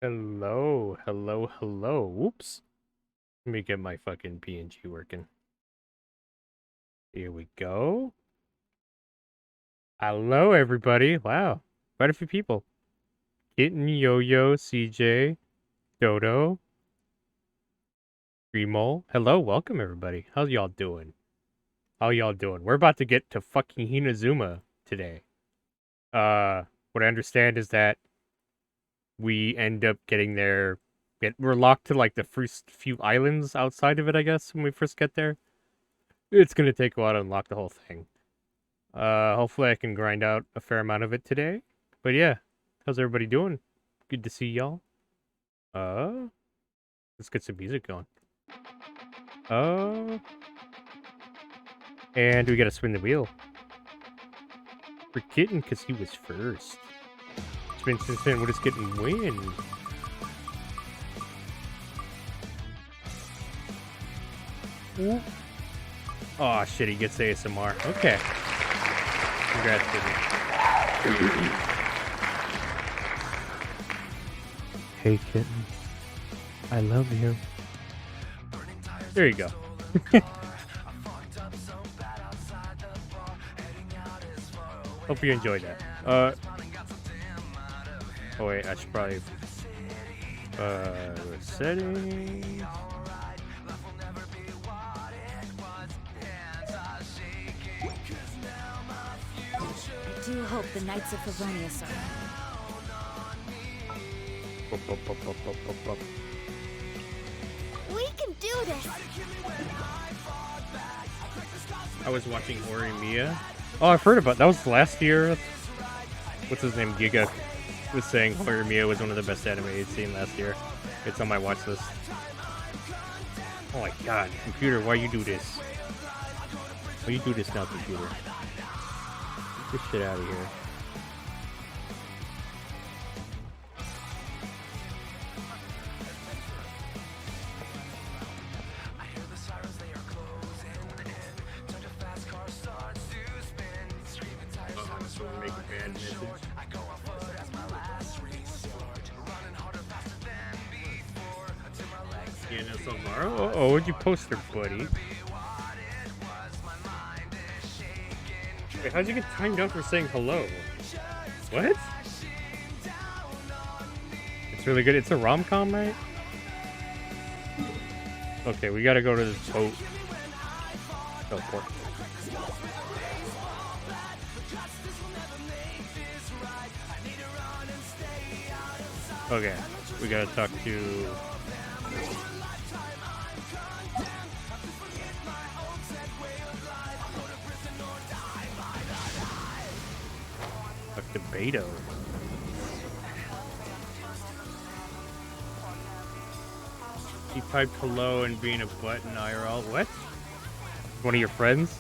Hello, hello, hello. Whoops. Let me get my fucking PNG working. Here we go. Hello, everybody. Wow. Quite a few people. Kitten, Yo-Yo, CJ, Dodo, Remol. Hello, welcome, everybody. How y'all doing? How y'all doing? We're about to get to fucking Hinazuma today. What I understand is that we end up getting there. We're locked to, like, the first few islands outside of it, I guess, when we first get there. It's gonna take a while to unlock the whole thing. Hopefully I can grind out a fair amount of it today. But yeah, how's everybody doing? Good to see y'all. Uh, let's get some music going. Uh, and we gotta spin the wheel. For Kitten, because he was first. Spin, spin, spin, what is Kitten win? Ooh. Oh shit, he gets ASMR. Okay. Congrats, Kitten. Hey, Kitten. I love you. There you go. Hope you enjoyed that. Oh wait, I should probably settings. I do hope the Knights of Favonius are. We can do this! I was watching Horimiya. Oh, I've heard about that. Was last year. What's his name? Giga was saying Horimiya was one of the best anime he'd seen last year. It's on my watch list. Oh my god, computer, why you do this? Why you do this now, computer? Get this shit out of here. Yeah, no, Silvaro? Oh, what'd you post there, buddy? Wait, how'd you get timed out for saying hello? What? It's really good. It's a rom-com, right? Okay, we gotta go to this boat. Teleport. Okay, we gotta talk to... Talk to Beto. He typed hello and being a button IRL. What? One of your friends?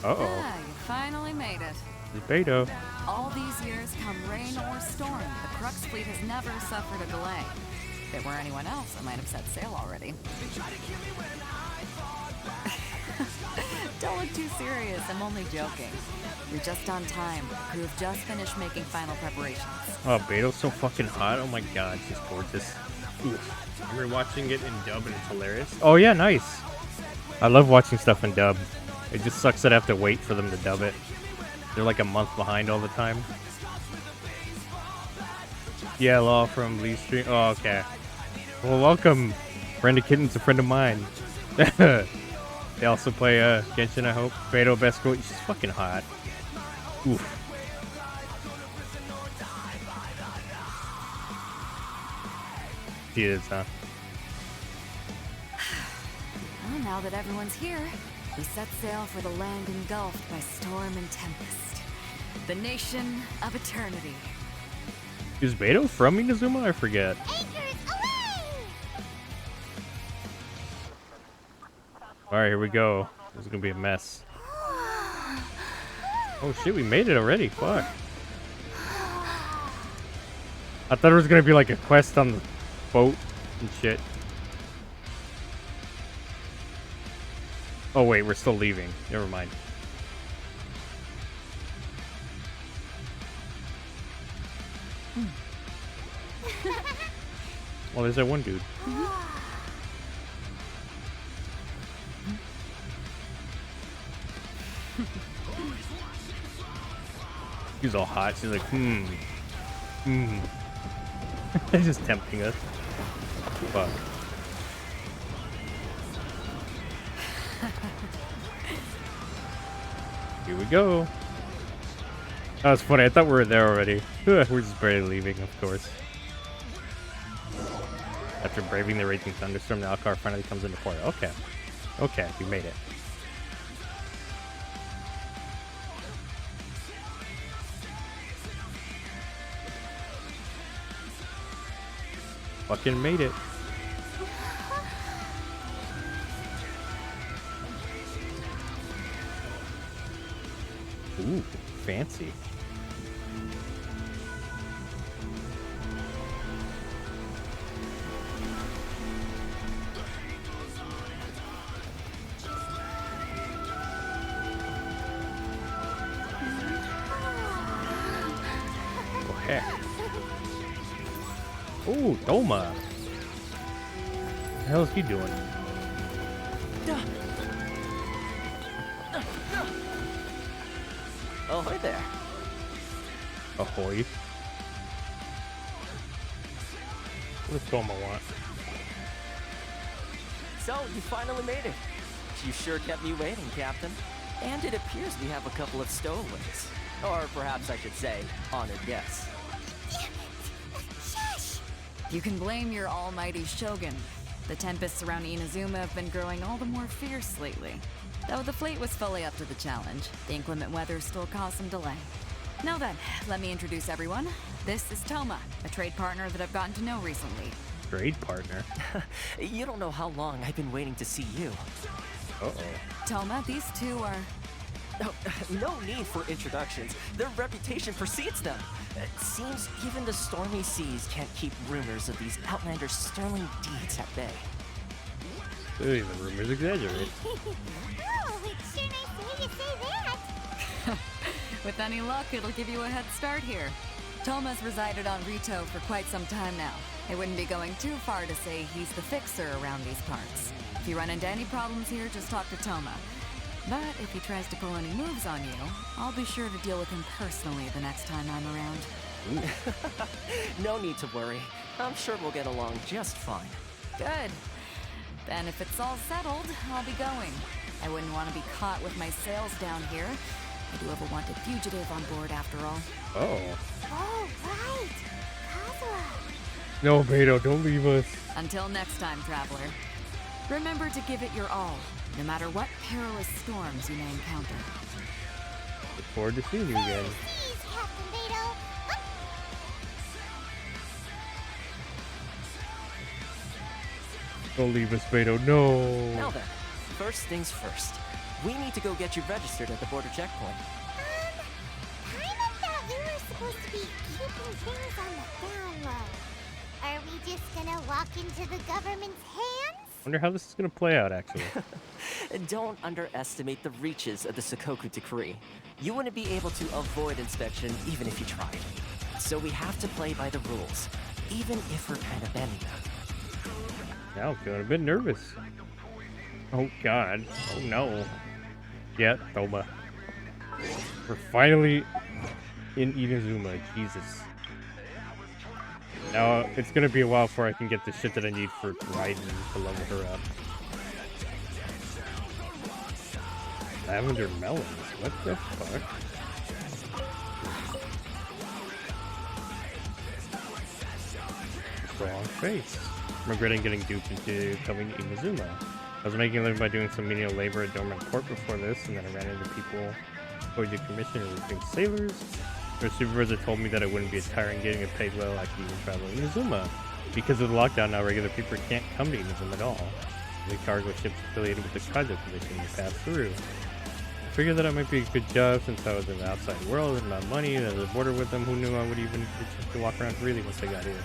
Uh-oh. Ah, you finally made it. It's Beto. All these years, come rain or storm, the Crux fleet has never suffered a delay. If it were anyone else, I might have set sail already. Don't look too serious, I'm only joking. You're just on time. You have just finished making final preparations. Oh, Beto's so fucking hot. Oh my god, she's gorgeous. Oof. We're watching it in dub and it's hilarious. Oh yeah, nice. I love watching stuff in dub. It just sucks that I have to wait for them to dub it. They're like a month behind all the time. Yeah, Law from Lee Stream. Oh, okay. Well, welcome. Brenda Kitten's a friend of mine. They also play Genshin, I hope. Beto Best Quote. She's fucking hot. Oof. She is, huh? Well, now that everyone's here, we set sail for the land engulfed by storm and tempest. The nation of eternity. Is Beto from Inazuma? I forget. Anchors away! Alright, here we go. This is gonna be a mess. Oh shit, we made it already. Fuck. I thought it was gonna be like a quest on the boat and shit. Oh wait, we're still leaving. Never mind. Oh, there's that one dude. He's all hot. She's like, He's just tempting us. Fuck. Here we go. That was funny. I thought we were there already. We're just barely leaving, of course. After braving the raging thunderstorm, the Alcar finally comes into port. Okay. Okay, we made it. Fucking made it. Ooh, fancy. Oh, heck. Ooh, Doma. What the hell is he doing? Oh, hi there. Ahoy. What does Doma want? So, you finally made it. You sure kept me waiting, Captain. And it appears we have a couple of stowaways. Or perhaps I should say, honored guests. Shush! You can blame your almighty Shogun. The tempests around Inazuma have been growing all the more fierce lately. Though the fleet was fully up to the challenge, the inclement weather still caused some delay. Now then, let me introduce everyone. This is Toma, a trade partner that I've gotten to know recently. Trade partner. You don't know how long I've been waiting to see you. Uh-oh. Toma, these two are... Oh, no need for introductions. Their reputation precedes them. It seems even the stormy seas can't keep rumors of these outlanders' sterling deeds at bay. Ooh, the rumors exaggerate. Oh, it's sure nice to hear you say that. With any luck, it'll give you a head start here. Toma's resided on Rito for quite some time now. It wouldn't be going too far to say he's the fixer around these parts. If you run into any problems here, just talk to Toma. But if he tries to pull any moves on you, I'll be sure to deal with him personally the next time I'm around. No need to worry. I'm sure we'll get along just fine. Good. Then if it's all settled, I'll be going. I wouldn't want to be caught with my sails down here. I do have a wanted fugitive on board after all. Oh. Oh, right. Kazuha. No, Beto, don't leave us. Until next time, traveler. Remember to give it your all, no matter what perilous storms you may encounter. Look forward to seeing you again. Please, Captain Beto. Don't leave us, Beto. No. Now then, first things first. We need to go get you registered at the border checkpoint. Kind of thought we were supposed to be keeping things on the down low. Are we just gonna walk into the government's hands? Wonder how this is gonna play out, actually. Don't underestimate the reaches of the Sakoku Decree. You wouldn't be able to avoid inspection even if you tried. So we have to play by the rules, even if we're kind of bending them. Now I'm feeling a bit nervous. Oh God. Oh no. Yeah, Toma. We're finally in Inazuma. Jesus. Now it's gonna be a while before I can get the shit that I need for Raiden to level her up. Lavender melons. What the fuck? Strong face. I'm regretting getting duped into coming to Inazuma. I was making a living by doing some menial labor at dormant port before this, and then I ran into people who did commission and recruiting sailors. Their supervisor told me that it wouldn't be as tiring getting it paid well. I could even travel to Inazuma. Because of the lockdown now, regular people can't come to Inazuma at all. The cargo ships affiliated with the Kaido Commission to pass through. I figured that it might be a good job since I was in the outside world and my money, and at the border with them, who knew I would even get a chance to walk around freely once I got here.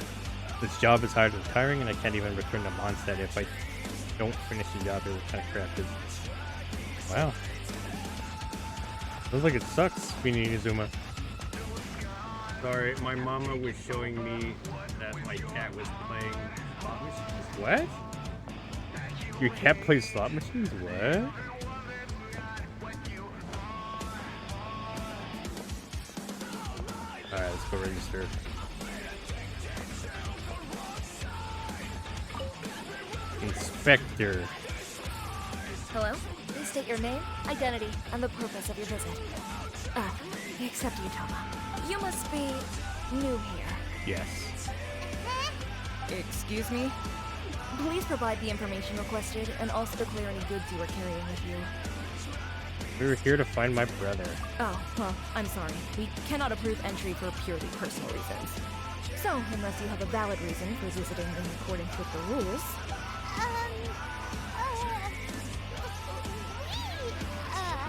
This job is hard and tiring, and I can't even return to Mondstadt if I don't finish the job here. What kind of crap is this? Wow. Looks like it sucks being in Inazuma. Sorry, my mama was showing me that my cat was playing Slot machines? What? Your cat plays slot machines? What? Alright, let's go register. Inspector. Hello? Please state your name, identity, and the purpose of your visit. Except you, Toma. You must be new here. Yes. Excuse me? Please provide the information requested and also declare any goods you are carrying with you. We were here to find my brother. Oh, well, I'm sorry. We cannot approve entry for purely personal reasons. So, unless you have a valid reason for visiting in accordance with the rules,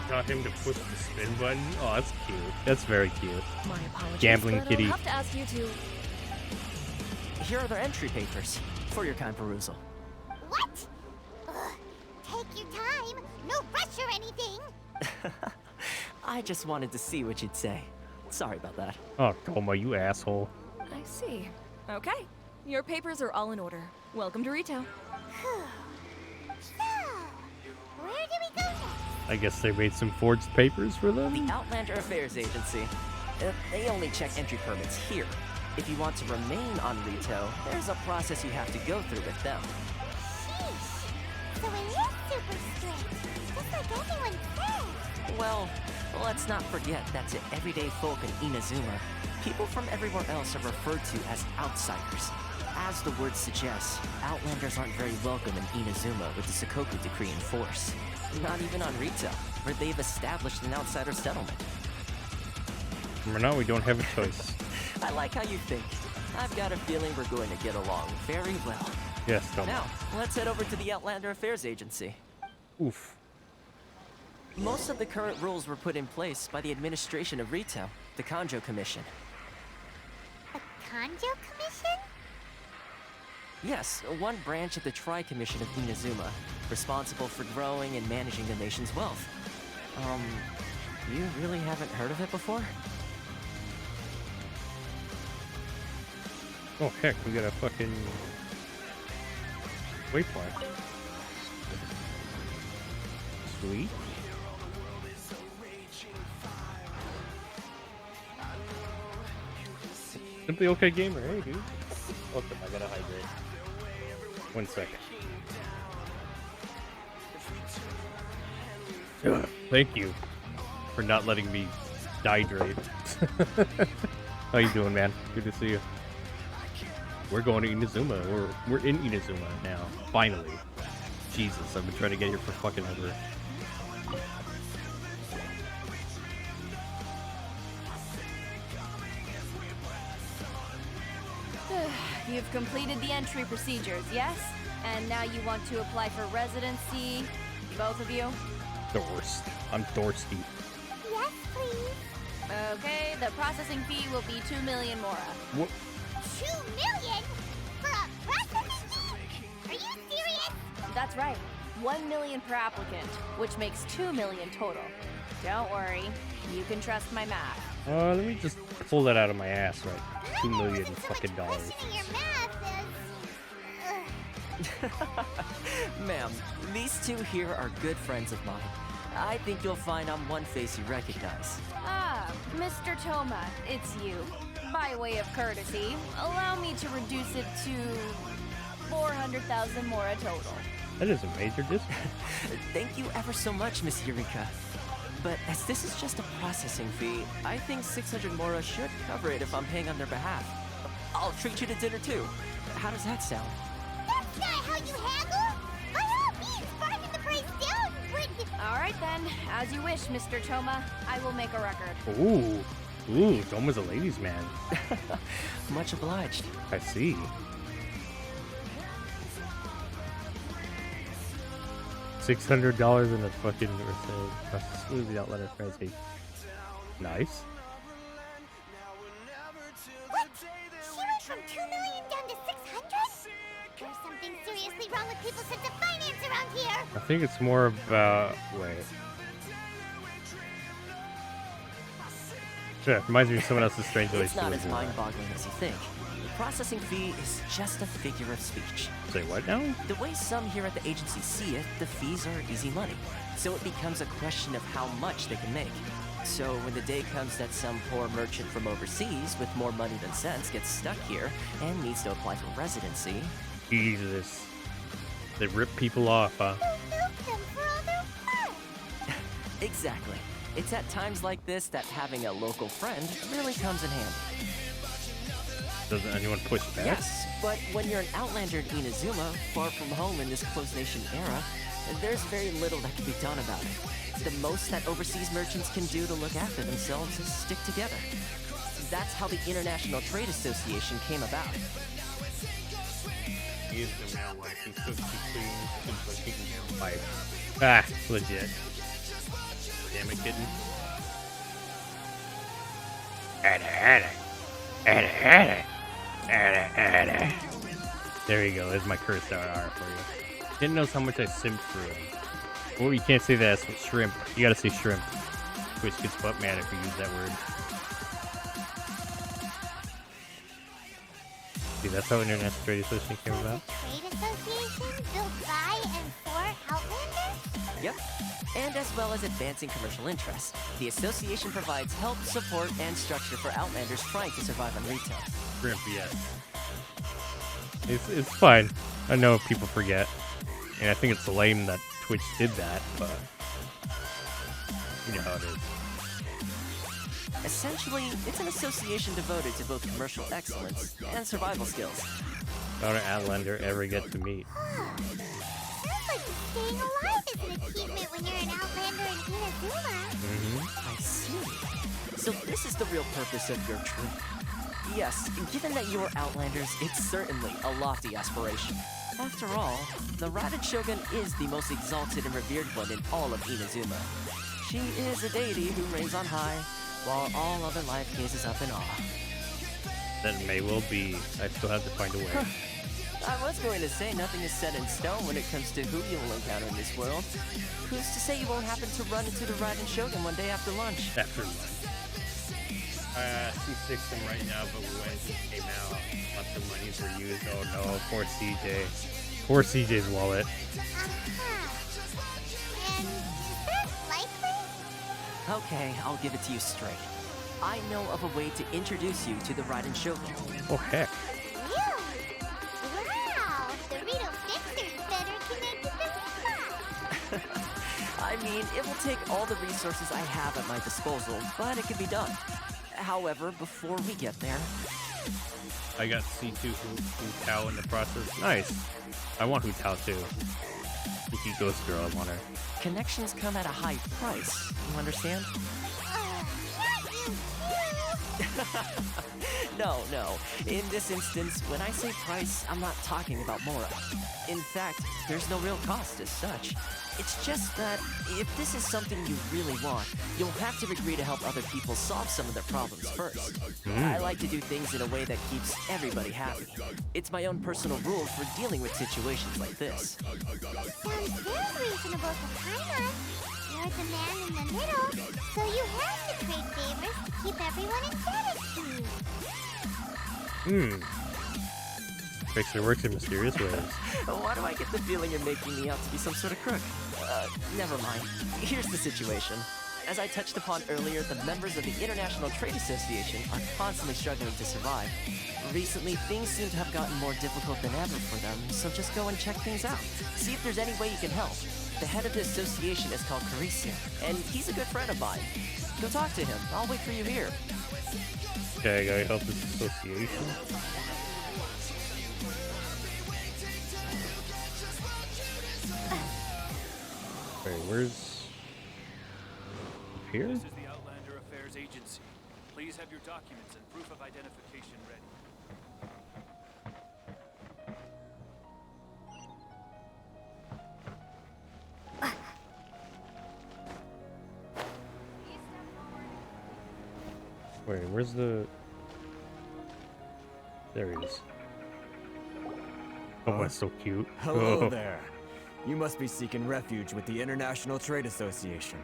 Got him to push the spin button. Oh, that's cute. That's very cute. my apologies. Gambling but kitty. I'll have to ask you to. Here are their entry papers for your kind perusal. What? Take your time. No rush or anything. I just wanted to see what you'd say. Sorry about that. Oh, Toma, you asshole. I see. Okay. Your papers are all in order. Welcome to Rito. So, where do we go next? I guess they made some forged papers for them? The Outlander Affairs Agency. They only check entry permits here. If you want to remain on Rito, there's a process you have to go through with them. Sheesh. So it is super strict, just like everyone said. Well, let's not forget that to everyday folk in Inazuma, people from everywhere else are referred to as outsiders. As the word suggests, Outlanders aren't very welcome in Inazuma with the Sakoku Decree in force. Not even on Rito, where they've established an outsider settlement. For now, we don't have a choice. I like how you think. I've got a feeling we're going to get along very well. Yes, Toma. Now, let's head over to the Outlander Affairs Agency. Oof. Most of the current rules were put in place by the administration of Rito, the Kanjo Commission. The Kanjo Commission? Yes, one branch of the Tri-Commission of Inazuma, responsible for growing and managing the nation's wealth. You really haven't heard of it before? Oh, heck, we got a fucking waypoint. Sweet. Simply okay gamer, hey dude. Welcome, I gotta hydrate. 1 second. Ugh, thank you for not letting me dehydrate. How you doing, man? Good to see you. We're going to Inazuma. We're in Inazuma now. Finally. Jesus, I've been trying to get here for fucking ever. You've completed the entry procedures, yes? And now you want to apply for residency, both of you? Dorst. I'm Dorsty. Yes, please. Okay, the processing fee will be 2 million mora. What? 2 million? For a processing fee? Are you serious? That's right. 1 million per applicant, which makes 2 million total. Don't worry, you can trust my math. Let me just pull that out of my ass, right? $2 I million wasn't so fucking much dollars. questioning your math as... Ma'am, these two here are good friends of mine. I think you'll find I'm one face you recognize. Ah, Mr. Toma, it's you. By way of courtesy, allow me to reduce it to 400,000 mora total. That is a major discount. Thank you ever so much, Miss Eureka. But as this is just a processing fee, I think 600 mora should cover it if I'm paying on their behalf. I'll treat you to dinner too. How does that sound? That's not how you haggle! By all means, bargain the price down, but... All right then, as you wish, Mr. Toma. I will make a record. Ooh, Toma's a ladies' man. Much obliged. I see. $600 in a fucking smooth the outlet of frenzy. Nice. What? She went from 2 million down to 600? There's something seriously wrong with people's sense of finance around here! I think it's more about... Wait. Yeah, reminds me of someone else's strange It's not as story. mind-boggling as you think. The processing fee is just a figure of speech. Say what now? The way some here at the agency see it, the fees are easy money. So it becomes a question of how much they can make. So when the day comes that some poor merchant from overseas with more money than sense gets stuck here and needs to apply for residency, Jesus. They rip people off, huh? Milk them for all their worth. exactly. It's at times like this that having a local friend really comes in handy. Doesn't anyone push back? Yes, but when you're an outlander in Inazuma, far from home in this closed nation era, there's very little that can be done about it. The most that overseas merchants can do to look after themselves is stick together. That's how the International Trade Association came about. He is the male wife. He's supposed to be clean, fucking wife. Ah, legit. Damn it, kitten. There you go. There's my cursed out R for you. Didn't know how much I simped for him. Well, you can't say that. It's shrimp. You gotta say shrimp. Twitch gets butt mad if you use that word. See, that's how International Trade Association came about. Trade association built by and for Outlanders? Yep. And as well as advancing commercial interests, the association provides help, support, and structure for Outlanders trying to survive on retail. Shrimp, yes. It's fine. I know people forget. And I think it's lame that Twitch did that, but you know how it is. Essentially, it's an association devoted to both commercial excellence and survival skills. How did Outlander ever get to meet? Sounds like staying alive is an achievement when you're an Outlander in Inazuma. I see. So this is the real purpose of your trip. Yes, given that you're Outlanders, it's certainly a lofty aspiration. After all, the Raiden Shogun is the most exalted and revered one in all of Inazuma. She is a deity who reigns on high, while all other life gazes up in awe. That may well be. I still have to find a way. I was going to say nothing is set in stone when it comes to who you will encounter in this world. Who's to say you won't happen to run into the Raiden Shogun one day after lunch? After lunch. C6 him right now, but when he came out, lots of monies were used. Oh no, poor CJ. Poor CJ's wallet. And is that likely? Okay, I'll give it to you straight. I know of a way to introduce you to the Raiden Shogun. Oh heck. Really? Wow! The Rito Fixer's better connected than we thought. I mean, it will take all the resources I have at my disposal, but it can be done. However, before we get there... I got C2 Hu Tao in the process. Nice. I want Hu Tao too. Spooky Ghost Girl, I want her. Connections come at a high price, you understand? Not you too! No. In this instance, when I say price, I'm not talking about Mora. In fact, there's no real cost as such. It's just that if this is something you really want, you'll have to agree to help other people solve some of their problems first. I like to do things in a way that keeps everybody happy. It's my own personal rule for dealing with situations like this. Sounds very reasonable to Paimon. You're the man in the middle, so you have to trade favors to keep everyone indebted to you. Fixer works in mysterious ways. Why do I get the feeling you're making me out to be some sort of crook? Never mind. Here's the situation. As I touched upon earlier, the members of the International Trade Association are constantly struggling to survive. Recently, things seem to have gotten more difficult than ever for them, so just go and check things out. See if there's any way you can help. The head of the association is called Carisia, and he's a good friend of mine. Go talk to him. I'll wait for you here. Okay, I gotta help this association. Wait, where's... Here? This is the Outlander Affairs Agency. Please have your documents and proof of identification ready. Wait, where's the... There he is. Oh, that's so cute. Hello Oh. there. You must be seeking refuge with the International Trade Association.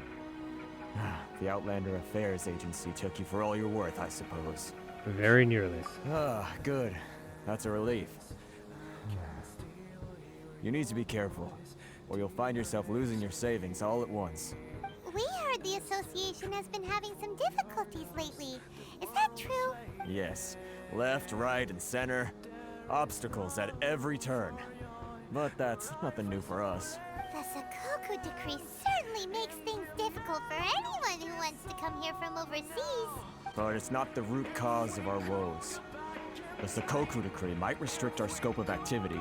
The Outlander Affairs Agency took you for all you're worth, I suppose. Very nearly. Ah, good. That's a relief. You need to be careful, or you'll find yourself losing your savings all at once. We heard the association has been having some difficulties lately. Is that true? Yes. Left, right, and center. Obstacles at every turn. But that's nothing new for us. The Sakoku Decree certainly makes things difficult for anyone who wants to come here from overseas. But it's not the root cause of our woes. The Sakoku Decree might restrict our scope of activity,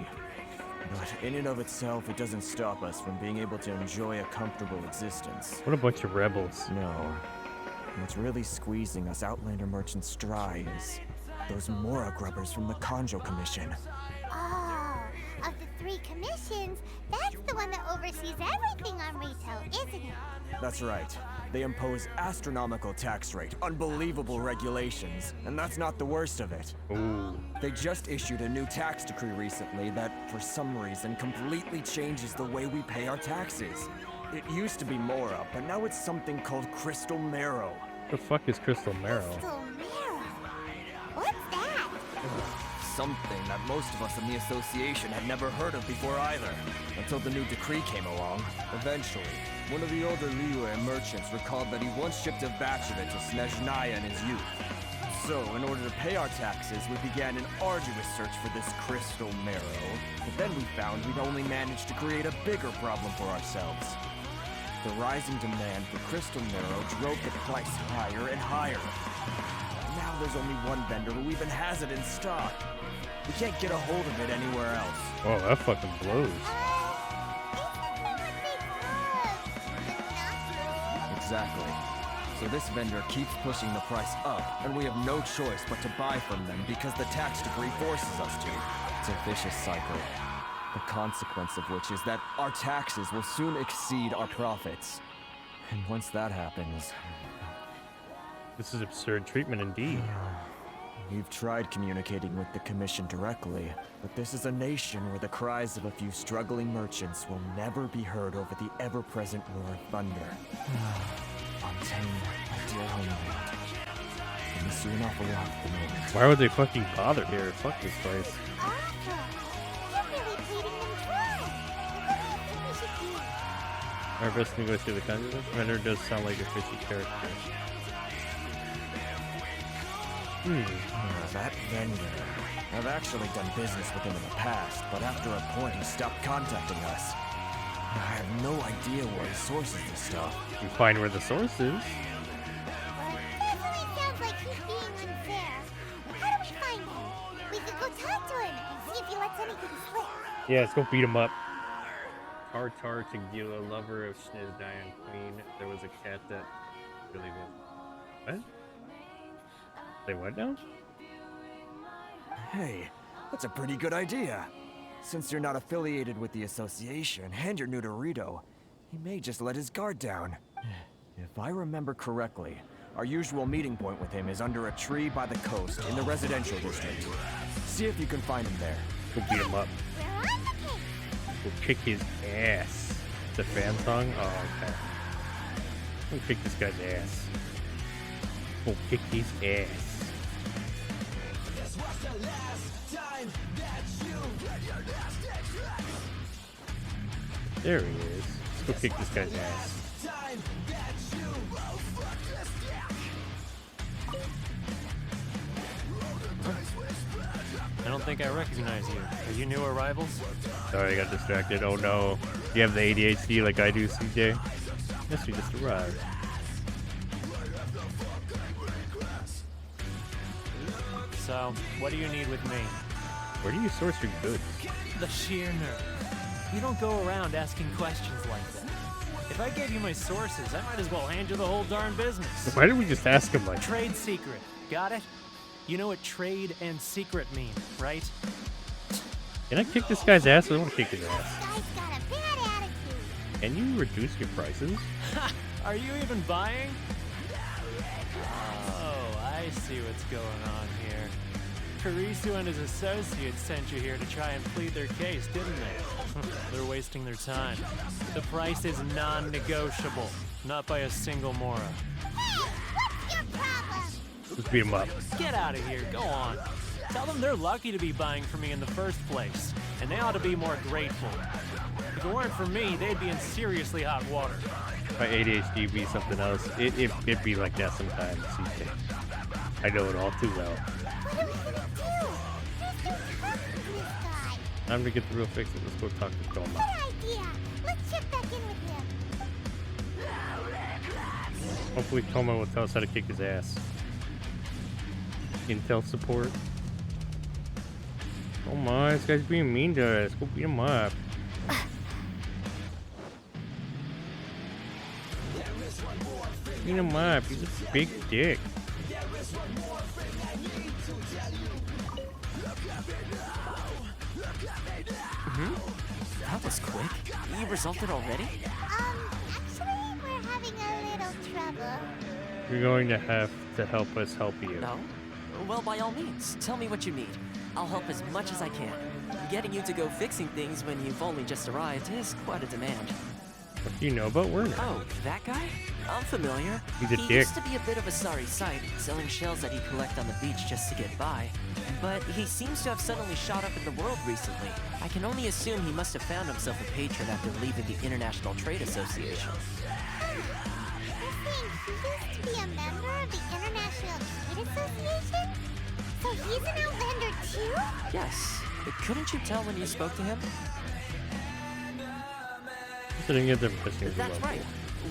but in and of itself, it doesn't stop us from being able to enjoy a comfortable existence. What a bunch of rebels. No. What's really squeezing us Outlander merchants dry is those Mora grubbers from the Kanjo Commission. Oh, of the 3 commissions, that's the one that oversees everything on Rito, isn't it? That's right. They impose astronomical tax rate, unbelievable regulations, and that's not the worst of it. Ooh. They just issued a new tax decree recently that, for some reason, completely changes the way we pay our taxes. It used to be Mora, but now it's something called Crystal Marrow. What the fuck is Crystal Marrow? Crystal Marrow. What's that? Something that most of us in the association had never heard of before either, until the new decree came along. Eventually, one of the older Liyue merchants recalled that he once shipped a batch of it to Snezhnaya in his youth. So, in order to pay our taxes, we began an arduous search for this Crystal Marrow. But then we found we'd only managed to create a bigger problem for ourselves. The rising demand for Crystal Marrow drove the price higher and higher. Now there's only one vendor who even has it in stock. We can't get a hold of it anywhere else. Oh, that fucking blows. Isn't that what they call Exactly. So this vendor keeps pushing the price up, and we have no choice but to buy from them because the tax decree forces us to. It's a vicious cycle. The consequence of which is that our taxes will soon exceed our profits. And once that happens... This is absurd treatment indeed. We've tried communicating with the Commission directly, but this is a nation where the cries of a few struggling merchants will never be heard over the ever-present roar of thunder. Fontaine, my dear homeland. I miss you an awful lot at the moment. Why would they fucking bother here? Fuck this place. awful. You're really treating them dry. What do you think we should do? Our best to negotiate the contract. Vendor does sound like a fishy character. That vendor. I've actually done business with him in the past, but after a point he stopped contacting us. I have no idea where he sources this stuff. You find where the source is. Well, it definitely sounds like he's being unfair. How do we find him? We could go talk to him and see if he lets anything slip. Yeah, let's go beat him up. Tartar Tagila, lover of Snezhnaya Queen. There was a cat that really was. What? Say what now? Hey, that's a pretty good idea. Since you're not affiliated with the association and you're new to Rito, he may just let his guard down. If I remember correctly, our usual meeting point with him is under a tree by the coast in the residential district. See if you can find him there. Go beat him up. We're on the case. We'll kick his ass. It's a fan song? Oh, okay. We'll kick this guy's ass. We'll kick his ass. There he is. Let's go kick this guy's ass. I don't think I recognize you. Are you new arrivals? Sorry, I got distracted. Oh no. You have the ADHD like I do, CJ? Yes, we just arrived. So, what do you need with me? Where do you source your goods? The sheer nerve. You don't go around asking questions like that. If I gave you my sources, I might as well hand you the whole darn business. Why did we just ask him like that? Trade secret. Got it? You know what trade and secret mean, right? Can I kick this guy's ass? I don't want to kick his ass. Guy's got a bad attitude. Can you reduce your prices? Are you even buying? Oh, I see what's going on here. Karisu and his associates sent you here to try and plead their case, didn't they? They're wasting their time. The price is non-negotiable. Not by a single Mora. Hey, what's your problem? Let's beat him up. Get out of here. Go on. Tell them they're lucky to be buying from me in the first place, and they ought to be more grateful. If it weren't for me, they'd be in seriously hot water. My ADHD be something else. It'd be like that sometimes. I know it all too well. What are we gonna do? He's been talking to this guy. Time to get the real fix it. Let's go talk to Toma. Good idea. Let's check back in with him. Hopefully Toma will tell us how to kick his ass. Intel support. Oh my, this guy's being mean to us. Go beat him up. Beat him up. He's a big dick. That was quick. You resulted already? Actually, we're having a little trouble. You're going to have to help us help you. No? Well, by all means, tell me what you need. I'll help as much as I can. Getting you to go fixing things when you've only just arrived is quite a demand. What do you know about Werner? Oh, that guy? I'm familiar. He's a He dick. used to be a bit of a sorry sight, selling shells that he'd collect on the beach just to get by. But he seems to have suddenly shot up in the world recently. I can only assume he must have found himself a patron after leaving the International Trade Association. You're saying he used to be a member of the International Trade Association? So he's an Outlander too? Yes. Couldn't you tell when you spoke to him? I didn't get the impression. That's right.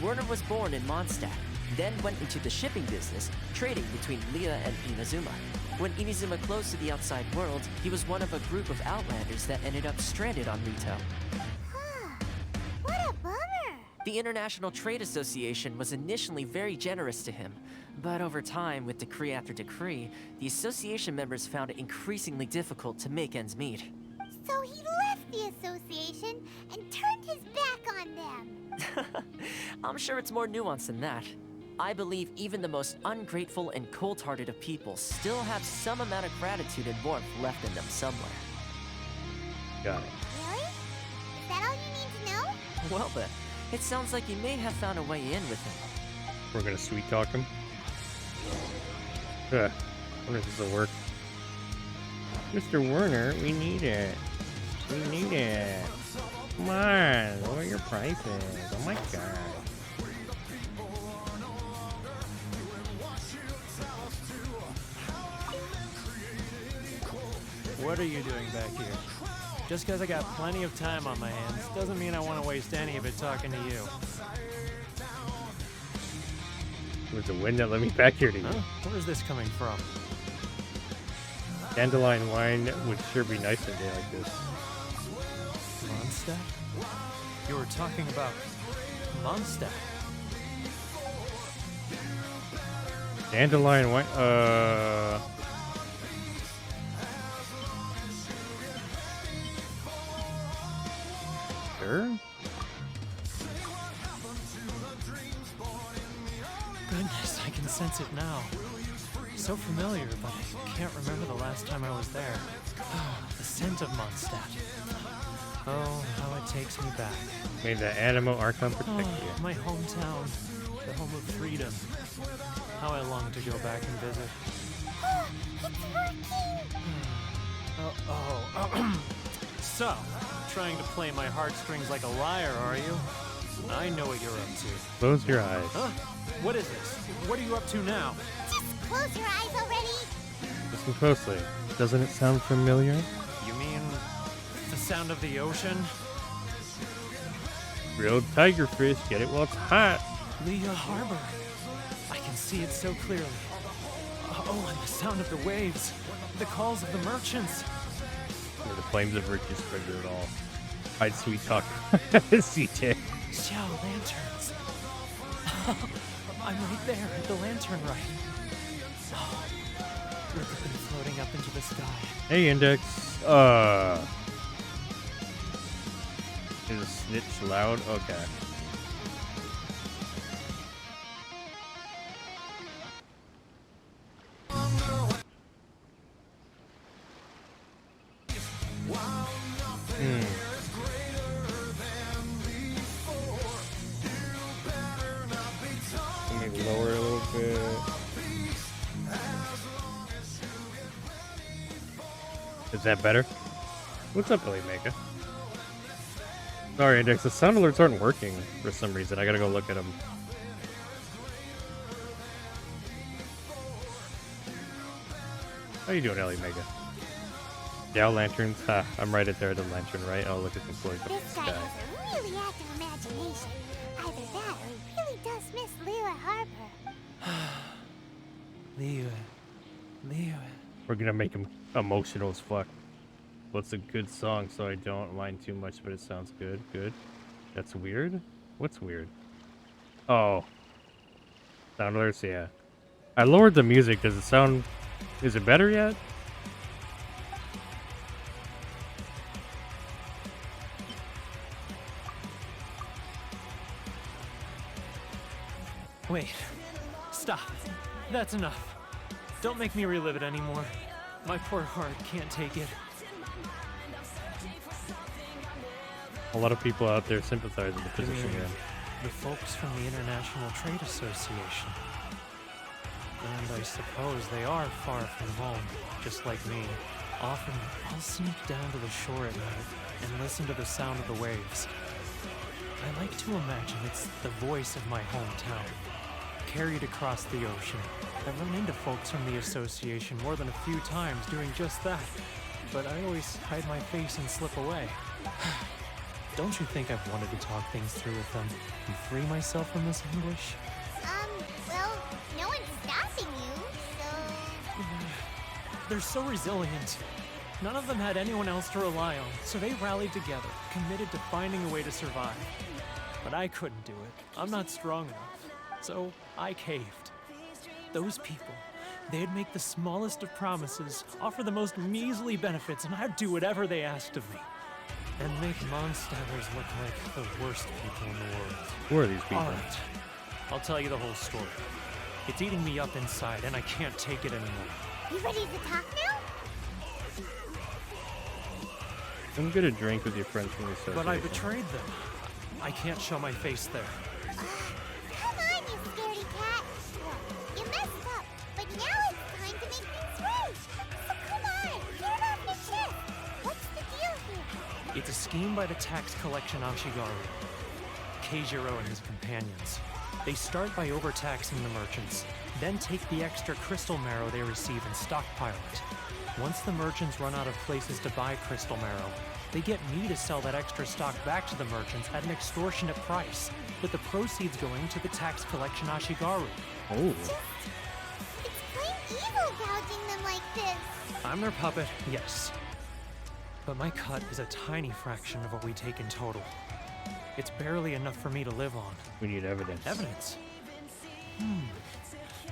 Werner was born in Mondstadt, then went into the shipping business, trading between Leah and Inazuma. When Inazuma closed to the outside world, he was one of a group of Outlanders that ended up stranded on Rito. Huh. What a bummer. The International Trade Association was initially very generous to him, but over time, with decree after decree, the association members found it increasingly difficult to make ends meet. So he left the association and turned his back on them. I'm sure it's more nuanced than that. I believe even the most ungrateful and cold-hearted of people still have some amount of gratitude and warmth left in them somewhere. Got it. Really? Is that all you need to know? Well then, it sounds like you may have found a way in with him. We're gonna sweet talk him. I wonder if this will work. Mr. Werner, we need it. We need it. Come on, lower your prices. Oh my god. What are you doing back here? Just because I got plenty of time on my hands doesn't mean I want to waste any of it talking to you. It was the wind that let me back here to you. Huh? Where's this coming from? Dandelion wine would sure be nice on a day like this. Mondstadt? You were talking about Mondstadt. Dandelion wine, Sure? Goodness, I can sense it now. So familiar, but I can't remember the last time I was there. The scent of Mondstadt. Oh, how it takes me back. May the Animo Archon protect you. My hometown, the home of freedom. How I long to go back and visit. It's working. So, trying to play my heartstrings like a liar, are you? I know what you're up to. Close your eyes. Huh? What is this? What are you up to now? Just close your eyes already. Listen closely. Doesn't it sound familiar? You mean the sound of the ocean? Grilled tigerfish, get it while it's hot. Leah Harbor. I can see it so clearly. Oh, and the sound of the waves. The calls of the merchants. Where the flames of riches trigger it all. I'd sweet talk. CJ. Xiao lanterns. I'm right there at the lantern right. Oh, look at them floating up into the sky. Hey, Index. Is a snitch loud? Okay. lower it a little bit. Is that better? What's up, Billy Mega? Sorry, Index. The sound alerts aren't working for some reason. I gotta go look at them. How you doing, Ellie Mega? Dow lanterns? Ha, I'm right at there, the lantern, right? Oh, look at the floors up in the This guy sky. has a really active imagination. Either that or he really does miss Lua Harbor. Leo. We're gonna make him emotional as fuck. What's a good song so I don't mind too much, but it sounds good? Good. That's weird? What's weird? Oh. Sound alerts, yeah. I lowered the music. Does it sound... Is it better yet? Wait. Stop. That's enough. Don't make me relive it anymore. My poor heart can't take it. A lot of people out there sympathize with the position you're in. The folks from the International Trade Association. And I suppose they are far from home, just like me. Often, I'll sneak down to the shore at night and listen to the sound of the waves. I like to imagine it's the voice of my hometown, carried across the ocean. I've run into folks from the association more than a few times doing just that, but I always hide my face and slip away. Don't you think I've wanted to talk things through with them and free myself from this anguish? Well, no one's stopping you, so... They're so resilient. None of them had anyone else to rely on, so they rallied together, committed to finding a way to survive. But I couldn't do it. I'm not strong enough. So I caved. Those people, they'd make the smallest of promises, offer the most measly benefits, and I'd do whatever they asked of me. And make Mondstabbers look like the worst people in the world. Who are these people? All right. I'll tell you the whole story. It's eating me up inside, and I can't take it anymore. You ready to talk now? Come get a drink with your friends from the association. But I betrayed them. I can't show my face there. Come on, you scaredy cat. Look, you messed up, but now it's time to make things right. So come on, get it off your chest. What's the deal here? It's a scheme by the tax collection Ashigaru. Keijiro and his companions. They start by overtaxing the merchants, then take the extra crystal marrow they receive and stockpile it. Once the merchants run out of places to buy crystal marrow, they get me to sell that extra stock back to the merchants at an extortionate price, with the proceeds going to the tax collection Ashigaru. Oh. It's plain evil gouging them like this. I'm their puppet, yes. But my cut is a tiny fraction of what we take in total. It's barely enough for me to live on. We need evidence. Evidence?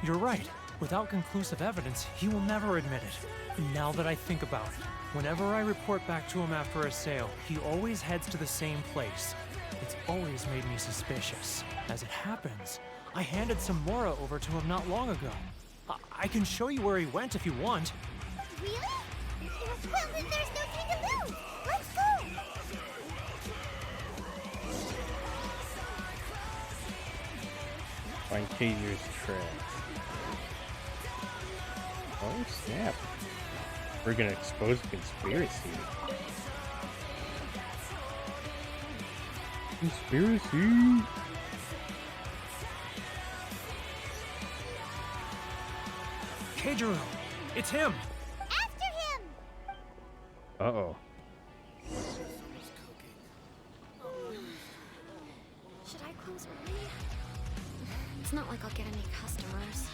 You're right. Without conclusive evidence, he will never admit it. Now that I think about it, whenever I report back to him after a sale, he always heads to the same place. It's always made me suspicious. As it happens, I handed some Mora over to him not long ago. I can show you where he went if you want. Really? Well, then there's no time to lose. Let's go. Find Keijir's tracks. Oh snap. We're gonna expose a conspiracy. Conspiracy! Keijiro! It's him! After him. Uh-oh. Should I close early? It's not like I'll get any customers.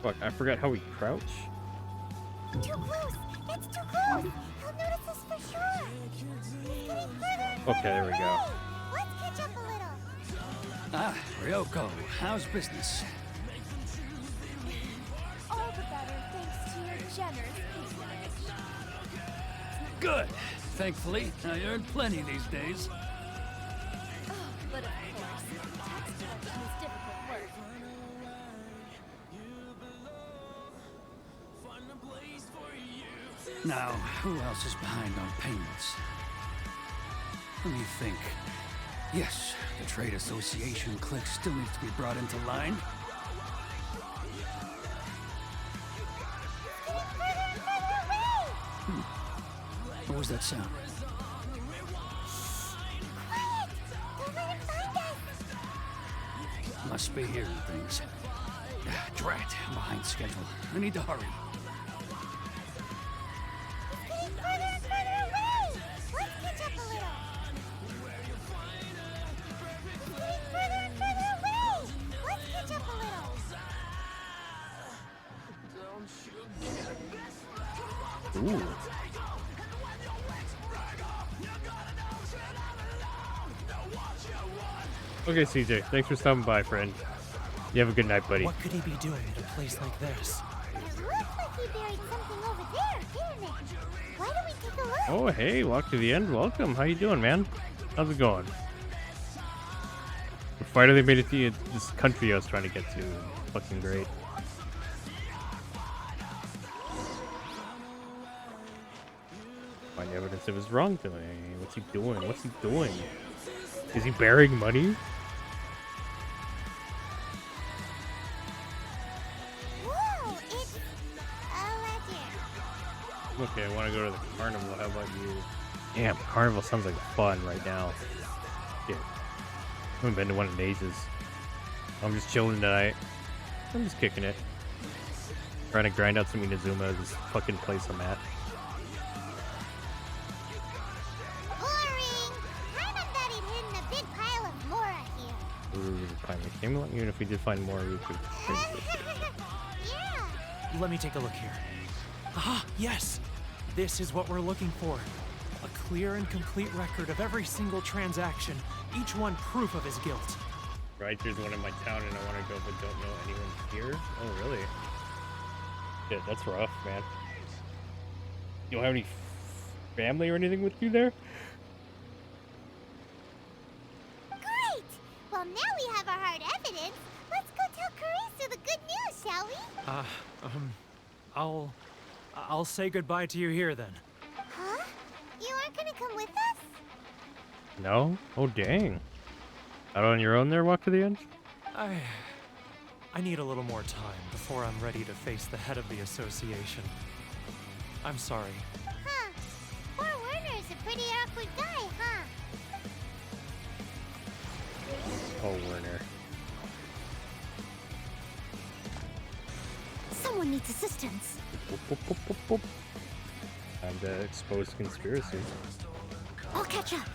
Fuck, I forgot how we crouch. Too close. It's too close. He'll notice us for sure. He's getting further and Okay, further there we go. away. Let's catch up a little. Ah, Ryoko, how's business? All the better thanks to your generous patronage. Good. Thankfully, I earn plenty these days. Oh, but of course, tax collection is difficult work. Now, who else is behind on payments? Let me think. Yes, the Trade Association clique still needs to be brought into line. What was that sound? Quiet! Don't let him find us! Must be hearing things. Drat, I'm behind schedule. I need to hurry. Getting further and further away! Let's catch up a little! Getting further and further away! Let's catch up a little! Ooh. Okay, CJ. Thanks for stopping by, friend. You have a good night, buddy. What could he be doing at a place like this? It looks like he buried something over there, didn't it? Why don't we take a look? Oh, hey, walk to the end. Welcome. How you doing, man? How's it going? We finally made it to this country I was trying to get to. Fucking great. Find evidence of his wrongdoing. What's he doing? What's he doing? Is he burying money? Whoa, it's a ledger. Okay, I want to go to the carnival. How about you? Damn, carnival sounds like fun right now. Yeah. I haven't been to one in ages. I'm just chilling tonight. I'm just kicking it. Trying to grind out some Inazuma, this fucking place I'm at. Boring! Paimon thought he'd hidden a big pile of Mora here. Ooh, finally Camelot. Even if we did find more, we could. Yeah! Let me take a look here. Ah, yes! This is what we're looking for. A clear and complete record of every single transaction, each one proof of his guilt. Right, there's one in my town and I want to go but don't know anyone here. Oh, really? Shit, that's rough, man. You don't have any family or anything with you there? Great! Well, now we have our hard evidence. Let's go tell Karisu the good news, shall we? I'll say goodbye to you here then. Huh? You aren't gonna come with us? No? Oh, dang. Out on your own there, walk to the end? I need a little more time before I'm ready to face the head of the association. I'm sorry. Huh. Poor Werner's a pretty awkward guy, huh? Oh, Werner. Someone needs assistance. Boop, boop, boop, boop, boop. Time to expose conspiracy. I'll catch up.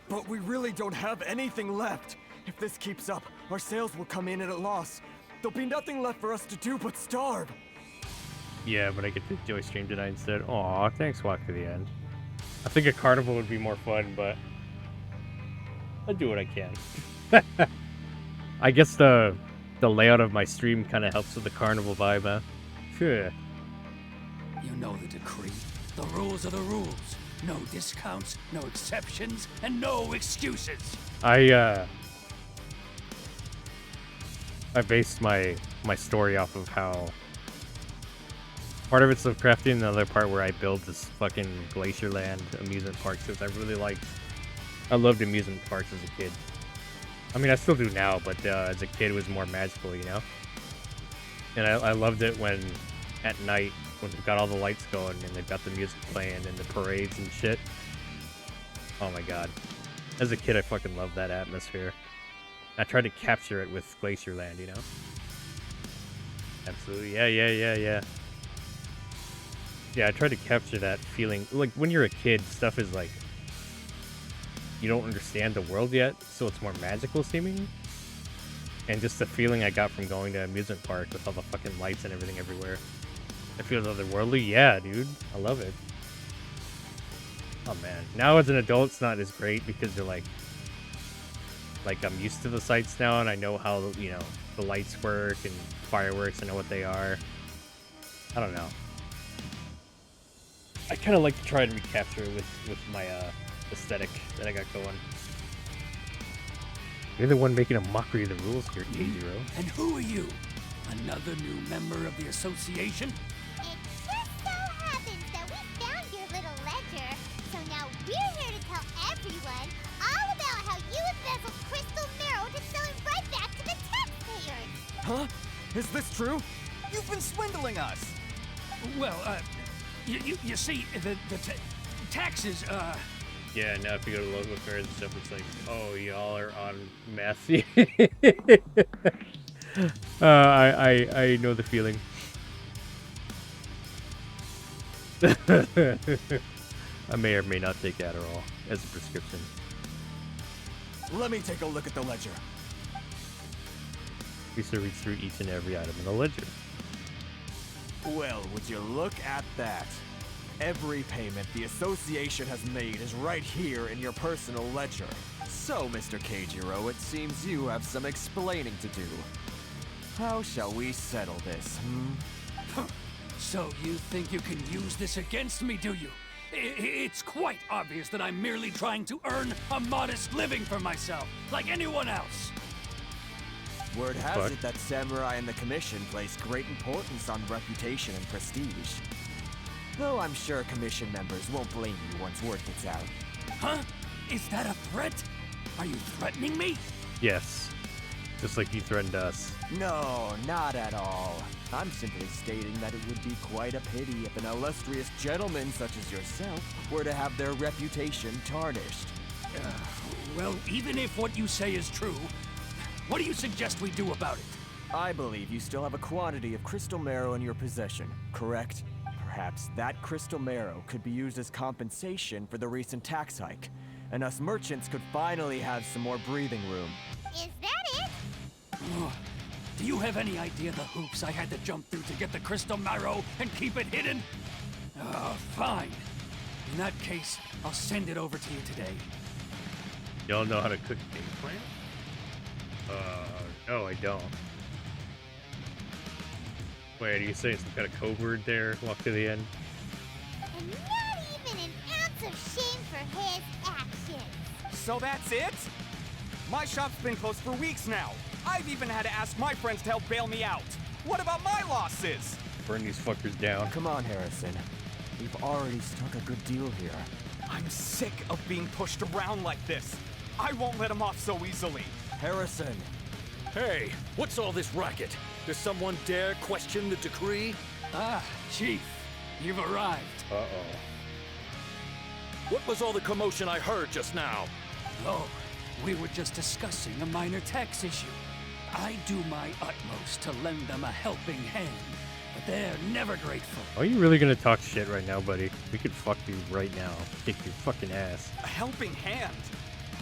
But we really don't have anything left. If this keeps up, our sales will come in at a loss. There'll be nothing left for us to do but starve. Yeah, but I get to enjoy stream tonight instead. Aw, thanks, walk to the end. I think a carnival would be more fun, but I'll do what I can. I guess the layout of my stream kind of helps with the carnival vibe, huh? Sure. You know the decree. The rules are the rules. No discounts, no exceptions, and no excuses. I based my story off of how part of it's Lovecraftian, and the other part where I build this fucking Glacierland amusement park because I loved amusement parks as a kid. I mean, I still do now, but as a kid it was more magical, you know? And I loved it when, at night, when they've got all the lights going and they've got the music playing and the parades and shit. Oh my god. As a kid, I fucking loved that atmosphere. I tried to capture it with Glacierland, you know? Absolutely. Yeah. Yeah, I tried to capture that feeling. Like, when you're a kid, stuff is like... You don't understand the world yet, so it's more magical seeming. And just the feeling I got from going to an amusement park with all the fucking lights and everything everywhere. It feels otherworldly. Yeah, dude. I love it. Oh, man. Now as an adult, it's not as great because you're like... Like, I'm used to the sights now, and I know how, you know, the lights work and fireworks. I know what they are. I don't know. I kind of like to try and recapture it with my aesthetic that I got going. You're the one making a mockery of the rules here, K0. And who are you? Another new member of the association? It just so happens that we found your little ledger, so now we're here to tell everyone all about how you embezzled Crystal Marrow to sell it right back to the taxpayers. Huh? Is this true? You've been swindling us! Well, you see, the taxes, Yeah, now if you go to local fairs and stuff, it's like, oh, y'all are on meth. I know the feeling. I may or may not take Adderall as a prescription. Let me take a look at the ledger. Lisa reads through each and every item in the ledger. Well, would you look at that? Every payment the association has made is right here in your personal ledger. So, Mr. Keijiro, it seems you have some explaining to do. How shall we settle this, So you think you can use this against me, do you? It's quite obvious that I'm merely trying to earn a modest living for myself, like anyone else. Word has it that Samurai and the Commission place great importance on reputation and prestige. Though I'm sure Commission members won't blame you once word gets out. Huh? Is that a threat? Are you threatening me? Yes. Just like you threatened us. No, not at all. I'm simply stating that it would be quite a pity if an illustrious gentleman such as yourself were to have their reputation tarnished. Well, even if what you say is true, what do you suggest we do about it? I believe you still have a quantity of crystal marrow in your possession, correct? Perhaps that crystal marrow could be used as compensation for the recent tax hike, and us merchants could finally have some more breathing room. Is that it? Do you have any idea the hoops I had to jump through to get the crystal marrow and keep it hidden? Fine. In that case, I'll send it over to you today. Y'all know how to cook game plan? No, I don't. Wait, are you saying some kind of code word there? Walk to the end? And not even an ounce of shame for his actions. So that's it? My shop's been closed for weeks now. I've even had to ask my friends to help bail me out. What about my losses? Burn these fuckers down. Come on, Harrison. We've already struck a good deal here. I'm sick of being pushed around like this. I won't let him off so easily. Harrison! Hey, what's all this racket? Does someone dare question the decree? Ah, Chief, you've arrived. Uh-oh. What was all the commotion I heard just now? Oh, we were just discussing a minor tax issue. I do my utmost to lend them a helping hand, but they're never grateful. Are you really gonna talk shit right now, buddy? We could fuck you right now. Kick your fucking ass. A helping hand?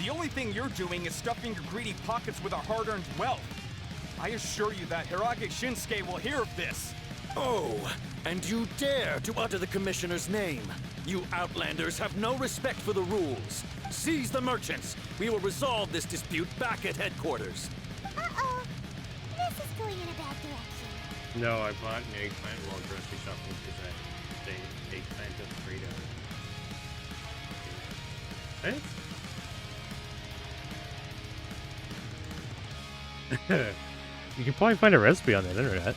The only thing you're doing is stuffing your greedy pockets with our hard-earned wealth. I assure you that Hirage Shinsuke will hear of this. Oh, and you dare to utter the Commissioner's name. You Outlanders have no respect for the rules. Seize the merchants. We will resolve this dispute back at headquarters. Uh-oh. This is going in a bad direction. No, I bought an eggplant while grocery shopping because they eggplant of freedom. What? You can probably find a recipe on the internet.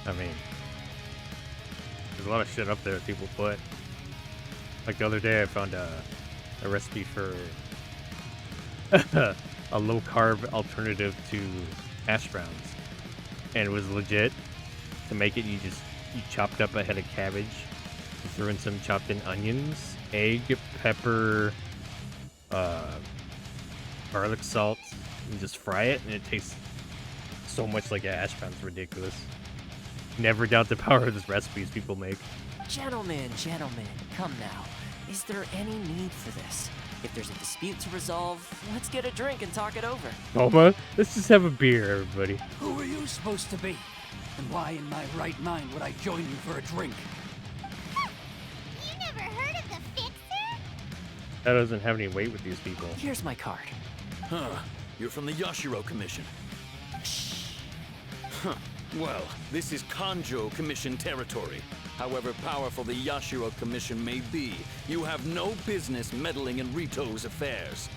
I mean, there's a lot of shit up there that people put. Like the other day, I found a recipe for a low-carb alternative to hash browns, and it was legit. To make it, you chopped up a head of cabbage, you threw in some chopped in onions, egg, pepper, garlic salt, and just fry it, and it tastes so much like a hash brown. It's ridiculous. Never doubt the power of this recipes people make. Gentlemen, come now. Is there any need for this? If there's a dispute to resolve, let's get a drink and talk it over. Oma, let's just have a beer, everybody. Who are you supposed to be? And why in my right mind would I join you for a drink? You never heard of the Fixer? That doesn't have any weight with these people. Here's my card. Huh. You're from the Yashiro Commission. Huh. Well, this is Kanjo Commission territory. However powerful the Yashiro Commission may be, you have no business meddling in Rito's affairs.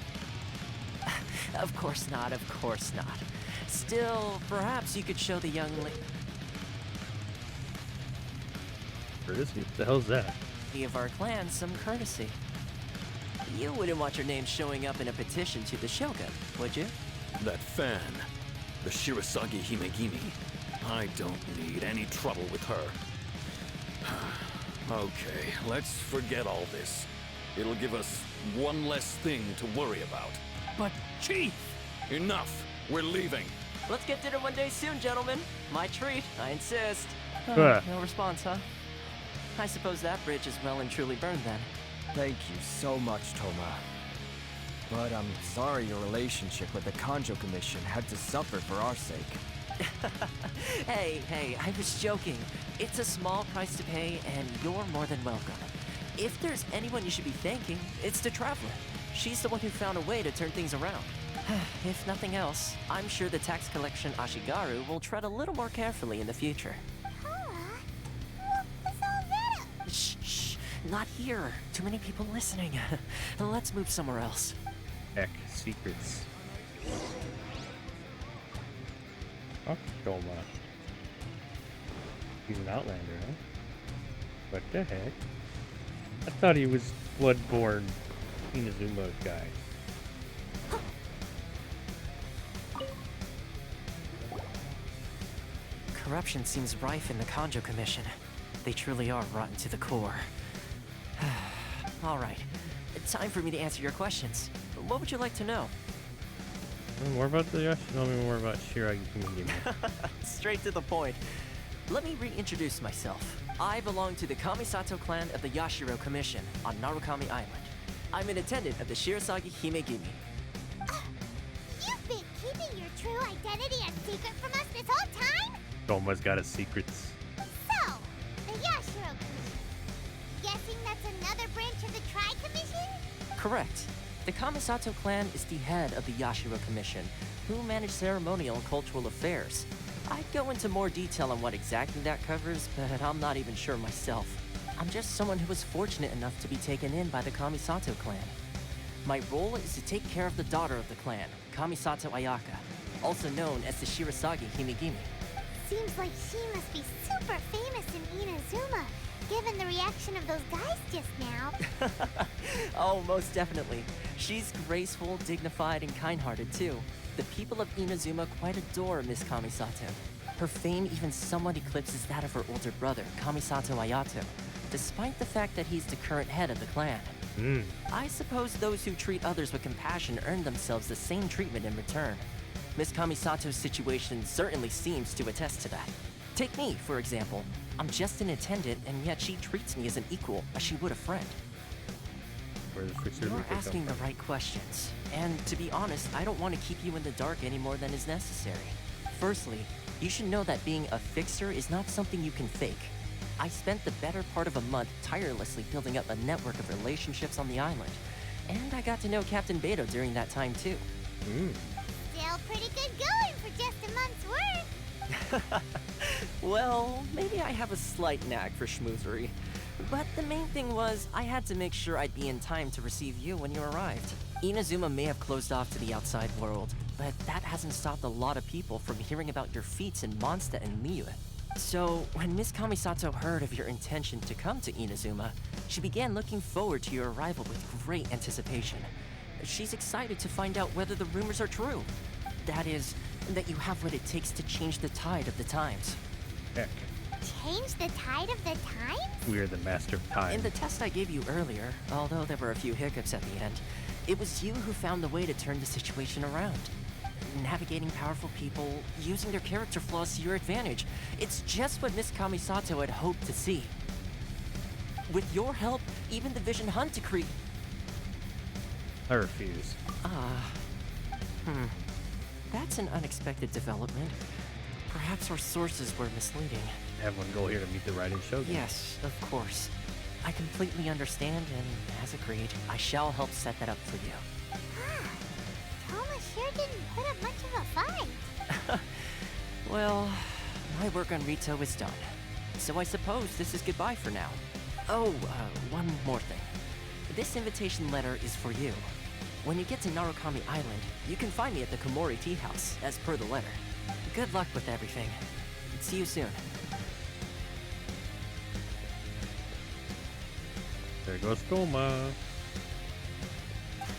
Of course not, of course not. Still, perhaps you could show the young Courtesy? What the hell's that? lady of our clan some courtesy. You wouldn't want your name showing up in a petition to the Shogun, would you? That fan, the Shirasagi Himegimi. I don't need any trouble with her. Okay, let's forget all this. It'll give us one less thing to worry about. But, Chief! Enough! We're leaving! Let's get dinner one day soon, gentlemen. My treat, I insist. No response, huh? I suppose that bridge is well and truly burned then. Thank you so much, Toma. But I'm sorry your relationship with the Kanjo Commission had to suffer for our sake. Hey, I was joking. It's a small price to pay, and you're more than welcome. If there's anyone you should be thanking, it's the Traveler. She's the one who found a way to turn things around. If nothing else, I'm sure the tax collection Ashigaru will tread a little more carefully in the future. Shh, not here. Too many people listening. Let's move somewhere else. Heck, secrets. Fuck Toma. He's an Outlander, huh? What the heck? I thought he was Bloodborne Inazuma guy. Corruption seems rife in the Kanjo Commission. They truly are rotten to the core. Alright, time for me to answer your questions. What would you like to know? More about the Yashi? Tell me more about Shiragi Himegimi. Straight to the point. Let me reintroduce myself. I belong to the Kamisato clan of the Yashiro Commission on Narukami Island. I'm an attendant of the Shirasagi Himegimi. You've been keeping your true identity a secret from us this whole time? Toma's got his secrets. So, the Yashiro Commission. Guessing that's another branch of the Tri-Commission? Correct. The Kamisato clan is the head of the Yashiro Commission, who manage ceremonial and cultural affairs. I'd go into more detail on what exactly that covers, but I'm not even sure myself. I'm just someone who was fortunate enough to be taken in by the Kamisato clan. My role is to take care of the daughter of the clan, Kamisato Ayaka, also known as the Shirasagi Himegimi. Seems like she must be super famous in Inazuma, given the reaction of those guys just now. Oh, most definitely. She's graceful, dignified, and kind-hearted too. The people of Inazuma quite adore Miss Kamisato. Her fame even somewhat eclipses that of her older brother, Kamisato Ayato, despite the fact that he's the current head of the clan. I suppose those who treat others with compassion earn themselves the same treatment in return. Miss Kamisato's situation certainly seems to attest to that. Take me, for example. I'm just an attendant, and yet she treats me as an equal, as she would a friend. You're asking the right questions. And to be honest, I don't want to keep you in the dark any more than is necessary. Firstly, you should know that being a fixer is not something you can fake. I spent the better part of a month tirelessly building up a network of relationships on the island. And I got to know Captain Beto during that time too. Still pretty good going for just a month's work. Well, maybe I have a slight knack for schmoozery. But the main thing was, I had to make sure I'd be in time to receive you when you arrived. Inazuma may have closed off to the outside world, but that hasn't stopped a lot of people from hearing about your feats in Mondstadt and Liyue. So, when Miss Kamisato heard of your intention to come to Inazuma, she began looking forward to your arrival with great anticipation. She's excited to find out whether the rumors are true. That is, that you have what it takes to change the tide of the times. Heck. Change the tide of the times? We are the master of time. In the test I gave you earlier, although there were a few hiccups at the end, it was you who found the way to turn the situation around. Navigating powerful people, using their character flaws to your advantage. It's just what Miss Kamisato had hoped to see. With your help, even the Vision Hunt decree... I refuse. That's an unexpected development. Perhaps our sources were misleading. Everyone go here to meet the Raiden Shogun. Yes, of course. I completely understand, and as agreed, I shall help set that up for you. Toma sure didn't put up much of a fight. Well, my work on Rito is done. So I suppose this is goodbye for now. Oh, one more thing. This invitation letter is for you. When you get to Narukami Island, you can find me at the Komori Tea House, as per the letter. Good luck with everything. See you soon. There goes Toma.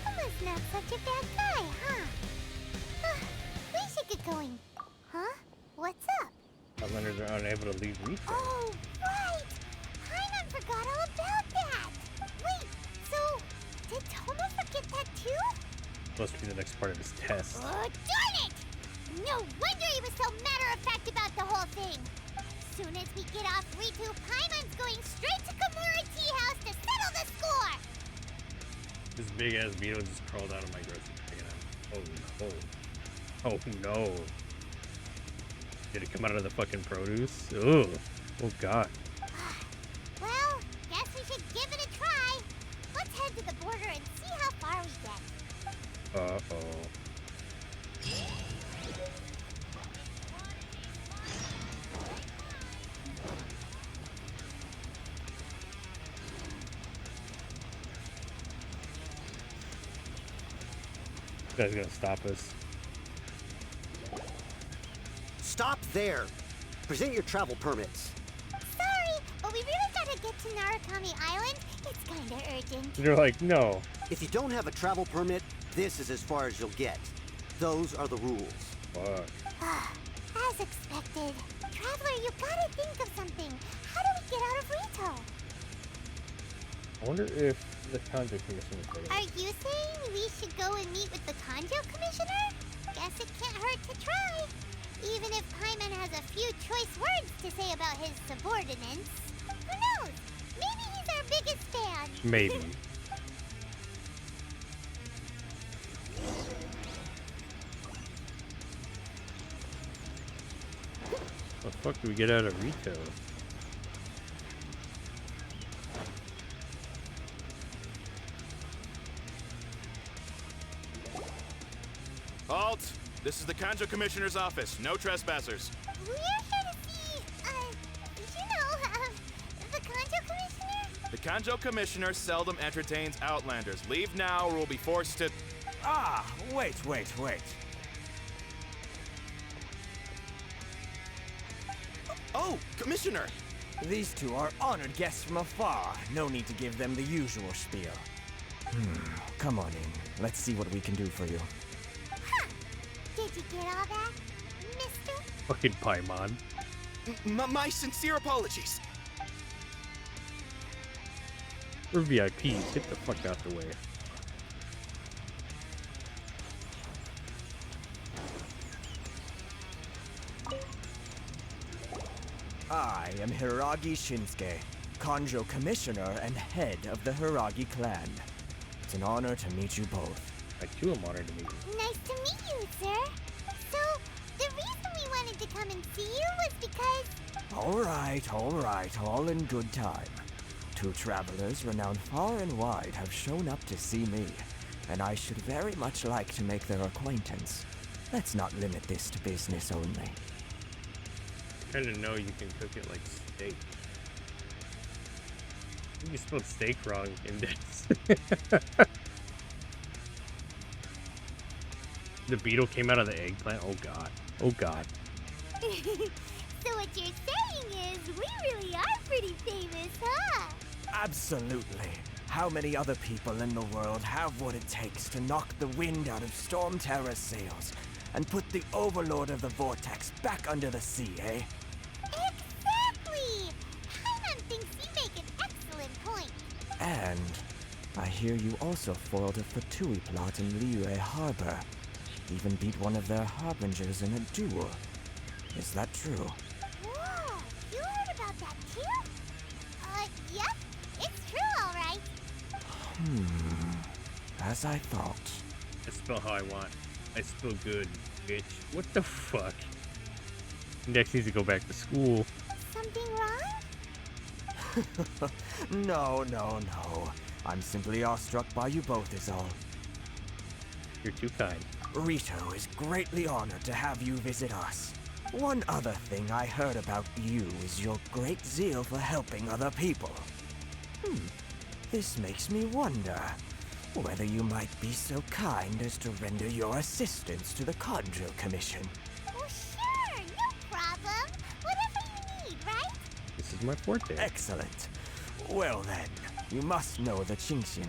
Toma's not such a bad guy, huh? We should get going. Huh? What's up? Outlanders are unable to leave Rito. Oh, right! Paimon forgot all about that! Wait, so did Toma forget that too? Supposed to be the next part of his test. Oh, darn it! No wonder he was so matter-of-fact about the whole thing! Soon as we get off Ritu, Paimon's going straight to Komori Tea House to settle the score! This big ass beetle just crawled out of my grocery bag. Oh no. Oh no. Did it come out of the fucking produce? Ugh. Oh god. Well, guess we should give it a try. Let's head to the border and see how far we get. Uh-oh. This guy's gonna stop us. Stop there! Present your travel permits. Sorry, but we really gotta get to Narukami Island. It's kinda urgent. They're like, no. If you don't have a travel permit, this is as far as you'll get. Those are the rules. Fuck. As expected. Traveler, you gotta think of something. How do we get out of Rito? I wonder if the Kanjo Commission is ready. Are you saying we should go and meet with the Kanjo Commissioner? Guess it can't hurt to try. Even if Paimon has a few choice words to say about his subordinates. Who knows? Maybe he's our biggest fan. Maybe. The fuck do we get out of Rito? Halt! This is the Kanjo Commissioner's office. No trespassers. We're here to see, the Kanjo Commissioner? The Kanjo Commissioner seldom entertains Outlanders. Leave now or we'll be forced to... Ah, wait. Oh, Commissioner! These two are honored guests from afar. No need to give them the usual spiel. Come on in. Let's see what we can do for you. Did you get all that, mister? Fucking Paimon. My sincere apologies. We're VIPs. Get the fuck out the way. I am Hiragi Shinsuke, Kanjo Commissioner and head of the Hiragi clan. It's an honor to meet you both. I too am honored to meet you. Nice to meet you, sir. So, the reason we wanted to come and see you was because... All right, all in good time. Two travelers renowned far and wide have shown up to see me, and I should very much like to make their acquaintance. Let's not limit this to business only. I kinda know you can cook it like steak. I think you spelled steak wrong in this. The beetle came out of the eggplant? Oh god. Oh god. So what you're saying is, we really are pretty famous, huh? Absolutely. How many other people in the world have what it takes to knock the wind out of Storm Terror's sails and put the Overlord of the Vortex back under the sea, eh? Exactly! Paimon thinks you make an excellent point. And I hear you also foiled a Fatui plot in Liyue Harbor. Even beat one of their harbingers in a duel. Is that true? Whoa, you heard about that too? Yep, it's true, alright. As I thought. I spell how I want. I spell good, bitch. What the fuck? Next needs to go back to school. Something wrong? No. I'm simply awestruck by you both is all. You're too kind. Rito is greatly honored to have you visit us. One other thing I heard about you is your great zeal for helping other people. This makes me wonder whether you might be so kind as to render your assistance to the Conjo Commission. Oh, sure, no problem. Whatever you need, right? This is my forte. Excellent. Well then, you must know the Qingxian.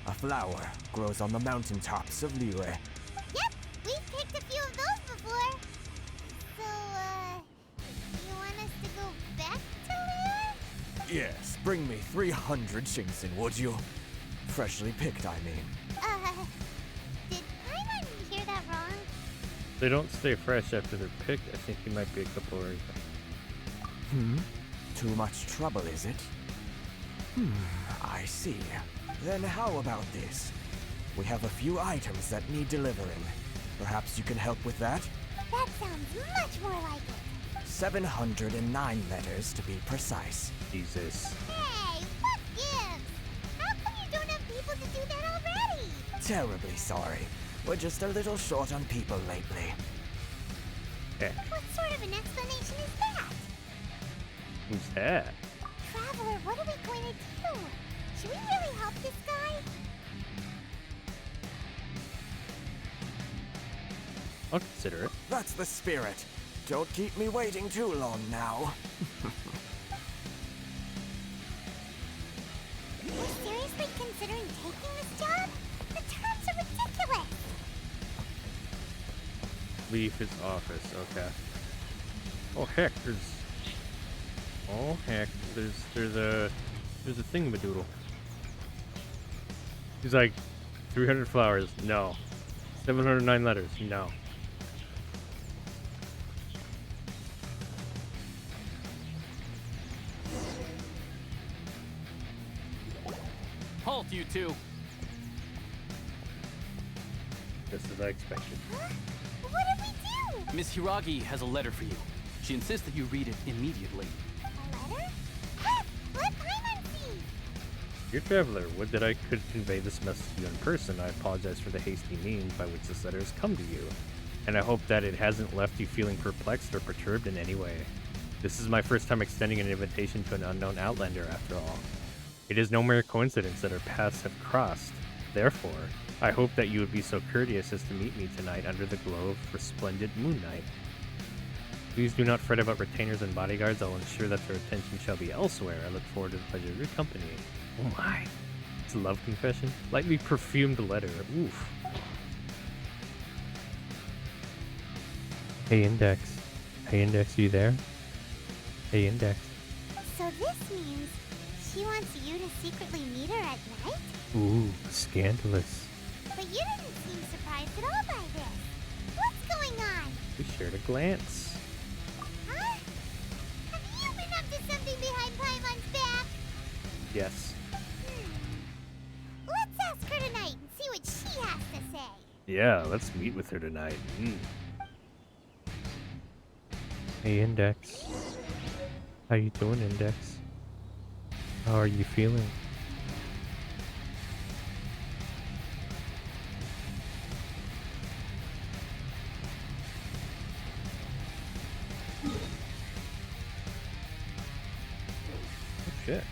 A flower grows on the mountaintops of Liyue. Yep, we've picked a few of those before. So, you want us to go back to Liyue? Yes, bring me 300 Qingxian, would you? Freshly picked, I mean. Did Paimon hear that wrong? They don't stay fresh after they're picked. I think he might be a couple of... Too much trouble, is it? I see. Then how about this? We have a few items that need delivering. Perhaps you can help with that? That sounds much more like it. 709 letters to be precise. Jesus. Hey, what gives? How come you don't have people to do that already? Terribly sorry. We're just a little short on people lately. What sort of an explanation is that? Who's that? Traveler, what are we going to do? Should we really help this guy? I'll consider it. That's the spirit. Don't keep me waiting too long now. You're seriously considering taking this job? The terms are ridiculous. Leave his office. Okay. Oh heck, there's... Oh heck, there's a thingamadoodle. He's like, 300 flowers, no. 709 letters, no. Halt, you two! Just as I expected. Huh? What did we do? Miss Hiragi has a letter for you. She insists that you read it immediately. A letter? Quick, let Paimon see. Dear Traveler, would that I could convey this message to you in person. I apologize for the hasty means by which this letter has come to you, and I hope that it hasn't left you feeling perplexed or perturbed in any way. This is my first time extending an invitation to an unknown outlander, after all. It is no mere coincidence that our paths have crossed. Therefore, I hope that you would be so courteous as to meet me tonight under the glow of resplendent moonlight. Please do not fret about retainers and bodyguards. I'll ensure that their attention shall be elsewhere. I look forward to the pleasure of your company. Oh my. It's a love confession. Lightly perfumed letter. Oof. Hey, Index. Hey, Index, you there? Hey, Index. So this means she wants you to secretly meet her at night? Ooh, scandalous. But you didn't seem surprised at all by this. What's going on? We shared a glance. Huh? Have you been up to something behind Paimon's back? Yes. Let's ask her tonight and see what she has to say. Yeah, let's meet with her tonight. Hey, Index. How you doing, Index? How are you feeling? Oh, shit.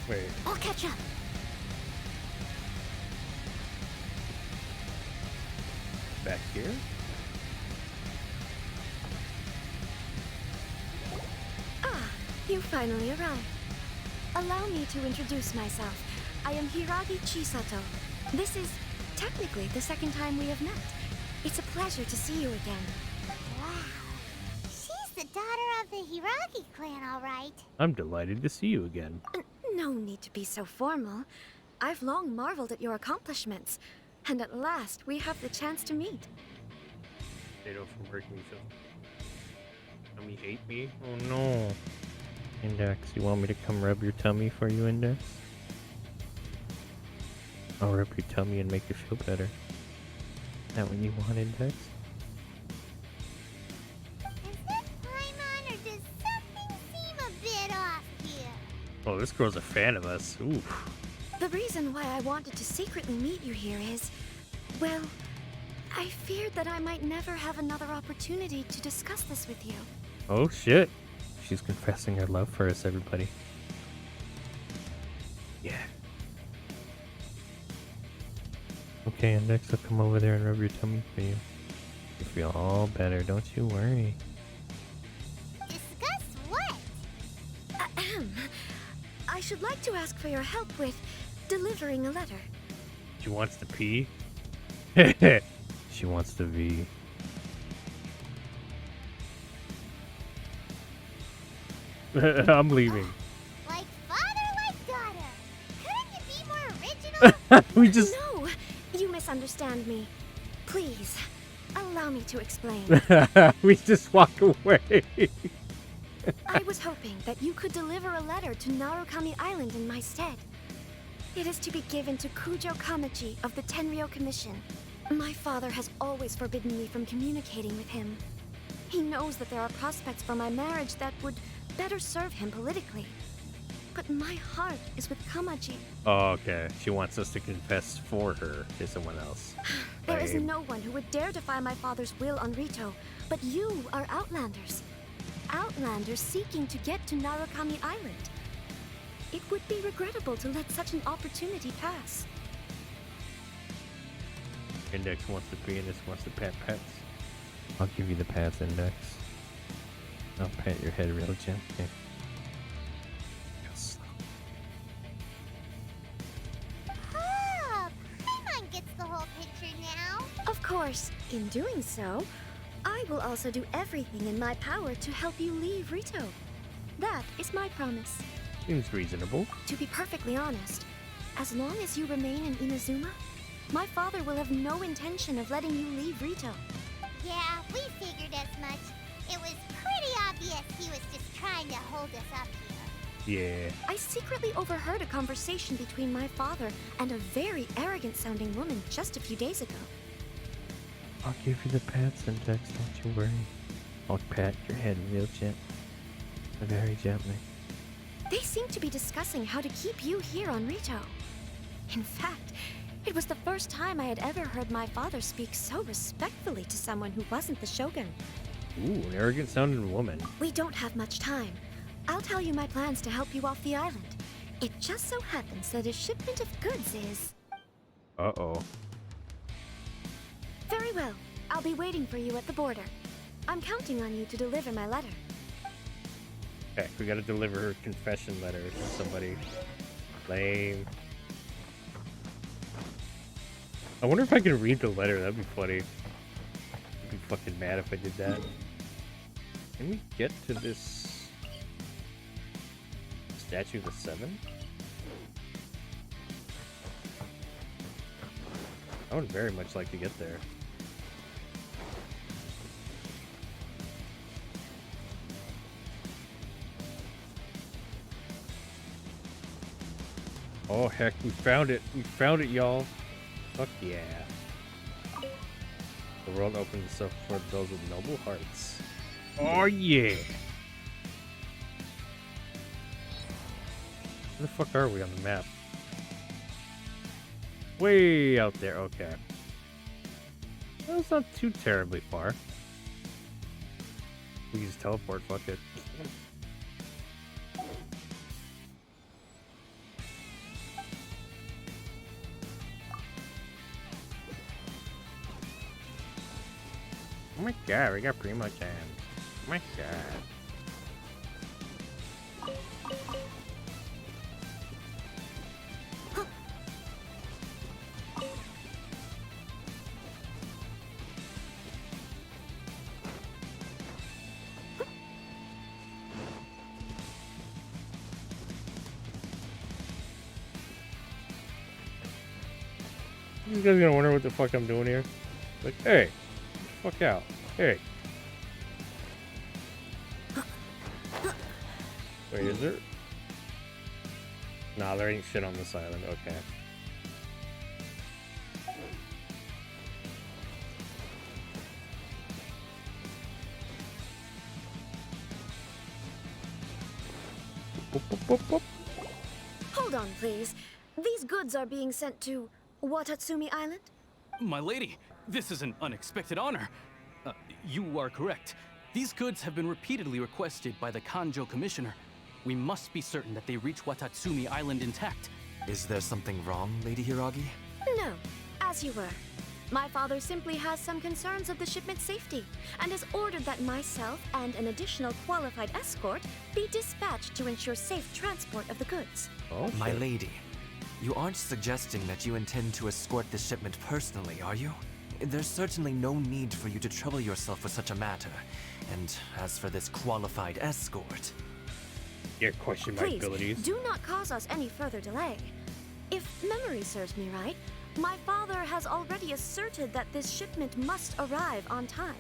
Wait. I'll catch up. Back here? Ah, you finally arrived. Allow me to introduce myself. I am Hiragi Chisato. This is technically the second time we have met. It's a pleasure to see you again. Wow. She's the daughter of the Hiragi clan, all right. I'm delighted to see you again. No need to be so formal. I've long marveled at your accomplishments, and at last we have the chance to meet. Potato from Breaking Film. Tummy hate me? Oh no. Index, you want me to come rub your tummy for you, Index? I'll rub your tummy and make you feel better. Is that what you want, Index? Is that Paimon, or does something seem a bit off here? Oh, this girl's a fan of us. Ooh. The reason why I wanted to secretly meet you here is, well, I feared that I might never have another opportunity to discuss this with you. Oh shit. She's confessing her love for us, everybody. Yeah. Okay, and next I'll come over there and rub your tummy for you. You feel all better, don't you worry. Discuss what? Ahem. I should like to ask for your help with delivering a letter. She wants to pee? She wants to V. I'm leaving. Like father, like daughter. Couldn't you be more original? We just... No, you misunderstand me. Please, allow me to explain. We just walk away. I was hoping that you could deliver a letter to Narukami Island in my stead. It is to be given to Kujo Kamachi of the Tenryou Commission. My father has always forbidden me from communicating with him. He knows that there are prospects for my marriage that would better serve him politically. But my heart is with Kamachi. Oh, okay. She wants us to confess for her to someone else. There is no one who would dare defy my father's will on Rito, but you are Outlanders. Outlanders seeking to get to Narukami Island. It would be regrettable to let such an opportunity pass. Index wants to pee, Index wants to pet pets. I'll give you the pats, Index. I'll pat your head real gently. Yes. Oh, Paimon gets the whole picture now. Of course, in doing so, I will also do everything in my power to help you leave Rito. That is my promise. Seems reasonable. To be perfectly honest, as long as you remain in Inazuma, my father will have no intention of letting you leave Rito. Yeah, we figured as much. It was pretty obvious he was just trying to hold us up here. Yeah. I secretly overheard a conversation between my father and a very arrogant-sounding woman just a few days ago. I'll give you the pats, Index, don't you worry. I'll pat your head real gently. Very gently. They seem to be discussing how to keep you here on Rito. In fact, it was the first time I had ever heard my father speak so respectfully to someone who wasn't the Shogun. Ooh, an arrogant sounding woman. We don't have much time. I'll tell you my plans to help you off the island. It just so happens that a shipment of goods is... Uh-oh. Very well. I'll be waiting for you at the border. I'm counting on you to deliver my letter. Okay, we gotta deliver her confession letter to somebody. Lame. I wonder if I can read the letter. That'd be funny. I'd be fucking mad if I did that. Can we get to this statue of the Seven? I would very much like to get there. Oh heck, we found it. We found it, y'all. Fuck yeah. The world opens itself for those with noble hearts. Oh yeah. Where the fuck are we on the map? Way out there, okay. Well, it's not too terribly far. We can just teleport, fuck it. Oh my god, we got Primo Chan. Oh my god. You guys gonna wonder what the fuck I'm doing here? Like, hey, fuck out. Hey. Wait, is there? Nah, there ain't shit on this island. Okay. Boop, boop, boop, boop. Hold on, please. These goods are being sent to Watatsumi Island? My lady, this is an unexpected honor. You are correct. These goods have been repeatedly requested by the Kanjo Commissioner. We must be certain that they reach Watatsumi Island intact. Is there something wrong, Lady Hiragi? No, as you were. My father simply has some concerns of the shipment's safety and has ordered that myself and an additional qualified escort be dispatched to ensure safe transport of the goods. Oh, My lady, you aren't suggesting that you intend to escort the shipment personally, are you? There's certainly no need for you to trouble yourself with such a matter. And as for this qualified escort... Yeah, question my abilities. Please, do not cause us any further delay. If memory serves me right, my father has already asserted that this shipment must arrive on time.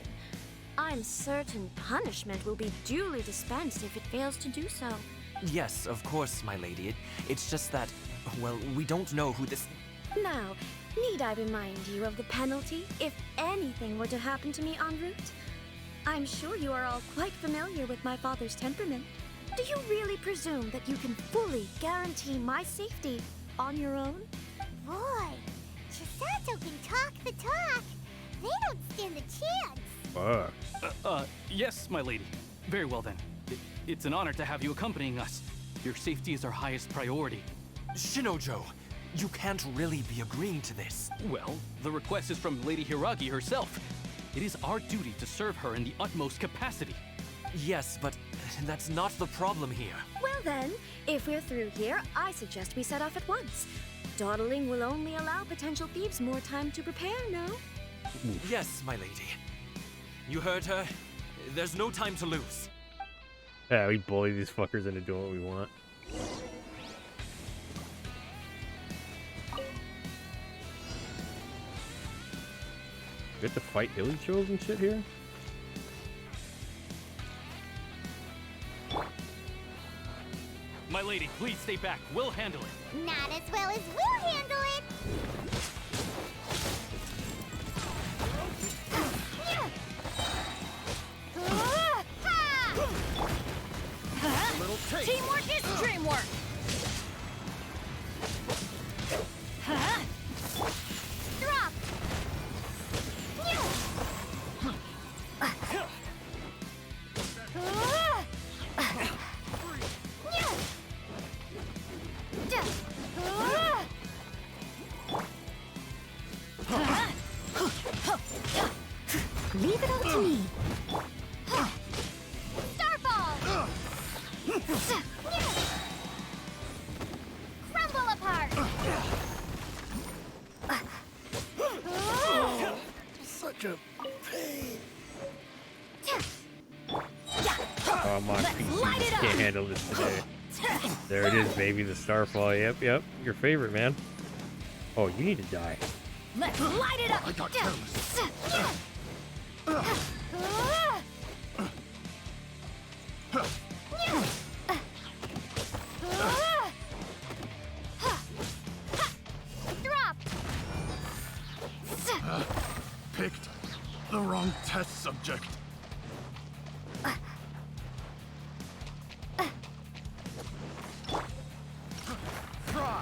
I'm certain punishment will be duly dispensed if it fails to do so. Yes, of course, my lady. It's just that, well, we don't know who this... Now, need I remind you of the penalty if anything were to happen to me en route? I'm sure you are all quite familiar with my father's temperament. Do you really presume that you can fully guarantee my safety on your own? Boy, Chisato can talk the talk. They don't stand a chance. Fuck. Yes, my lady. Very well then. It's an honor to have you accompanying us. Your safety is our highest priority. Shinojo, you can't really be agreeing to this. Well, the request is from Lady Hiragi herself. It is our duty to serve her in the utmost capacity. Yes, but that's not the problem here. Well then, if we're through here, I suggest we set off at once. Dawdling will only allow potential thieves more time to prepare, no? Yes, my lady. You heard her. There's no time to lose. Yeah, we bully these fuckers into doing what we want. We have to fight Illichos and shit here? My lady, please stay back. We'll handle it. Not as well as we'll handle it. Teamwork is dreamwork! Drop! Leave it all to me. Starfall! Crumble apart! Such a pain. Come on, PC. Can't handle this today. There it is, baby. The Starfall. Yep. Your favorite, man. Oh, you need to die. Let's light it up! I got careless. Drop! Picked the wrong test subject.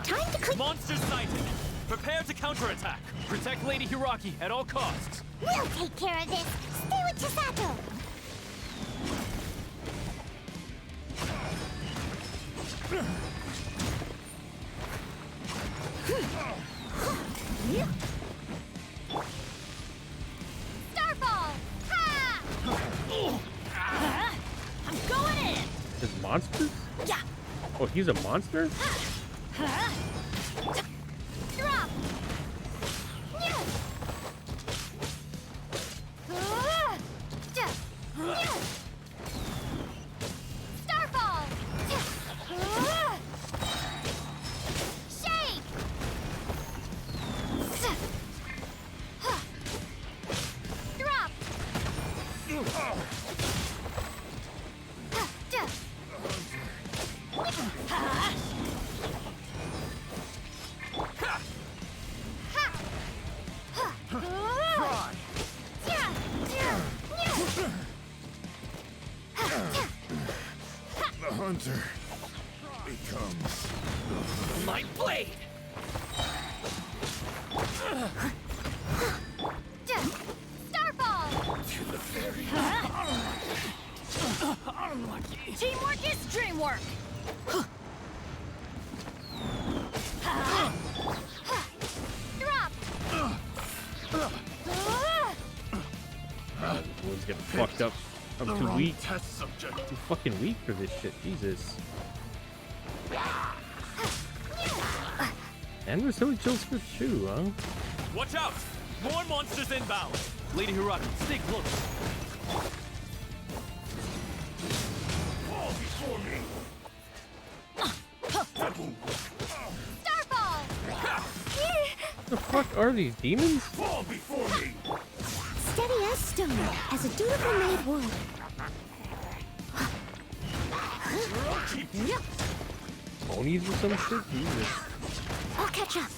Time to click. Monsters sighted! Prepare to counterattack! Protect Lady Hiragi at all costs. We'll take care of this. Stay with Chisato. Starfall! Ha! I'm going in! There's monsters? Yeah! Oh, he's a monster? Drop! Starfall! Shake! Drop! The hunter. becomes My blade! Starfall! to the very Teamwork is dreamwork! Drop! Everyone's getting fucked up. I'm too weak. test subject. Too fucking weak for this shit. Jesus. And we're still kills for shoe, huh? Watch out! More monsters inbound! Lady Hiragi, stay close. Fall before me. Starfall! What the fuck are these demons? Fall before me. Steady as stone, as a dutiful maid would. Ponies or some shit? Jesus. I'll catch up.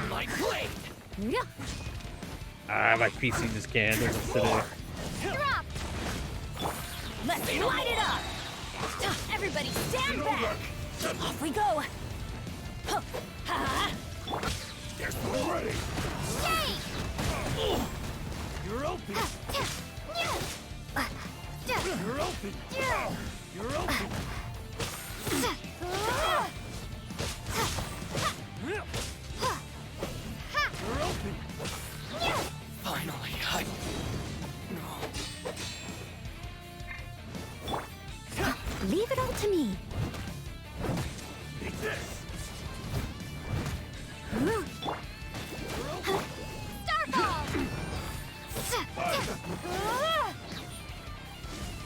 My blade! Ah, my PC just can't. Today. Drop! Let's light it up! Everybody stand back! Off we go! There's one ready. Yay! You're open. You're open. You're open. You're open. Finally, Leave it all to me. Take this. Starfall!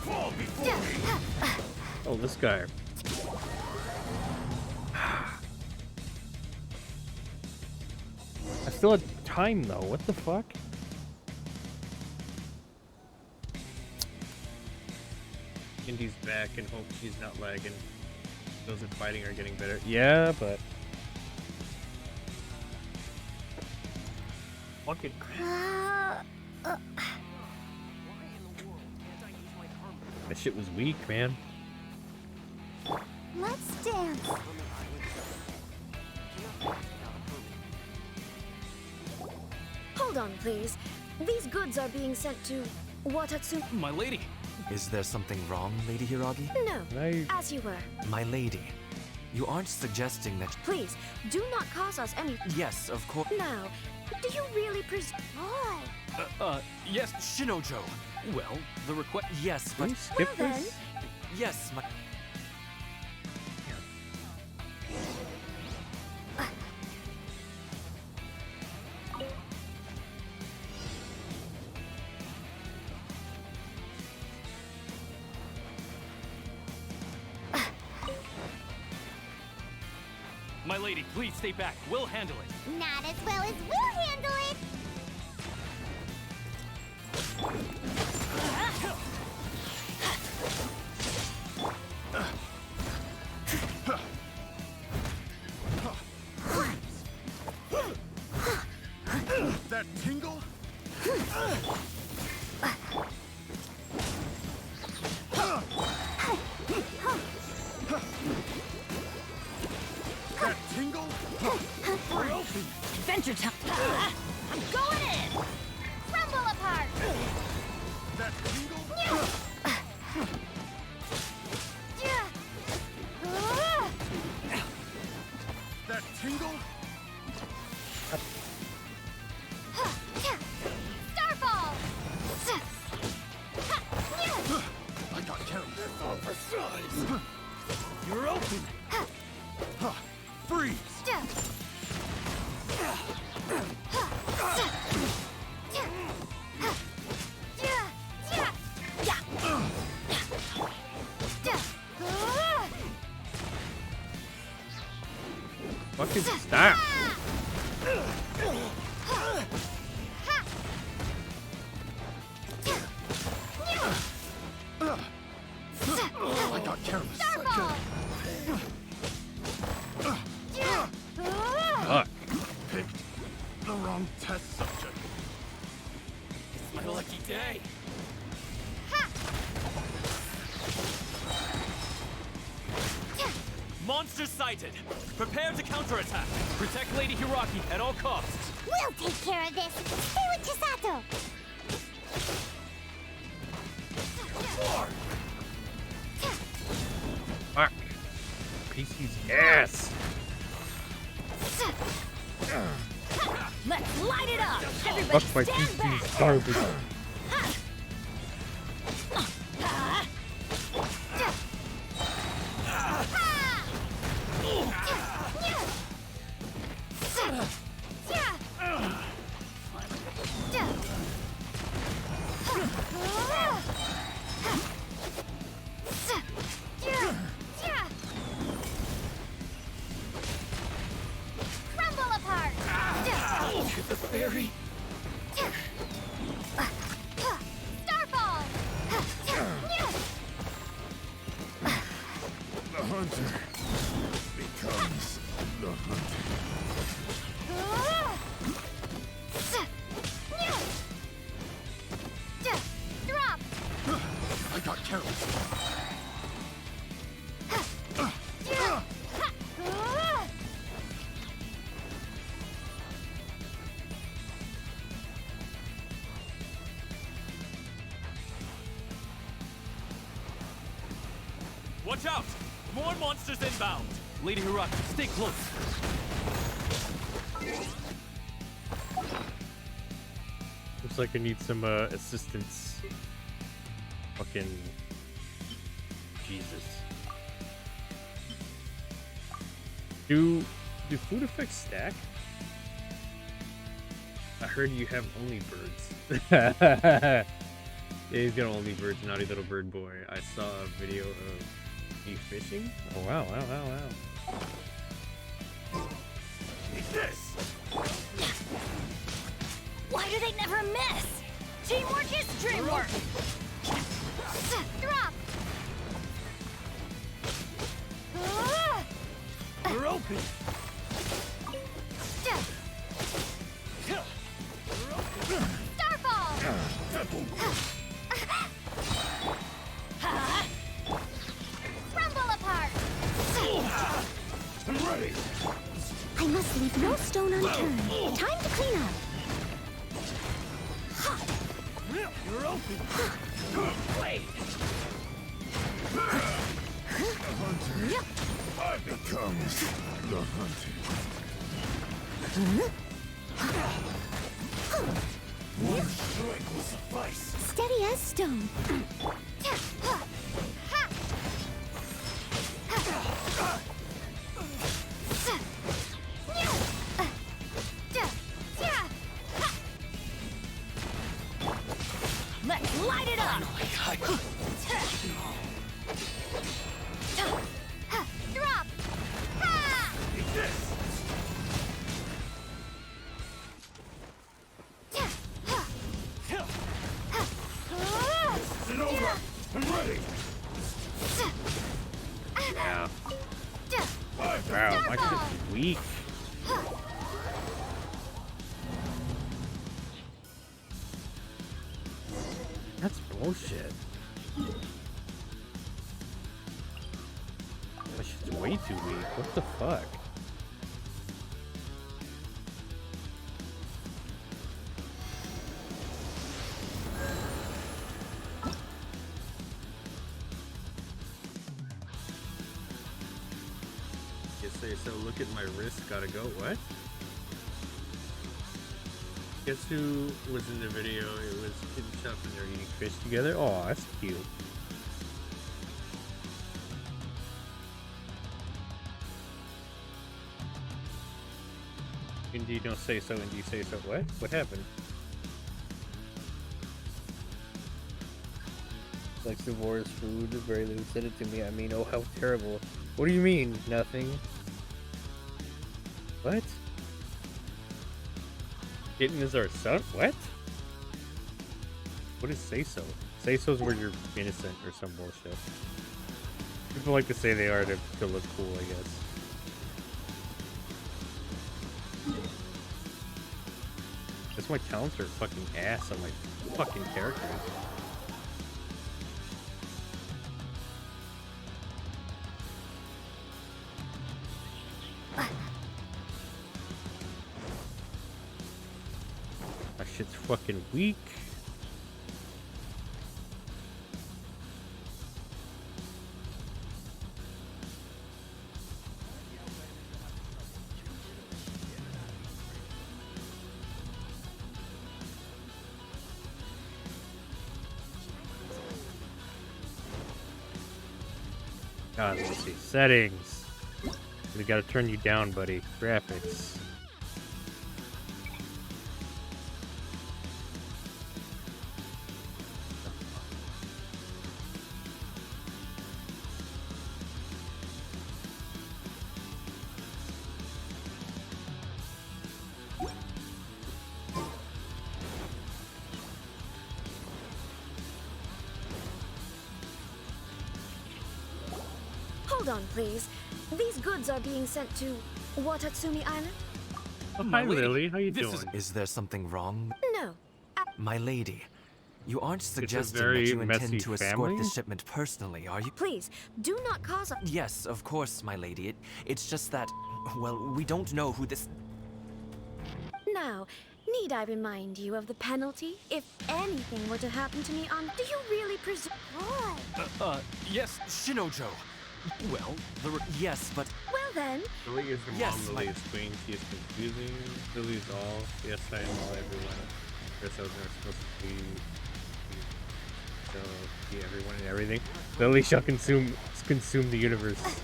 Fall before me. Oh, this guy. I still had time though. What the fuck? Indy's back and hope she's not lagging. Those that fighting are getting better. Yeah, but fucking that shit was weak, man. Let's dance. Hold on, please. These goods are being sent to Watatsu. My lady! Is there something wrong, Lady Hiragi? No, as you were. My lady, you aren't suggesting that... Please, do not cause us any... Yes, of course. Now, do you really Boy. Yes, Shinojo. Well, the request... Yes, but... Skip Well this? Yes, my... My lady, please stay back. We'll handle it. Not as well as we'll handle it. That tingle? That tingle? We're open. Adventure time! I'm going in! Crumble apart. That tingle? That tingle? Starfall. I got carried. That's all for size. You're open. Freeze. Fucking stop. I got careless. Starfall. Fuck. Picked the wrong test subject. It's my lucky day. Ha! Monsters sighted! Prepare to counterattack! Protect Lady Hiraki at all costs! We'll take care of this. Stay with Chisato. Fuck. PC's ass. Let's light it up! Everybody Fuck my stand back! PC's garbage. Crumble apart. The fairy! Starfall. The hunter becomes the hunter. Drop. I got careless. Watch out! More monsters inbound! Lady Hiraki, stay close. Looks like I need some assistance. Fucking Jesus. Do food effects stack? I heard you have only birds. Yeah, he's got only birds, naughty little bird boy. I saw a video of me fishing. Oh wow, wow. Eat this! Why do they never miss? Teamwork is dreamwork! Drop. You're open! Starfall. Crumble apart. I'm ready. I must leave no stone unturned. Time to clean up. You're open! Wait! The hunter becomes the hunted. One strike will suffice. Steady as stone. Let's light it up! Drop. Eat this! It's over. I'm ready. Yeah. Wow, my shit's weak. That's bullshit. My shit's way too weak. What the fuck? So look at my wrist, gotta go. What? Guess who was in the video? It was Kid Chef and they're eating fish together. Oh, that's cute. Indeed, don't say so. Indeed, say so. What? What happened? Like Savora's food. Very Lou said it to me. I mean, oh, how terrible. What do you mean? Nothing. What? Kitten is our son? What? What is say-so? Say-so's where you're innocent or some bullshit. People like to say they are to look cool, I guess. That's my talents are fucking ass on my fucking character. shit's fucking weak. Let's see. Settings. We gotta turn you down, buddy. Graphics. Hold on, please. These goods are being sent to Watatsumi Island? Oh, hi, Lily. How you doing? Is there something wrong? No. My lady, you aren't suggesting very that you messy intend to escort family? the shipment personally, are you? Please, do not cause a... Yes, of course, my lady. It's just that, well, we don't know who this... Now, need I remind you of the penalty if anything were to happen to me on... Do you really presume... Yes, Shinojo. Well, yes, but... Well then... Lily is your Yes, mom, Lily is queen. She is confusing. Lily is all. Yes, I am all everyone. Ourselves are supposed to be... So, be everyone and everything. Lily shall consume the universe.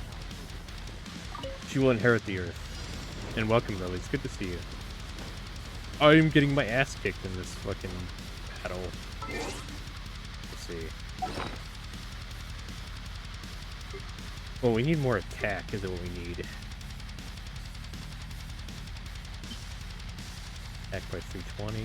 She will inherit the earth. And welcome, Lily. It's good to see you. I am getting my ass kicked in this fucking battle. Let's see. Well, we need more attack, is what we need. Attack by 320.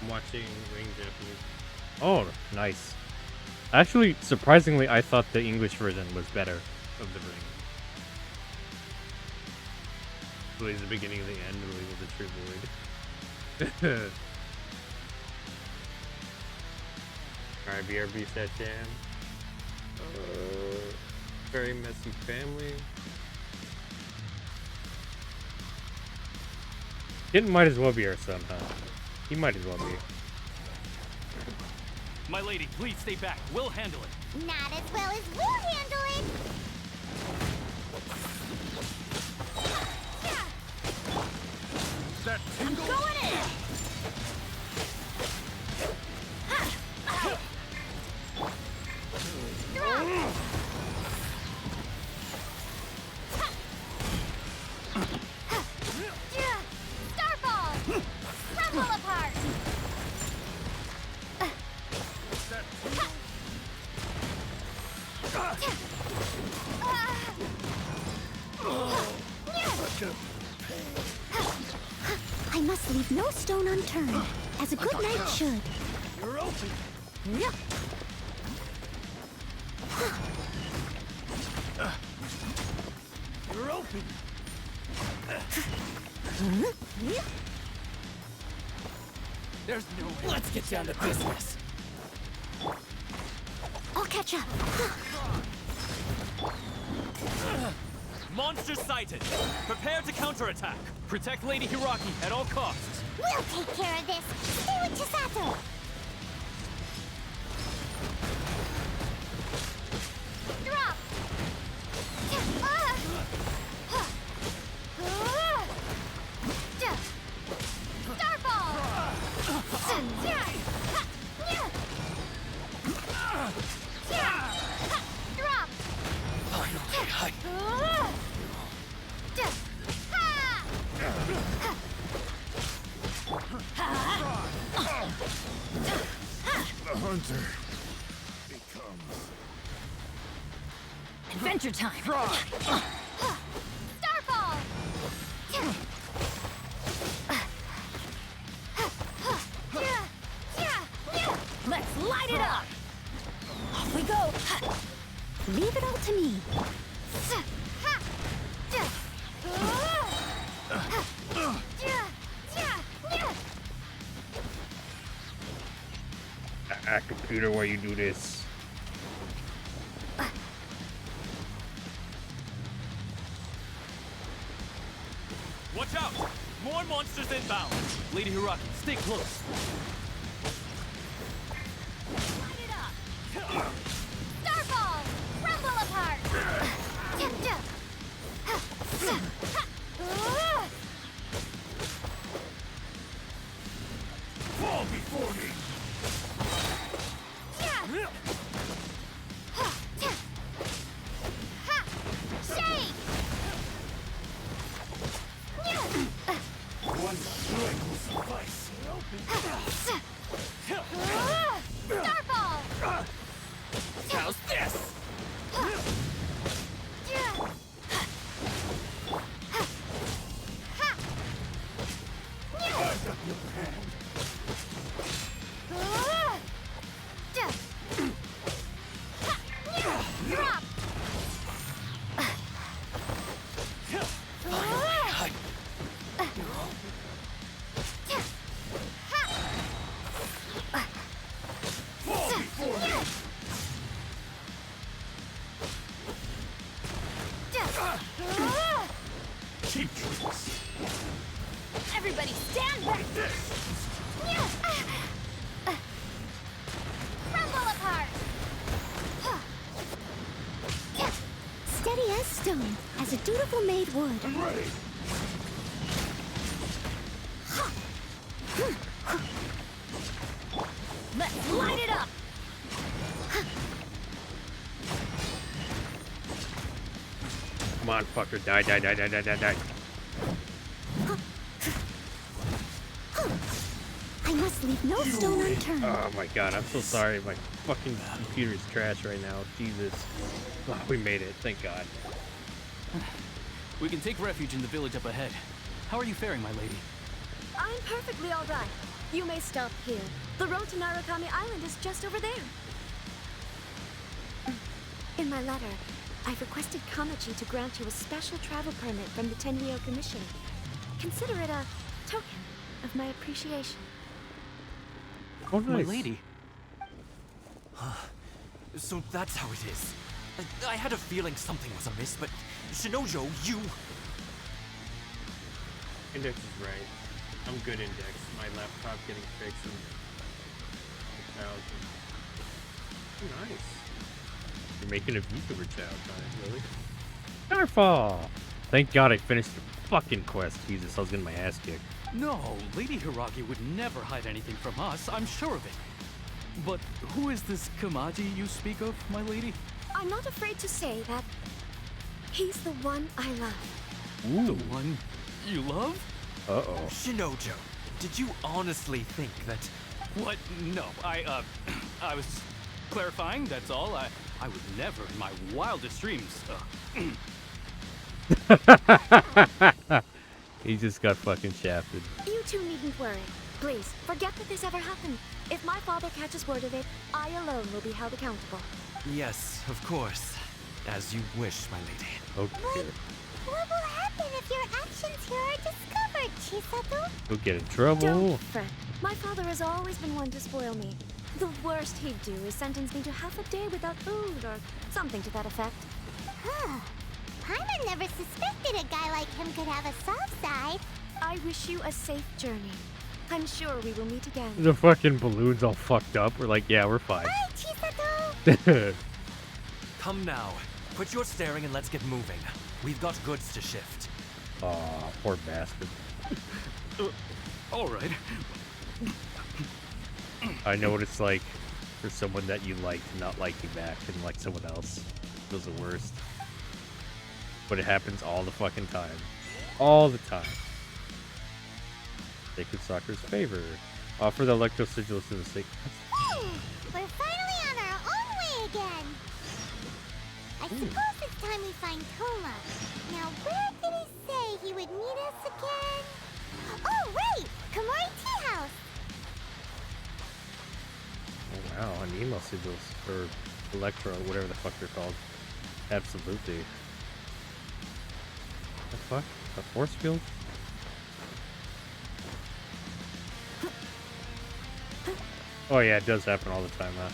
I'm watching Ring Japanese. Oh, nice. Actually, surprisingly, I thought the English version was better of the Ring. Lily's the beginning of the end, Lily was a true void. Alright, BRB set jam. Very messy family. Kitten might as well be our son, huh? He might as well be. My lady, please stay back. We'll handle it. Not as well as we'll handle it. That I'm going in. Starball. Crumble apart. I must leave no stone unturned, as a good knight should. You're open. Yeah. You're open. There's no way. Let's get down to business. I'll catch up. Monster sighted. Prepare to counterattack. Protect Lady Hiraki at all costs. We'll take care of this. Stay with Chisato. Drop. Starball. Drop. The hunter becomes Adventure time. Starball. Let's light it up. Off we go. Leave it all to me. Ah, computer, why you do this? Watch out! More monsters inbound! Lady Hiraki, stay close. Light it up! Starball! Crumble apart! Fall before me! Shake! One strike will suffice. Starball! How's this? I've got the upper hand. Drop! Fall before me! Cheap tricks. Everybody stand back! Crumble apart! Steady as stone, as a dutiful maid would. I'm ready. Let's light it up! Come on, fucker. Die, die, die, die, die, die, die. I must leave no stone unturned. Oh my god, I'm so sorry. My fucking computer's trash right now. Jesus. Oh, we made it. Thank God. We can take refuge in the village up ahead. How are you faring, my lady? I'm perfectly all right. You may stop here. The road to Narukami Island is just over there. In my letter, I've requested Kamachi to grant you a special travel permit from the Tenryou Commission. Consider it a token of my appreciation. Oh, My nice. lady. So that's how it is. I had a feeling something was amiss, but Shinojo, you... Index is right. I'm good, Index. My laptop getting fixed in 2000. Nice. You're making a VTuber child, really? Starfall! Thank God I finished the fucking quest. Jesus, I was getting my ass kicked. No, Lady Hiragi would never hide anything from us, I'm sure of it. But who is this Kamaji you speak of, my lady? I'm not afraid to say that he's the one I love. The one you love? Uh-oh. Shinojo, did you honestly think that... What? No, I was clarifying, that's all. I would never in my wildest dreams, He just got fucking shafted. You two needn't worry. Please, forget that this ever happened. If my father catches word of it, I alone will be held accountable. Yes, of course. As you wish, my lady. Okay. What will happen if your actions here are discovered, Chisato? We'll get in trouble. Don't fret. My father has always been one to spoil me. The worst he'd do is sentence me to half a day without food or something to that effect. Huh. Paimon never suspected a guy like him could have a soft side. I wish you a safe journey. I'm sure we will meet again. The fucking balloon's all fucked up. We're like, yeah, we're fine. Bye, Chisato! Come now. Quit your staring and let's get moving. We've got goods to shift. Aw, poor bastard. All right. I know what it's like for someone that you like to not like you back and like someone else. It feels the worst. But it happens all the fucking time. All the time. Sacred Soccer's favor. Offer the Electro Sigils to the Sacred. We're finally on our own way again. I suppose it's time we find Toma. Now, where did he say he would meet us again? Oh, right! Komori Tea House! Oh wow, an email sigils. Or Electro, whatever the fuck they're called. Absolutely. The fuck? A force field? Oh yeah, it does happen all the time, huh?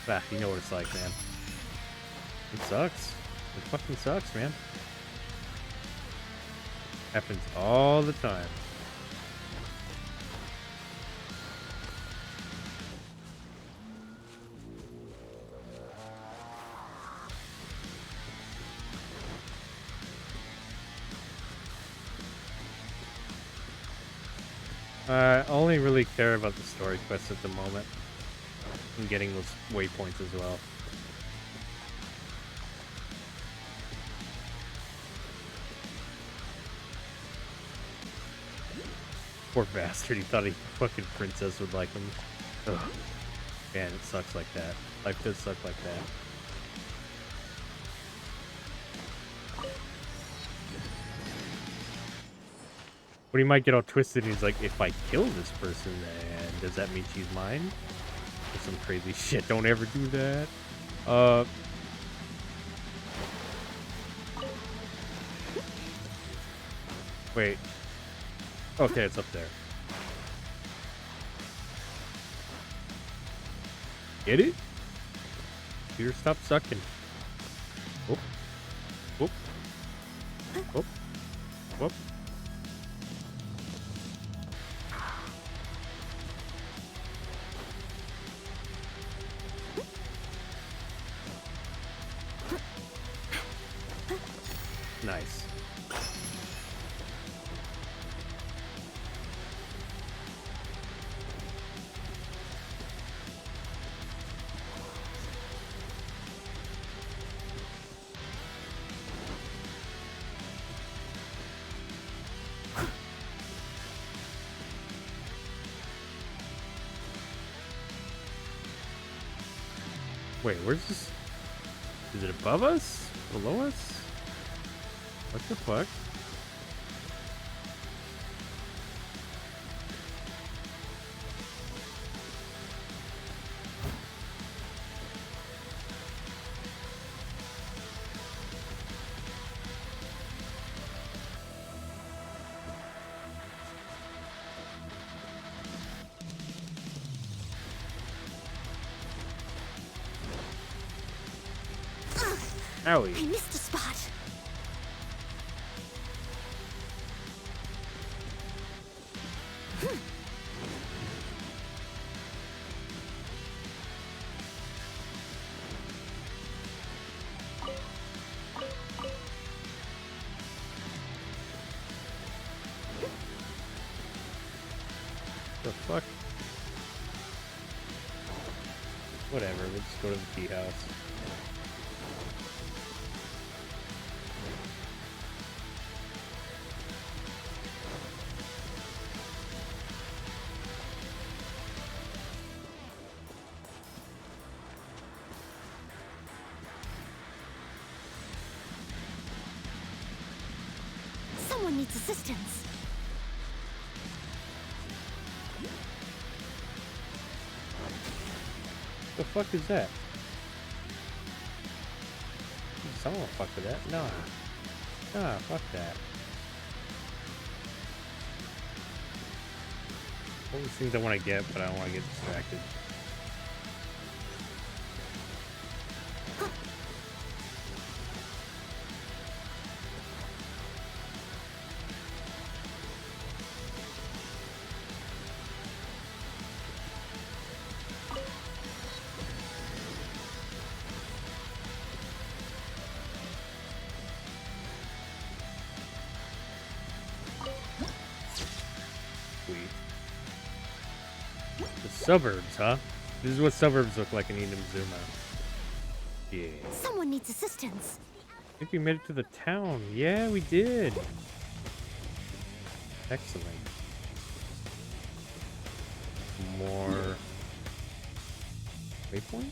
Ah, you know what it's like, man. It sucks. It fucking sucks, man. Happens all the time. I only really care about the story quests at the moment. And getting those waypoints as well. Poor bastard, he thought a fucking princess would like him. Ugh. Man, it sucks like that. Life does suck like that. But he might get all twisted and he's like, if I kill this person, then does that mean she's mine? Or some crazy shit. Don't ever do that. Wait. Okay, it's up there. Get it? Peter, stop sucking. Whoop. Whoop. Whoop. Whoop. Nice. Wait, where's this? Is it above us? Below us? What the fuck? Owie. I missed a spot. The fuck? Whatever, we'll just go to the tea house. Someone needs assistance. The fuck is that? Someone will fuck with that? Nah. Nah, fuck that. All these things I want to get, but I don't want to get distracted. Suburbs, huh? This is what suburbs look like in Inazuma. Yeah. Someone needs assistance. I think we made it to the town. Yeah, we did. Excellent. More waypoints?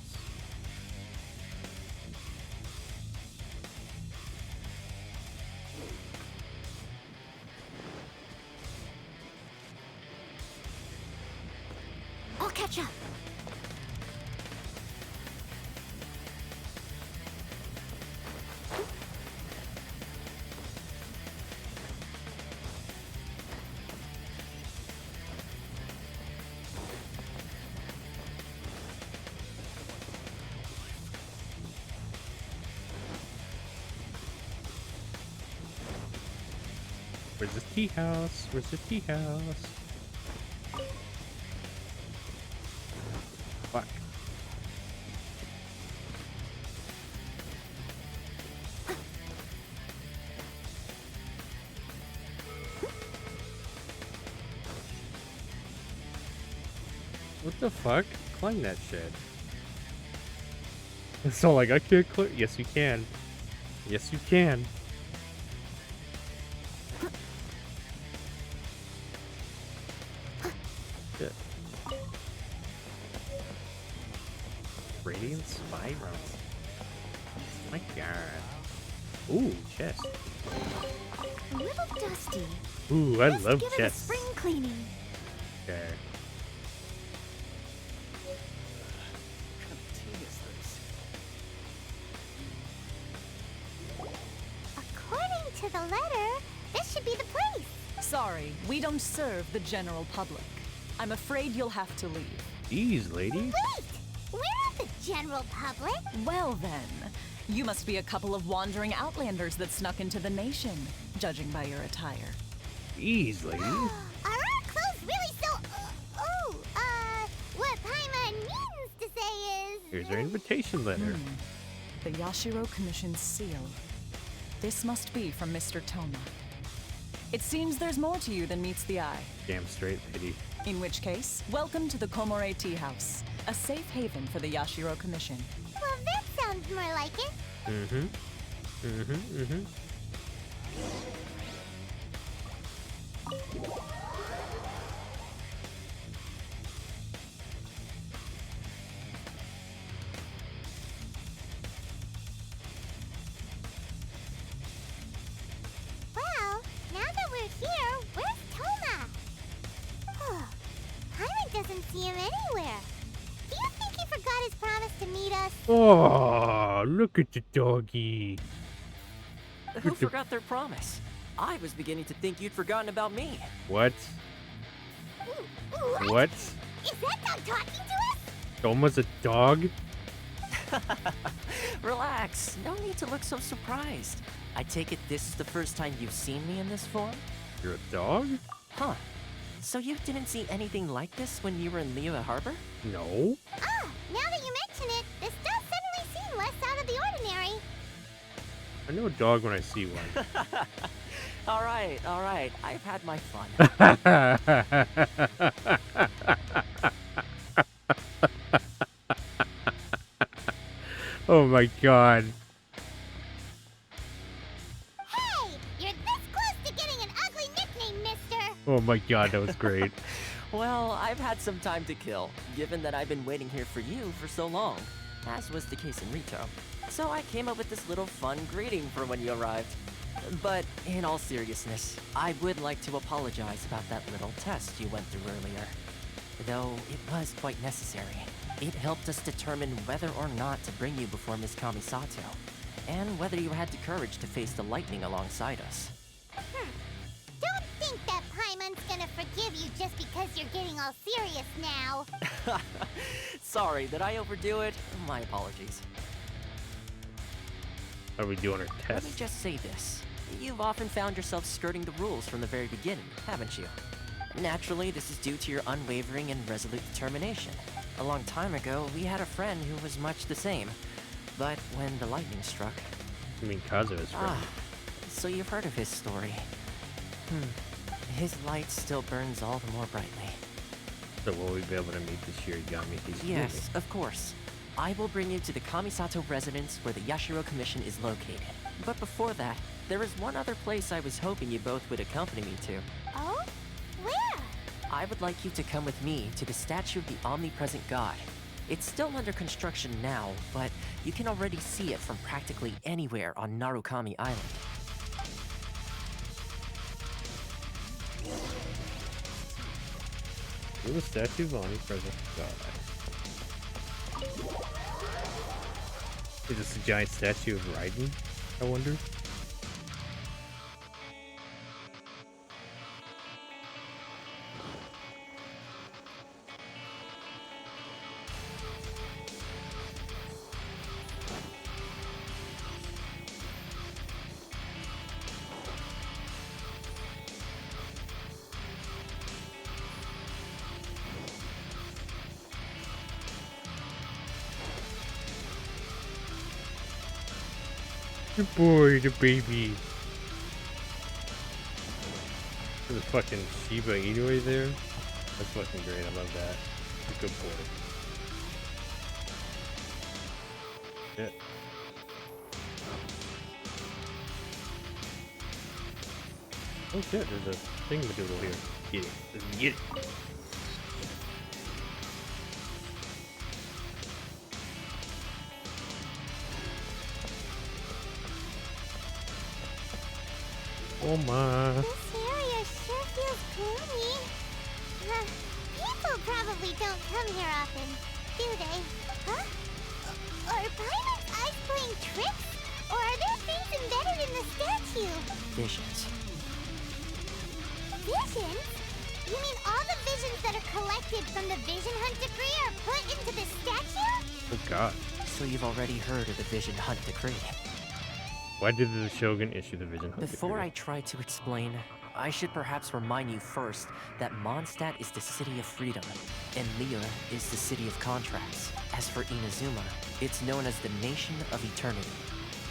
I'll catch up. Where's the tea house? Where's the tea house? Fuck. What the fuck? Climb that shit. So like I can't climb. Yes you can. Yes you can. Shit. Radiant spiral. My god. Ooh, chest. A little dusty. Ooh, I Let's love give it a chests. spring cleaning. Okay. According to the letter, this should be the place. Sorry, we don't serve the general public. I'm afraid you'll have to leave. Ease, lady. Wait! We're not the general public. Well then, you must be a couple of wandering outlanders that snuck into the nation, judging by your attire. Ease, lady. Are our clothes really so... what Paimon means to say is... Here's our invitation letter. The Yashiro Commission's seal. This must be from Mr. Toma. It seems there's more to you than meets the eye. Damn straight, pity. In which case, welcome to the Komore Tea House, a safe haven for the Yashiro Commission. Well, that sounds more like it. Mm-hmm. Mm-hmm, mm-hmm. Well, now that we're here, where's Toma? Paimon doesn't see him anywhere. Do you think he forgot his promise to meet us? Oh, look at the doggy. Who forgot their promise? I was beginning to think you'd forgotten about me. What? What? Is that dog talking to us? Toma's a dog? Relax. No need to look so surprised. I take it this is the first time you've seen me in this form? You're a dog? Huh. So you didn't see anything like this when you were in Liyue Harbor? No. Ah, now that you mention it, this does suddenly seem less out of the ordinary. I know a dog when I see one. All right. I've had my fun. Oh my god. Hey, you're this close to getting an ugly nickname, mister. Oh my god, that was great. Well, I've had some time to kill, given that I've been waiting here for you for so long, as was the case in Rito. So I came up with this little fun greeting for when you arrived. But in all seriousness, I would like to apologize about that little test you went through earlier. Though it was quite necessary. It helped us determine whether or not to bring you before Miss Kamisato, and whether you had the courage to face the lightning alongside us. Don't think that Paimon's gonna forgive you just because you're getting all serious now. Sorry, did I overdo it? My apologies. Are we doing our Let me test? just say this. You've often found yourself skirting the rules from the very beginning, haven't you? Naturally, this is due to your unwavering and resolute determination. A long time ago, we had a friend who was much the same. But when the lightning struck... I mean, Kazuha's friend. Ah, so you've heard of his story. His light still burns all the more brightly. So will we be able to meet the Shirigami he's Yes, moving? of course. I will bring you to the Kamisato residence where the Yashiro Commission is located. But before that, there is one other place I was hoping you both would accompany me to. Oh? Where? I would like you to come with me to the statue of the omnipresent god. It's still under construction now, but you can already see it from practically anywhere on Narukami Island. To the statue of omnipresent god. Is this a giant statue of Raiden? I wonder. The boy, the baby. There's a fucking Shiba Inu right there. That's fucking great. I love that. He's a good boy. Shit. Oh shit, there's a thingamadoodle here. Get it. Let's get it. Oh my. This area sure feels gloomy. People probably don't come here often, do they? Huh? Are Paimon's eyes playing tricks? Or are there things embedded in the statue? Visions. Visions? You mean all the visions that are collected from the Vision Hunt Decree are put into this statue? Oh god. So you've already heard of the Vision Hunt Decree. Why did the Shogun issue the Vision Hunt Before Decree? I try to explain, I should perhaps remind you first that Mondstadt is the city of freedom, and Lear is the city of contracts. As for Inazuma, it's known as the Nation of Eternity.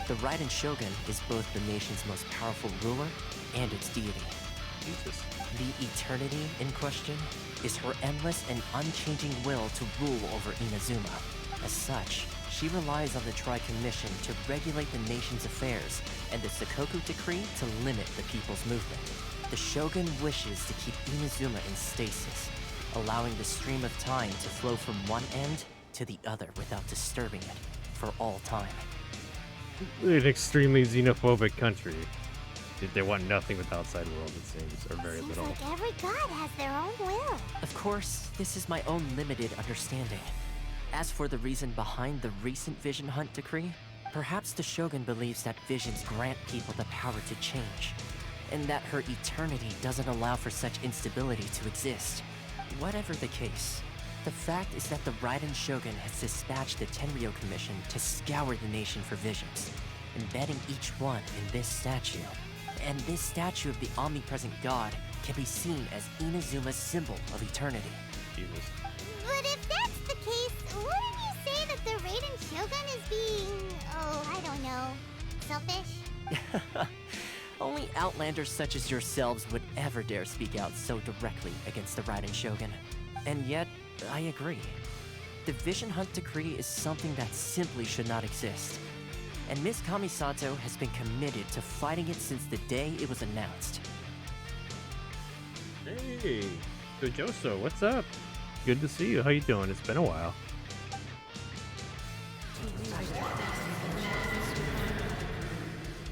The Raiden Shogun is both the nation's most powerful ruler and its deity. Jesus. The Eternity in question is her endless and unchanging will to rule over Inazuma. As such, she relies on the Tri-Commission to regulate the nation's affairs and the Sakoku Decree to limit the people's movement. The Shogun wishes to keep Inazuma in stasis, allowing the stream of time to flow from one end to the other without disturbing it for all time. An extremely xenophobic country. They want nothing with the outside world, it seems, or very little. Like every god has their own will. Of course, this is my own limited understanding. As for the reason behind the recent Vision Hunt Decree, perhaps the Shogun believes that visions grant people the power to change, and that her eternity doesn't allow for such instability to exist. Whatever the case, the fact is that the Raiden Shogun has dispatched the Tenryo Commission to scour the nation for visions, embedding each one in this statue. And this statue of the omnipresent god can be seen as Inazuma's symbol of eternity. Jesus. But if that's the case, wouldn't you say that the Raiden Shogun is being, I don't know, selfish? Only outlanders such as yourselves would ever dare speak out so directly against the Raiden Shogun. And yet, I agree. The Vision Hunt Decree is something that simply should not exist. And Miss Kamisato has been committed to fighting it since the day it was announced. Hey, Jojoso, what's up? Good to see you. How you doing? It's been a while.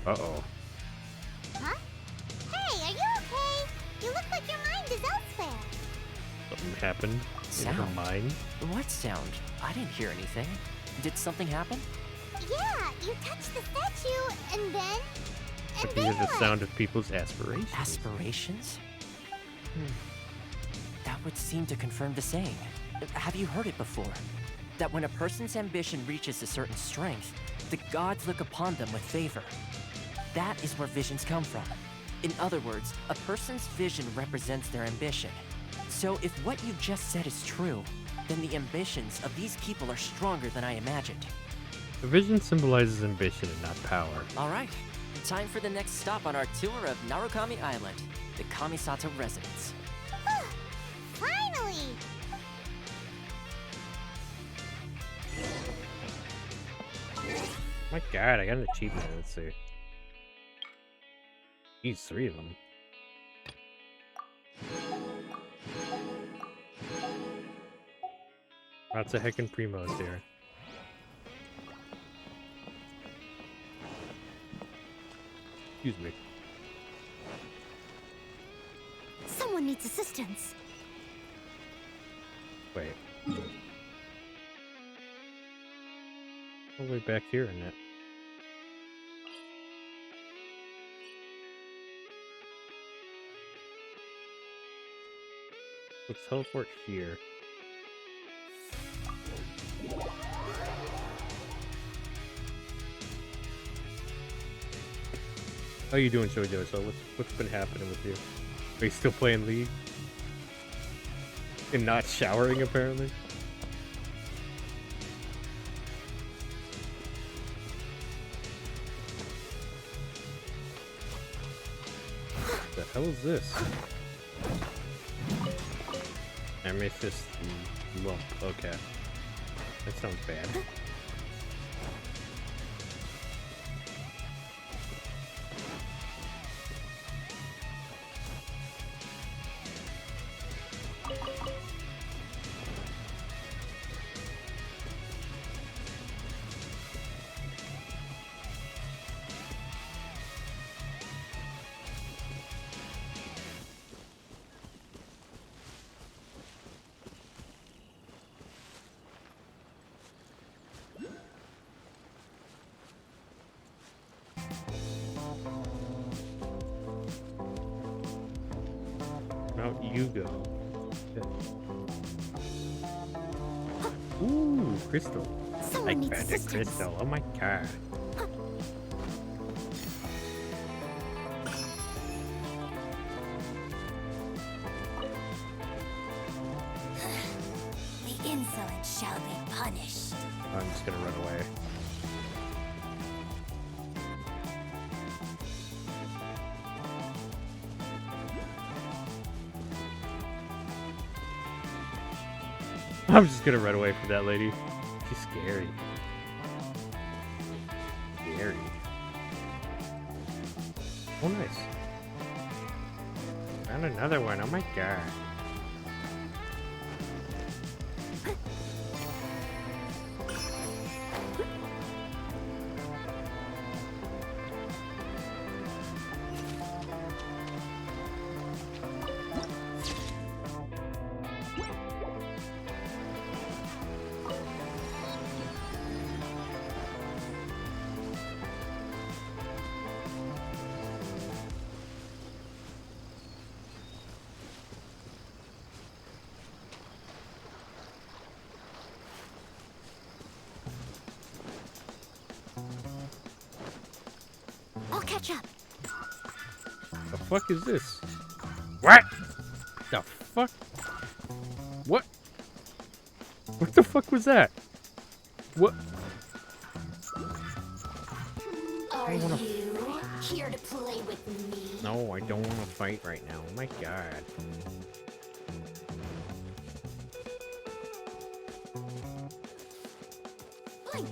Uh-oh. Huh? Hey, are you okay? You look like your mind is elsewhere. Something happened in her Sound? mind. What sound? I didn't hear anything. Did something happen? Yeah, you touched the statue, and then... I can hear the sound of people's aspirations. Aspirations? That would seem to confirm the saying. Have you heard it before? That when a person's ambition reaches a certain strength, the gods look upon them with favor. That is where visions come from. In other words, a person's vision represents their ambition. So if what you just said is true, then the ambitions of these people are stronger than I imagined. The vision symbolizes ambition and not power. Alright, time for the next stop on our tour of Narukami Island, the Kamisato residence. Finally! My god, I got an achievement. Let's see. These 3 of them. Lots of heckin' primos here. Excuse me. Someone needs assistance. Wait. All the way back here in it. Let's teleport here. How you doing, Shoujo? So what's been happening with you? Are you still playing League? And not showering, apparently? hell is this? Amethyst lump. Okay. That sounds bad. Out you go. Ooh, crystal. Someone needs I found a assistance. crystal. Oh my god. The insolent shall be punished. I'm just gonna run away. I'm just gonna run away from that lady. She's scary. Scary. Oh, nice. Found another one. Oh my god. I'll catch up. The fuck is this? What? The fuck? What? What the fuck was that? What? Are you here to play with me? No, I don't want to fight right now. Oh my god. Blink.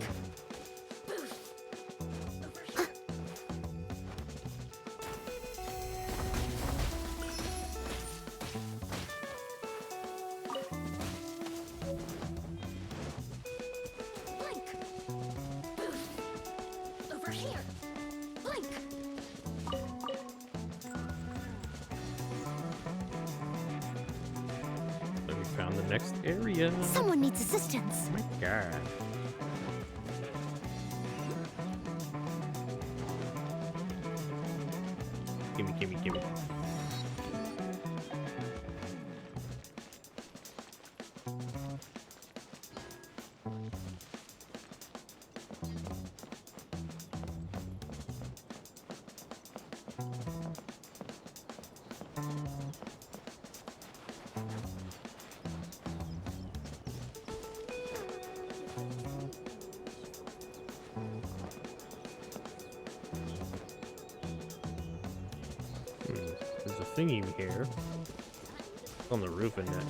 Over here. Blink. So we found the next area. Someone needs assistance. Oh my god. Gimme, gimme, gimme. There's a thingy here. It's on the roof, isn't it?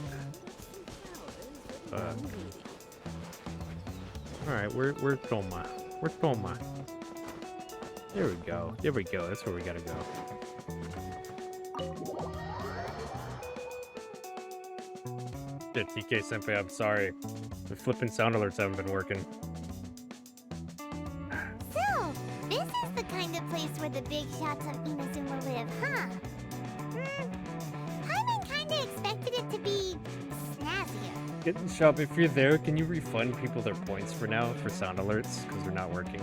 Alright, where's Toma? Where's Toma? There we go. There we go. That's where we gotta go. Shit, TK Senpai, I'm sorry. The flipping sound alerts haven't been working. So, this is the kind of place where the big shots of Inazuma live, huh? Paimon kinda expected it to be snazzier. Get in the shop. If you're there, can you refund people their points for now for sound alerts? Because they're not working.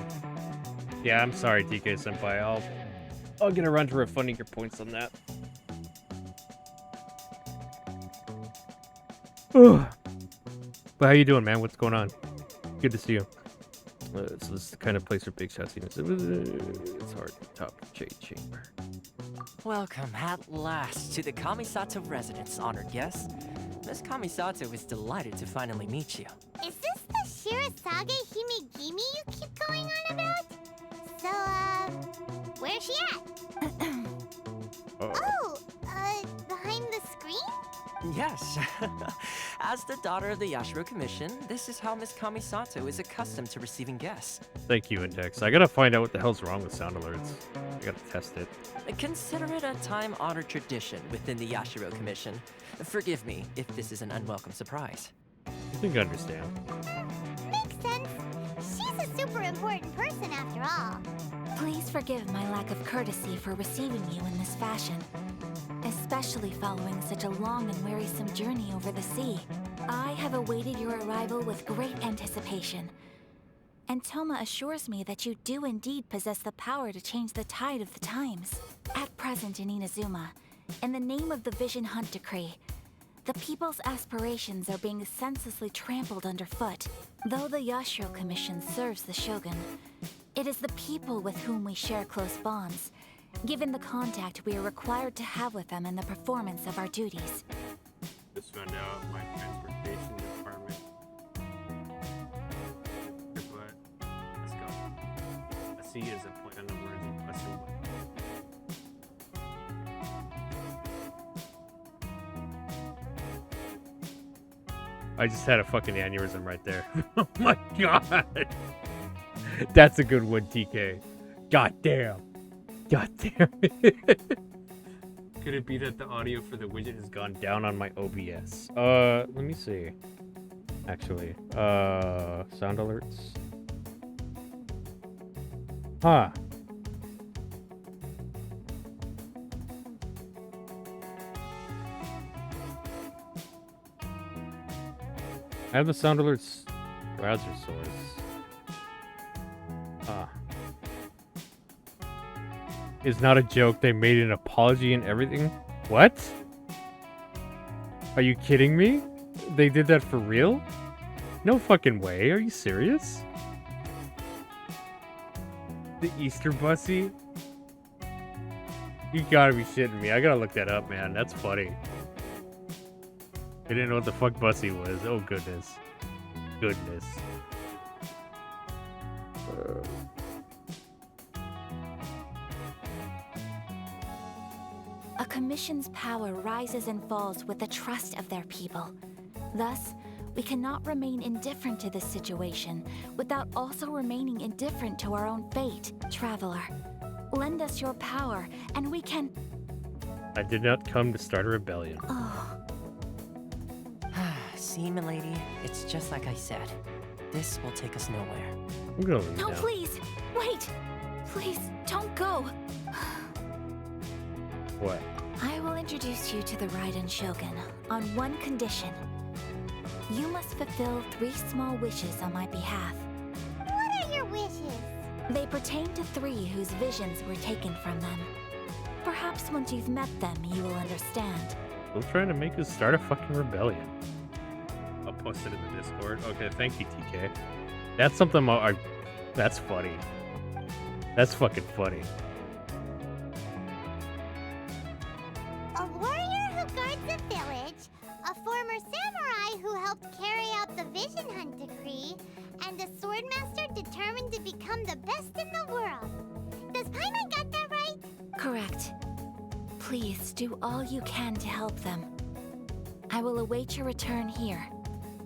Yeah, I'm sorry, TK Senpai. I'll get around to refunding your points on that. But how you doing, man? What's going on? Good to see you. So this is the kind of place where big shots. It's hard. Top Jade Chamber. Welcome at last to the Kamisato residence, honored guest. Miss Kamisato is delighted to finally meet you. Is this the Shirasage Himegimi you keep going on about? So, where's she at? Oh, Yes. As the daughter of the Yashiro Commission, this is how Miss Kamisato is accustomed to receiving guests. Thank you, Index. I gotta find out what the hell's wrong with sound alerts. I gotta test it. Consider it a time-honored tradition within the Yashiro Commission. Forgive me if this is an unwelcome surprise. I think I understand. Makes sense. She's a super important person after all. Please forgive my lack of courtesy for receiving you in this fashion, especially following such a long and wearisome journey over the sea. I have awaited your arrival with great anticipation, and Toma assures me that you do indeed possess the power to change the tide of the times. At present in Inazuma, in the name of the Vision Hunt Decree, the people's aspirations are being senselessly trampled underfoot. Though the Yashiro Commission serves the Shogun, it is the people with whom we share close bonds, given the contact we are required to have with them in the performance of our duties. Just found out my transportation department. But let's go. A C is a point on the words in question. I just had a fucking aneurysm right there. Oh my god. That's a good one, TK. God damn. God damn it. Could it be that the audio for the widget has gone down on my OBS? Let me see. Actually, sound alerts. Huh. I have the sound alerts browser source. Ah. It's not a joke. They made an apology and everything. What? Are you kidding me? They did that for real? No fucking way. Are you serious? The Easter Bussy? You gotta be shitting me. I gotta look that up, man. That's funny. I didn't know what the fuck Bussy was. Oh, goodness. Goodness. A commission's power rises and falls with the trust of their people. Thus, we cannot remain indifferent to this situation without also remaining indifferent to our own fate. Traveler, lend us your power, and we can... I did not come to start a rebellion. Oh. See, milady, it's just like I said. This will take us nowhere. I'm gonna leave No, now. please! Wait! Please, don't go! What? I will introduce you to the Raiden Shogun on one condition. You must fulfill 3 small wishes on my behalf. What are your wishes? They pertain to 3 whose visions were taken from them. Perhaps once you've met them, you will understand. Still trying to make us start a fucking rebellion. I'll post it in the Discord. Okay, thank you, TK. That's something that's funny. That's fucking funny. A warrior who guards a village, a former samurai who helped carry out the Vision Hunt Decree, and a swordmaster determined to become the best in the world. Does Paimon got that right? Correct. Please do all you can to help them. I will await your return here.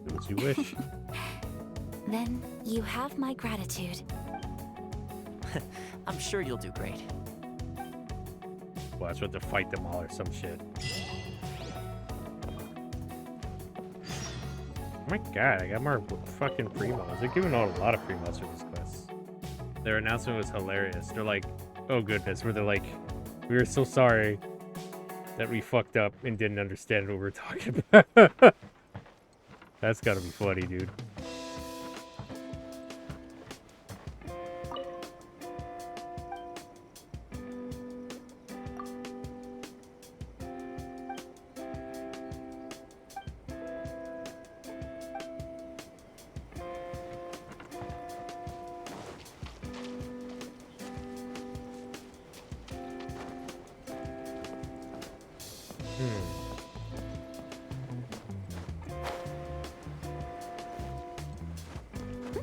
Do what you wish. Then you have my gratitude. I'm sure you'll do great. Well, I have to fight them all or some shit. Oh my god, I got more fucking primos. They're giving out a lot of primos for this quest. Their announcement was hilarious. They're like, oh goodness, where they're like, we are so sorry that we fucked up and didn't understand what we were talking about. That's gotta be funny, dude.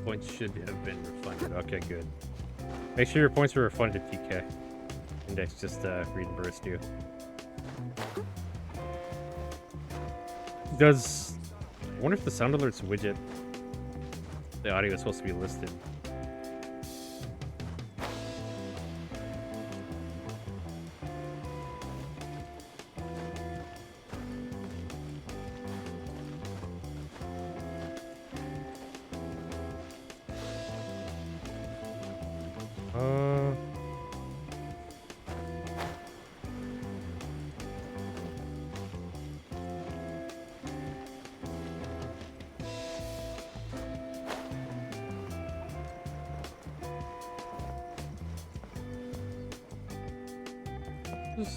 Points should have been refunded. Okay, good. Make sure your points were refunded, TK. Index just reimbursed you. Does... I wonder if the sound alerts widget, the audio is supposed to be listed.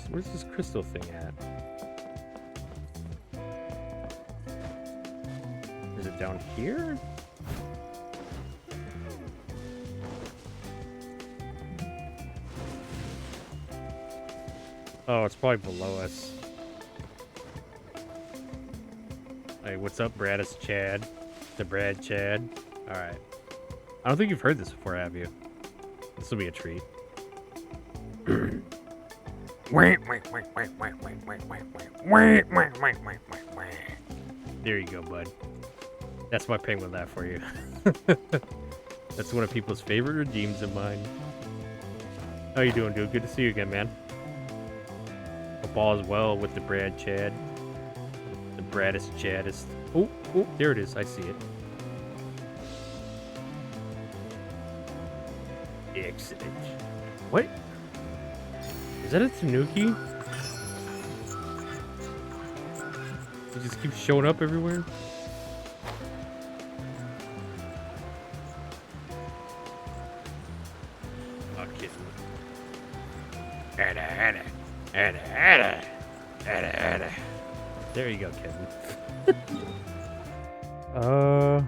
Where's this crystal thing at? Is it down here? Oh, it's probably below us. Hey, what's up, Bradis Chad? The Brad Chad. Alright. I don't think you've heard this before, have you? This will be a treat. There you go, bud. That's my penguin laugh for you. That's one of people's favorite redeems of mine. How you doing, dude? Good to see you again, man. Hope all is well with the Brad Chad. The Bradist Chaddist. Oh, there it is. I see it. Excellent. What? Is that a Tanuki? It just keeps showing up everywhere? Oh, kidding. There you go, Kevin. Oh.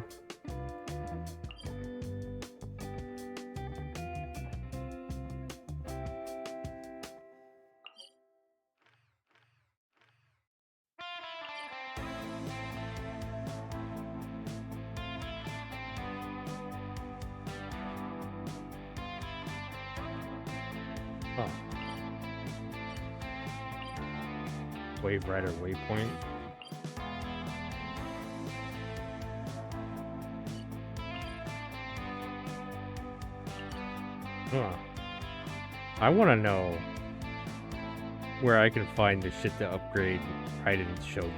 Wave Rider Waypoint. Huh. I want to know where I can find the shit to upgrade Raiden's Shogun.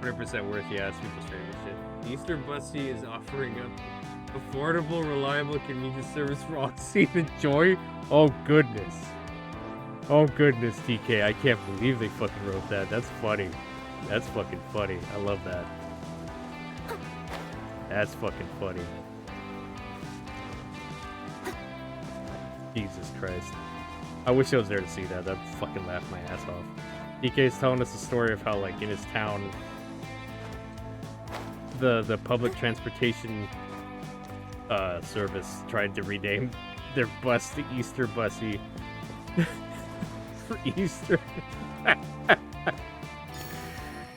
%, worth, yeah, super straight shit. Easter Bussy is offering up affordable, reliable, convenient service for all seem enjoy. Oh goodness. Oh goodness, TK. I can't believe they fucking wrote that. That's funny. That's fucking funny. I love that. That's fucking funny. Jesus Christ. I wish I was there to see that. That'd fucking laugh my ass off. DK's telling us a story of how, like, in his town, the public transportation service tried to rename their bus to Easter Bussy for Easter.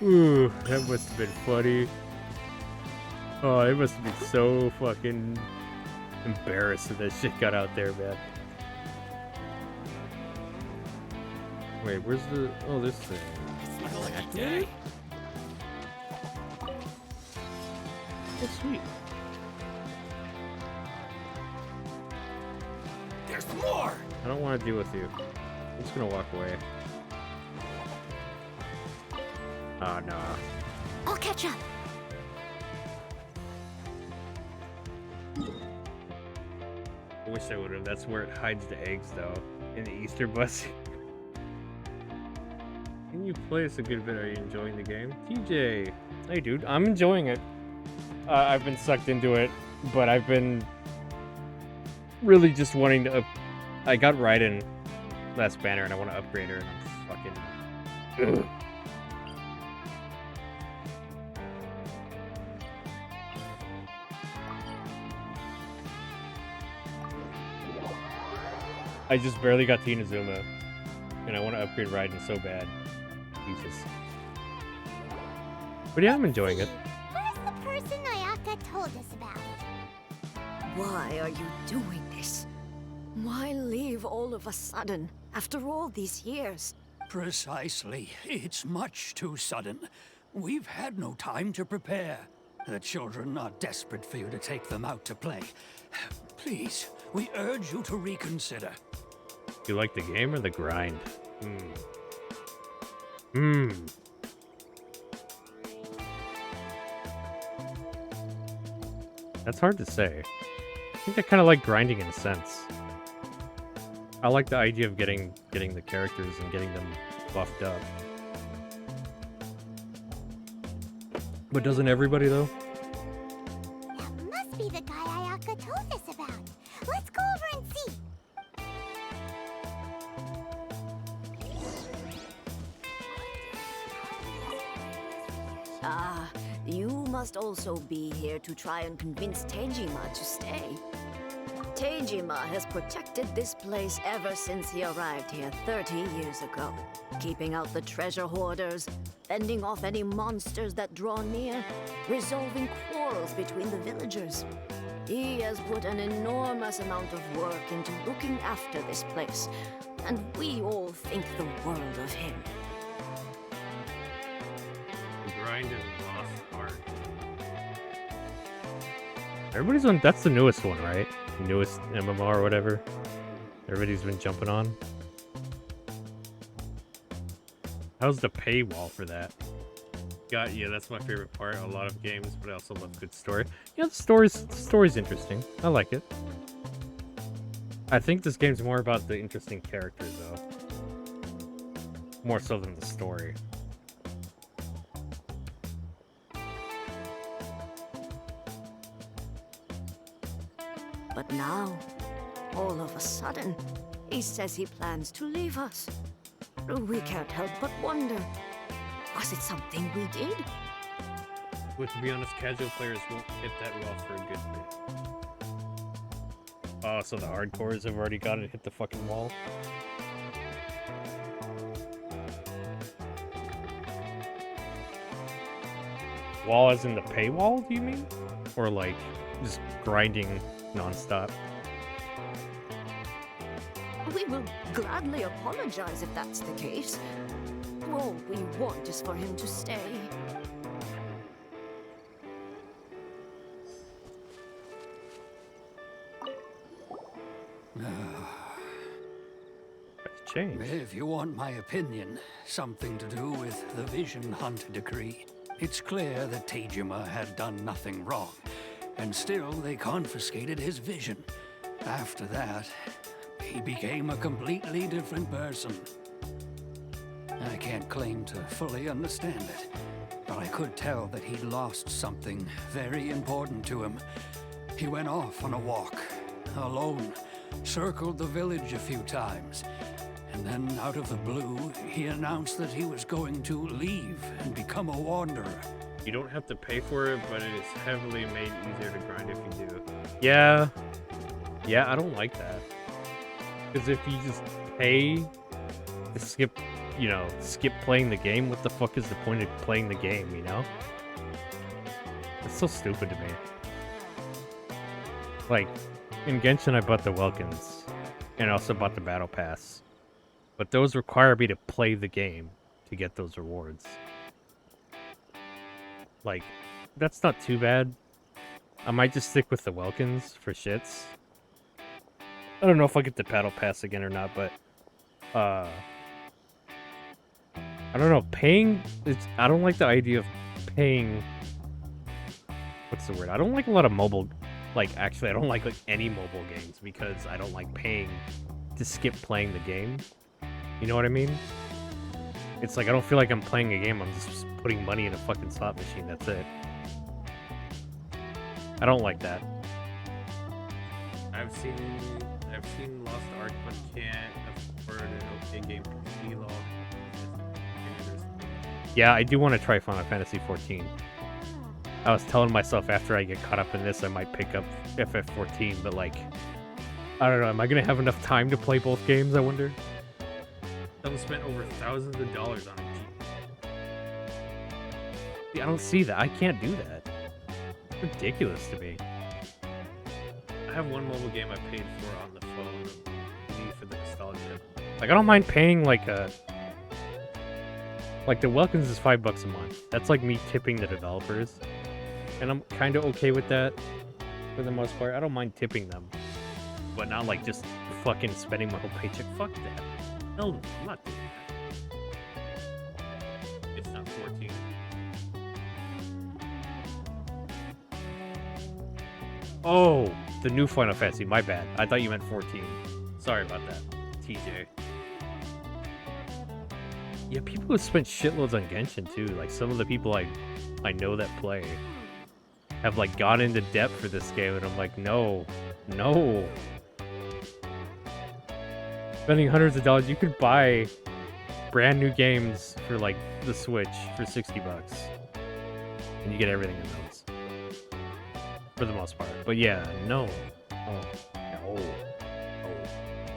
Ooh, that must have been funny. Oh, it must have been so fucking embarrassed that that shit got out there, man. Wait, where's the... Oh, this thing. Oh, sweet. There's more! I don't want to deal with you. I'm just gonna walk away. Oh, no. I'll catch up. I wish I would have. That's where it hides the eggs, though. In the Easter Bussy. Can you play us a good bit? Are you enjoying the game? TJ! Hey, dude. I'm enjoying it. I've been sucked into it, but I've been really just wanting to I got Raiden last banner, and I want to upgrade her, and I'm fucking... Ugh. I just barely got to Inazuma, and I want to upgrade Raiden so bad. Jesus. But yeah, I'm enjoying it. Where's the person Ayaka told us about? Why are you doing this? Why leave all of a sudden, after all these years? Precisely. It's much too sudden. We've had no time to prepare. The children are desperate for you to take them out to play. Please, we urge you to reconsider. You like the game or the grind? That's hard to say. I think I kind of like grinding in a sense. I like the idea of getting the characters and getting them buffed up. But doesn't everybody though? That must be the guy Ayaka told us about. Let's go over and see. Ah, you must also be here to try and convince Teijima to stay. Teijima has protected this place ever since he arrived here 30 years ago, keeping out the treasure hoarders, fending off any monsters that draw near, resolving quarrels between the villagers. He has put an enormous amount of work into looking after this place, and we all think the world of him. Grind and Lost Art. Everybody's on. That's the newest one, right? The newest MMR or whatever. Everybody's been jumping on. How's the paywall for that? Yeah, that's my favorite part. A lot of games, but I also love good story. Yeah, the story's interesting. I like it. I think this game's more about the interesting characters, though. More so than the story. But now, all of a sudden, he says he plans to leave us. We can't help but wonder, was it something we did? But to be honest, casual players won't hit that well for a good bit. Oh, so the hardcores have already got it, hit the fucking wall? Wall as in the paywall, do you mean? Or like, just grinding non-stop? We will gladly apologize if that's the case. All we want is for him to stay. Change. If you want my opinion, something to do with the Vision Hunt decree. It's clear that Teijima had done nothing wrong, and still they confiscated his vision. After that, he became a completely different person. I can't claim to fully understand it, but I could tell that he'd lost something very important to him. He went off on a walk, alone, circled the village a few times, and then out of the blue, he announced that he was going to leave and become a wanderer. You don't have to pay for it, but it is heavily made easier to grind if you do. Yeah, I don't like that. Because if you just pay to skip playing the game, what the fuck is the point of playing the game, you know? It's so stupid to me. Like, in Genshin I bought the Welkins, and I also bought the Battle Pass. But those require me to play the game to get those rewards. Like, that's not too bad. I might just stick with the Welkins for shits. I don't know if I'll get the Battle Pass again or not, but I don't know, I don't like the idea of paying, what's the word? I don't like a lot of mobile, actually I don't like any mobile games because I don't like paying to skip playing the game. You know what I mean? It's like I don't feel like I'm playing a game, I'm just putting money in a fucking slot machine, that's it. I don't like that. I've seen Lost Ark, but can't afford an okay game PC log. Yeah, I do want to try Final Fantasy 14. I was telling myself after I get caught up in this, I might pick up FF14, but I don't know, am I gonna have enough time to play both games, I wonder? Someone spent over thousands of dollars on it. I don't see that. I can't do that. It's ridiculous to me. I have one mobile game I paid for on the phone for the nostalgia. I don't mind paying Like, the welcomes is $5 a month. That's like me tipping the developers. And I'm kind of okay with that for the most part. I don't mind tipping them. But not like just fucking spending my whole paycheck. Fuck that. Hell no, I'm not doing that. It's not 14. Oh, the new Final Fantasy. My bad. I thought you meant 14. Sorry about that, TJ. Yeah, people have spent shitloads on Genshin too. Like, some of the people I know that play have like gone into depth for this game, and I'm like, no. Spending hundreds of dollars, you could buy brand new games for like the Switch for $60, and you get everything in those for the most part. But yeah, no.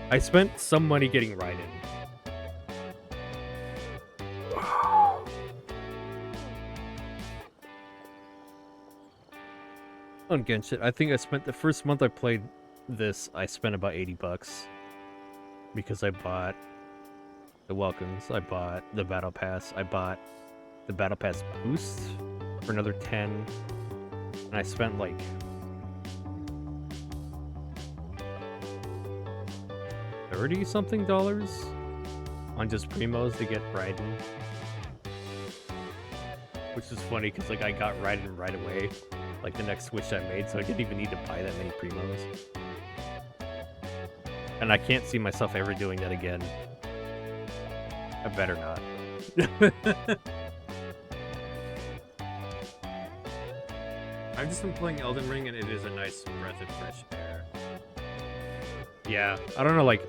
I spent some money getting Raiden. On Genshin, I think I spent the first month I played this, I spent about $80 because I bought the welcomes, I bought the battle pass, I bought the battle pass boost for another 10, and I spent like $30 something on just primos to get Raiden, which is funny because like I got Raiden right away. Like the next Switch I made, so I didn't even need to buy that many primos. And I can't see myself ever doing that again. I better not. I've just been playing Elden Ring, and it is a nice breath of fresh air. Yeah, I don't know, like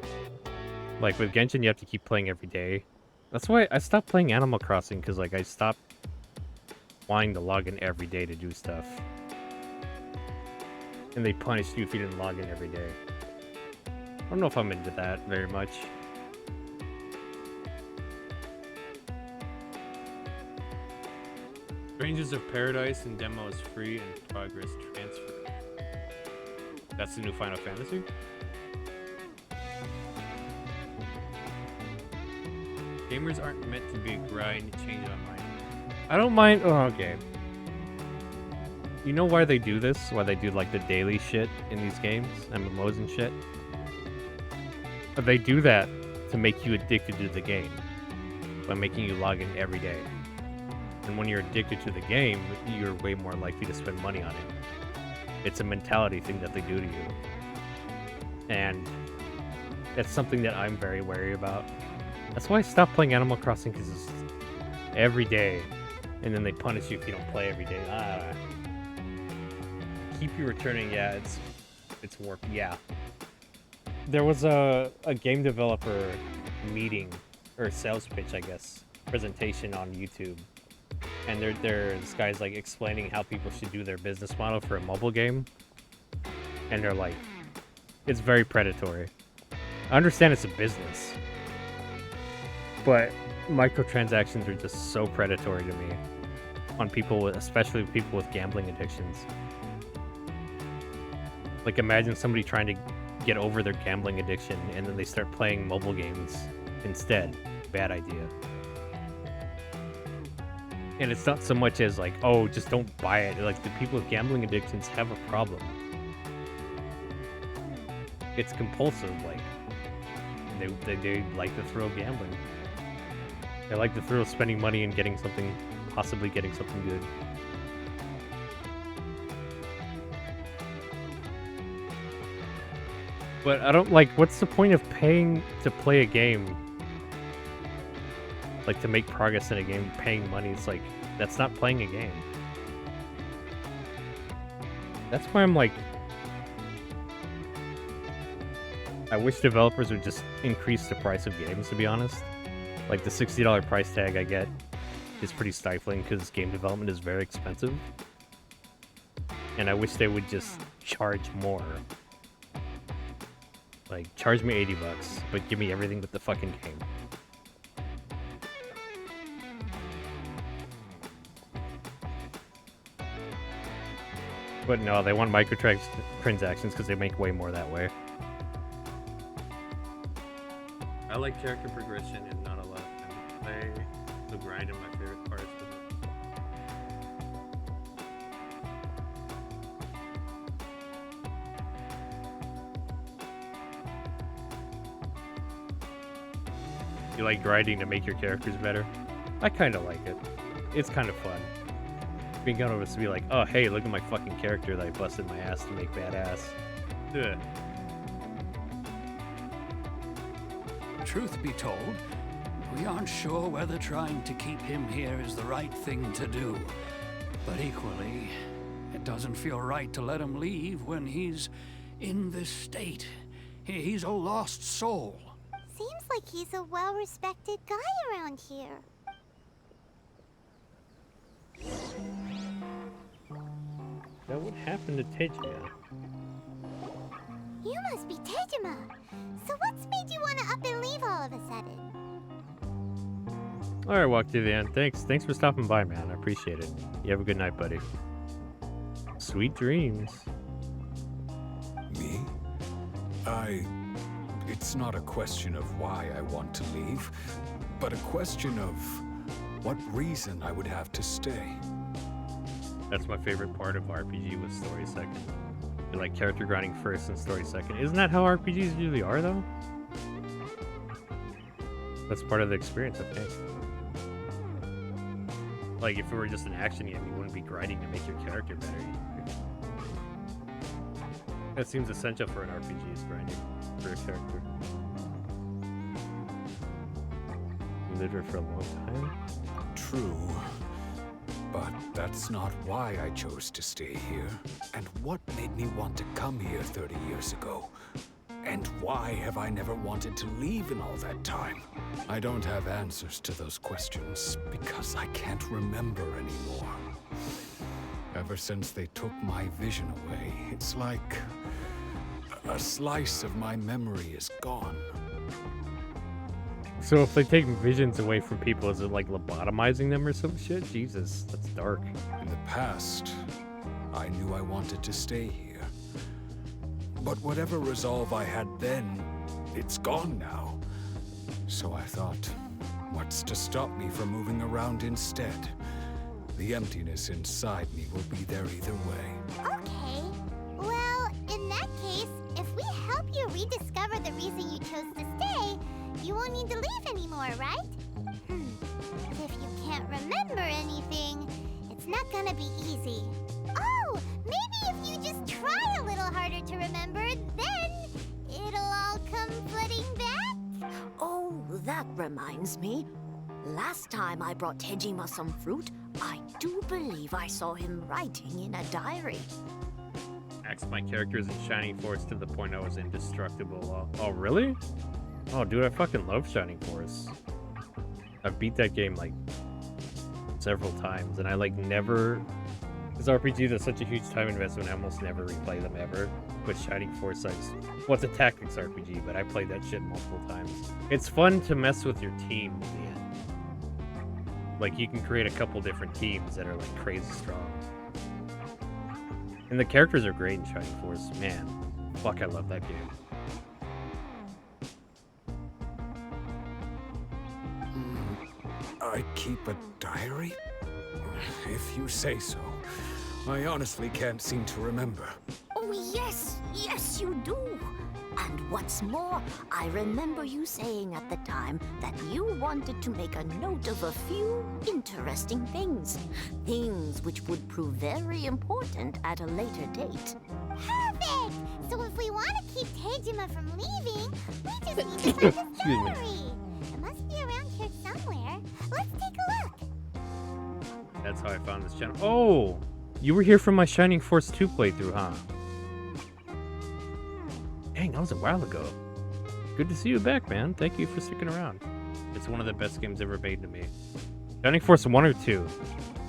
with Genshin, you have to keep playing every day. That's why I stopped playing Animal Crossing, because like I stopped wanting to log in every day to do stuff. And they punished you if you didn't log in every day. I don't know if I'm into that very much. Strangers of Paradise and demo is free and progress transfer. That's the new Final Fantasy? Gamers aren't meant to be a grind to change online. I don't mind. Oh, okay. You know why they do this? Why they do like the daily shit in these games, MMOs and shit? They do that to make you addicted to the game by making you log in every day. And when you're addicted to the game, you're way more likely to spend money on it. It's a mentality thing that they do to you. And that's something that I'm very wary about. That's why I stopped playing Animal Crossing, because it's every day. And then they punish you if you don't play every day. Keep you returning, yeah, it's warped, yeah. There was a game developer meeting, or sales pitch, I guess, presentation on YouTube. And this guy's like explaining how people should do their business model for a mobile game. And they're like, it's very predatory. I understand it's a business, but microtransactions are just so predatory to me on people, especially people with gambling addictions. Like, imagine somebody trying to get over their gambling addiction and then they start playing mobile games instead. Bad idea. And it's not so much as like, oh, just don't buy it. Like, the people with gambling addictions have a problem. It's compulsive, like, they like the thrill of gambling. They like the thrill of spending money and getting something, possibly getting something good. But I don't, like, what's the point of paying to play a game? Like, to make progress in a game, paying money, it's like, that's not playing a game. That's why I'm like, I wish developers would just increase the price of games, to be honest. Like, the $60 price tag I get is pretty stifling because game development is very expensive. And I wish they would just charge more. Like, charge me $80, but give me everything but the fucking game. But no, they want microtransactions because they make way more that way. I like character progression and not a lot of time to play. The Also, grinding my favorite part. You like grinding to make your characters better? I kind of like it. It's kind of fun. Being able to be like, oh hey, look at my fucking character that I busted my ass to make badass. Ugh. Truth be told, we aren't sure whether trying to keep him here is the right thing to do. But equally, it doesn't feel right to let him leave when he's in this state. He's a lost soul. Seems like he's a well-respected guy around here. That would happen to Tejima. You must be Tejima. So what's made you want to up and leave all of a sudden? Alright, walk to the end. Thanks for stopping by, man. I appreciate it. You have a good night, buddy. Sweet dreams. Me? It's not a question of why I want to leave, but a question of what reason I would have to stay. That's my favorite part of RPG with story second. You like character grinding first and story second. Isn't that how RPGs usually are, though? That's part of the experience, I think. Like, if it were just an action game, you wouldn't be grinding to make your character better. That seems essential for an RPG, is grinding for a character. You lived here for a long time? True. But that's not why I chose to stay here. And what made me want to come here 30 years ago? And why have I never wanted to leave in all that time? I don't have answers to those questions because I can't remember anymore. Ever since they took my vision away, it's like a slice of my memory is gone. So if they take visions away from people, is it like lobotomizing them or some shit? Jesus, that's dark. In the past, I knew I wanted to stay here. But whatever resolve I had then, it's gone now. So I thought, what's to stop me from moving around instead? The emptiness inside me will be there either way. Okay. Well, in that case, if we help you rediscover the reason you chose to stay, you won't need to leave anymore, right? If you can't remember anything, it's not gonna be easy. Oh, maybe if you just try a little harder to remember, then it'll all come flooding back? Oh, that reminds me. Last time I brought Tejima some fruit, I do believe I saw him writing in a diary. Maxed my characters in Shining Force to the point I was indestructible. Oh, really? Oh, dude, I fucking love Shining Force. I've beat that game, like, several times, and I, like, never... This RPG is such a huge time investment, I almost never replay them ever. But Shining Force, well, it's a tactics RPG, but I played that shit multiple times. It's fun to mess with your team in the end. Like, you can create a couple different teams that are, like, crazy strong. And the characters are great in Shining Force. Man, fuck, I love that game. I keep a diary? If you say so. I honestly can't seem to remember. Oh, yes, yes, you do. And what's more, I remember you saying at the time that you wanted to make a note of a few interesting things. Things which would prove very important at a later date. Perfect! So if we want to keep Tejima from leaving, we just need to find his diary. It must be around here somewhere. Let's take a look. That's how I found this channel. Oh! You were here from my Shining Force 2 playthrough, huh? Dang, that was a while ago. Good to see you back, man. Thank you for sticking around. It's one of the best games ever made to me. Shining Force 1 or 2?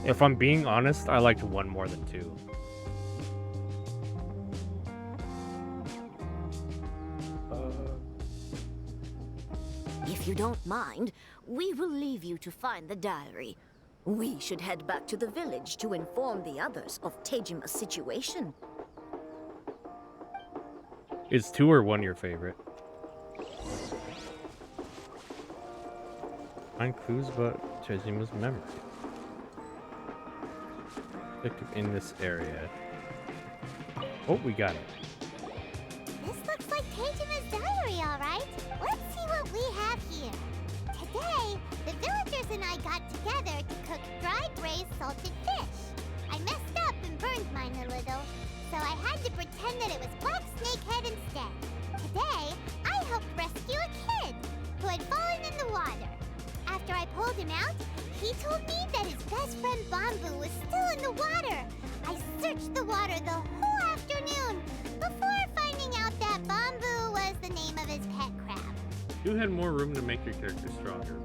If I'm being honest, I liked 1 more than 2. If you don't mind, we will leave you to find the diary. We should head back to the village to inform the others of Tejima's situation. Is 2 or 1 your favorite? Find clues, but Tejima's memory. Click in this area. Oh, we got it. This looks like Tejima's diary, alright. Let's see what we have here. Today, the villagers and I got together to cook dried braised salted fish. I messed up and burned mine a little, so I had to pretend that it was Black Snakehead instead. Today, I helped rescue a kid who had fallen in the water. After I pulled him out, he told me that his best friend Bamboo was still in the water. I searched the water the whole afternoon before finding out that Bamboo was the name of his pet crab. You had more room to make your character stronger.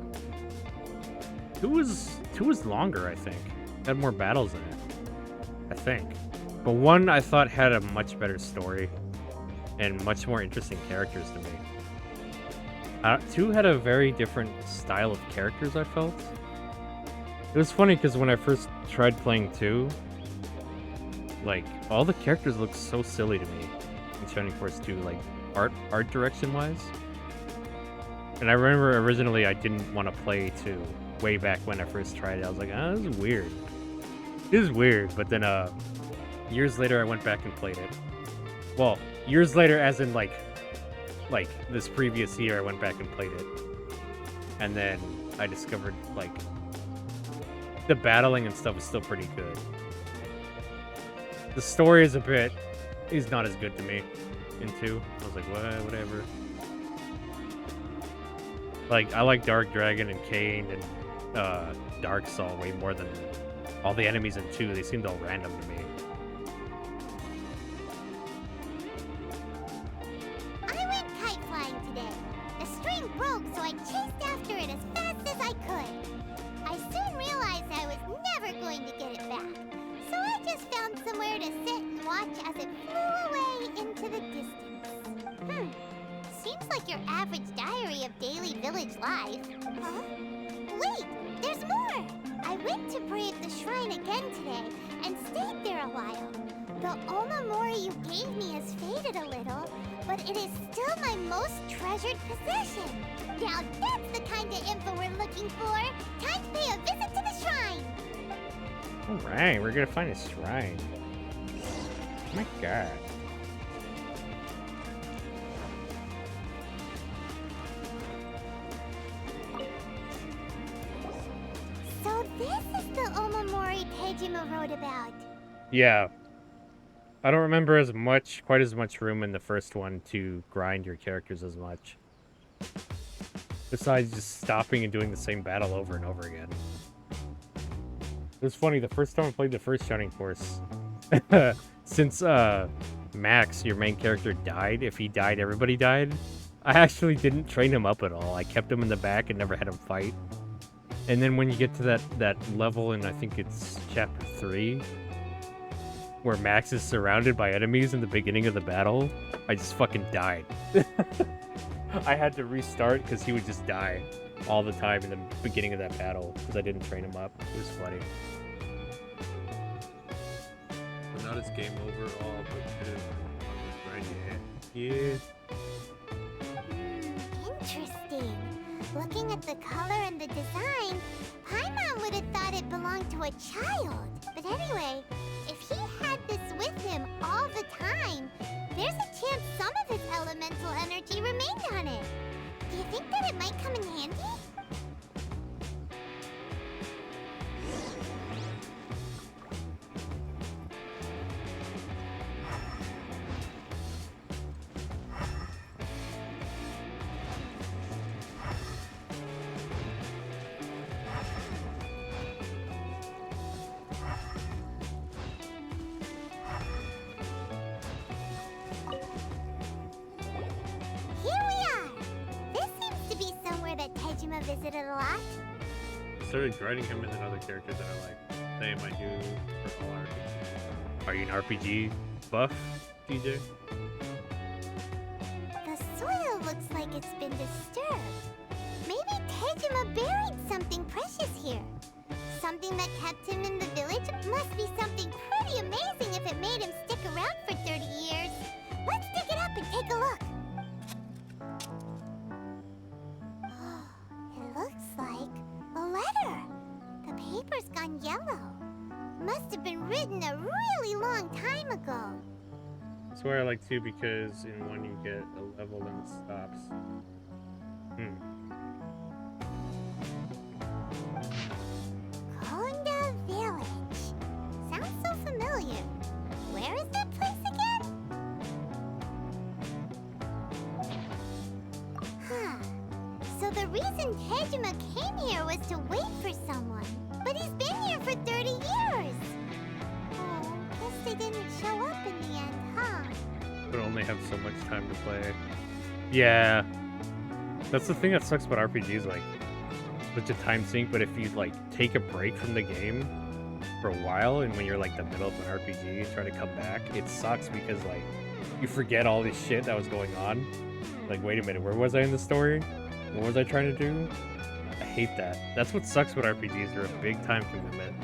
Two was longer, I think. Had more battles in it, I think. But 1 I thought had a much better story and much more interesting characters to me. 2 had a very different style of characters, I felt. It was funny because when I first tried playing 2, like, all the characters looked so silly to me in Shining Force 2, like, art direction wise. And I remember originally I didn't want to play 2 way back when I first tried it. I was like, oh, this is weird. This is weird, but then years later I went back and played it. Well, years later as in like this previous year I went back and played it. And then I discovered like the battling and stuff is still pretty good. The story is not as good to me in 2. I was like, whatever. Like, I like Dark Dragon and Kane and Darksaw way more than all the enemies in 2. They seemed all random to me. I went kite flying today. The string broke, so I chased after it as fast as I could. I soon realized I was never going to get it back, so I just found somewhere to sit and watch as it flew away into the distance. Seems like your average diary of daily village life. Huh? Wait, there's more! I went to pray at the shrine again today and stayed there a while. The Omamori you gave me has faded a little, but it is still my most treasured possession. Now that's the kind of info we're looking for. Time to pay a visit to the shrine. Alright, we're gonna find a shrine. Oh my god. So this is the Omamori Tejima wrote about. Yeah. I don't remember quite as much room in the first one to grind your characters as much. Besides just stopping and doing the same battle over and over again. It was funny, the first time I played the first Shining Force, since Max, your main character, died, if he died, everybody died, I actually didn't train him up at all. I kept him in the back and never had him fight. And then when you get to that level in, I think it's chapter 3, where Max is surrounded by enemies in the beginning of the battle, I just fucking died. I had to restart because he would just die all the time in the beginning of that battle because I didn't train him up. It was funny. But not as game over all, but right, yeah. Interesting. Looking at the color and the design, Paimon would have thought it belonged to a child. But anyway, if he had this with him all the time, there's a chance some of his elemental energy remained on it. Do you think that it might come in handy? Visited a lot. I started grinding him as another character that I like. Same I do for all RPGs. Are you an RPG buff, DJ? The soil looks like it's been disturbed. Maybe Tejima buried something precious here. Something that kept him in the village must be something pretty amazing if it made him stick around for 30 years. Let's dig it up and take a look. Looks like a letter. swear I like 2 because in 1 you get a level and it stops. Konda Village. Sounds so familiar. Where is that place again? Huh. So the reason Tejima came here was to wait for someone. But he's been here for 30 years. Oh, guess they didn't show up in the end, huh? But only have so much time to play. Yeah. That's the thing that sucks about RPGs, like, such a time sink, but if you, like, take a break from the game for a while, and when you're, like, the middle of an RPG and try to come back, it sucks because, like, you forget all this shit that was going on. Like, wait a minute, where was I in the story? What was I trying to do? I hate that. That's what sucks with RPGs. They're a big time commitment.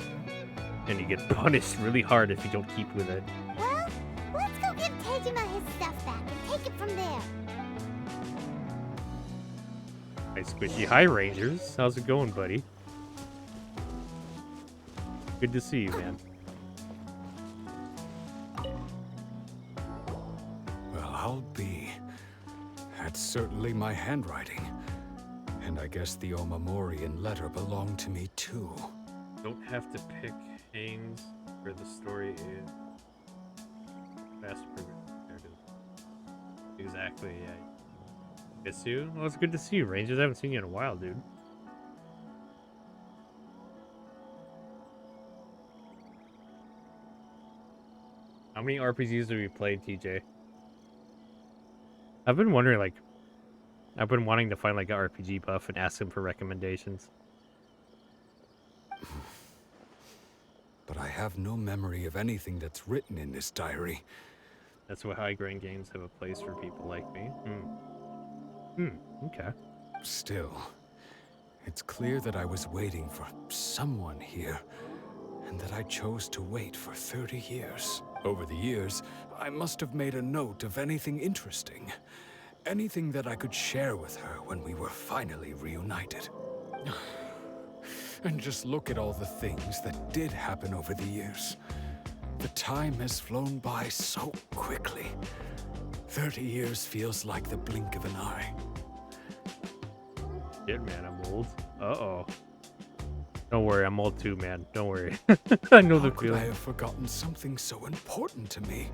And you get punished really hard if you don't keep with it. Well, let's go give Tejima his stuff back and take it from there. Hi, Squishy. Hi, Rangers. How's it going, buddy? Good to see you, man. Well, I'll be. That's certainly my handwriting. And I guess the Omamorian letter belonged to me, too. Don't have to pick aims where the story is. Fast progress. There it is. Exactly, yeah. Miss you? Well, it's good to see you, Rangers. I haven't seen you in a while, dude. How many RPGs have you played, TJ? I've been wondering, like, I've been wanting to find, like, an RPG buff and ask him for recommendations. But I have no memory of anything that's written in this diary. That's why high-grain games have a place for people like me. Okay. Still, it's clear that I was waiting for someone here, and that I chose to wait for 30 years. Over the years, I must have made a note of anything interesting. Anything that I could share with her when we were finally reunited. And just look at all the things that did happen over the years. The time has flown by so quickly. 30 years feels like the blink of an eye. Shit, man, I'm old. Uh-oh. Don't worry, I'm old too, man. Don't worry. I know the How could feeling. I have forgotten something so important to me?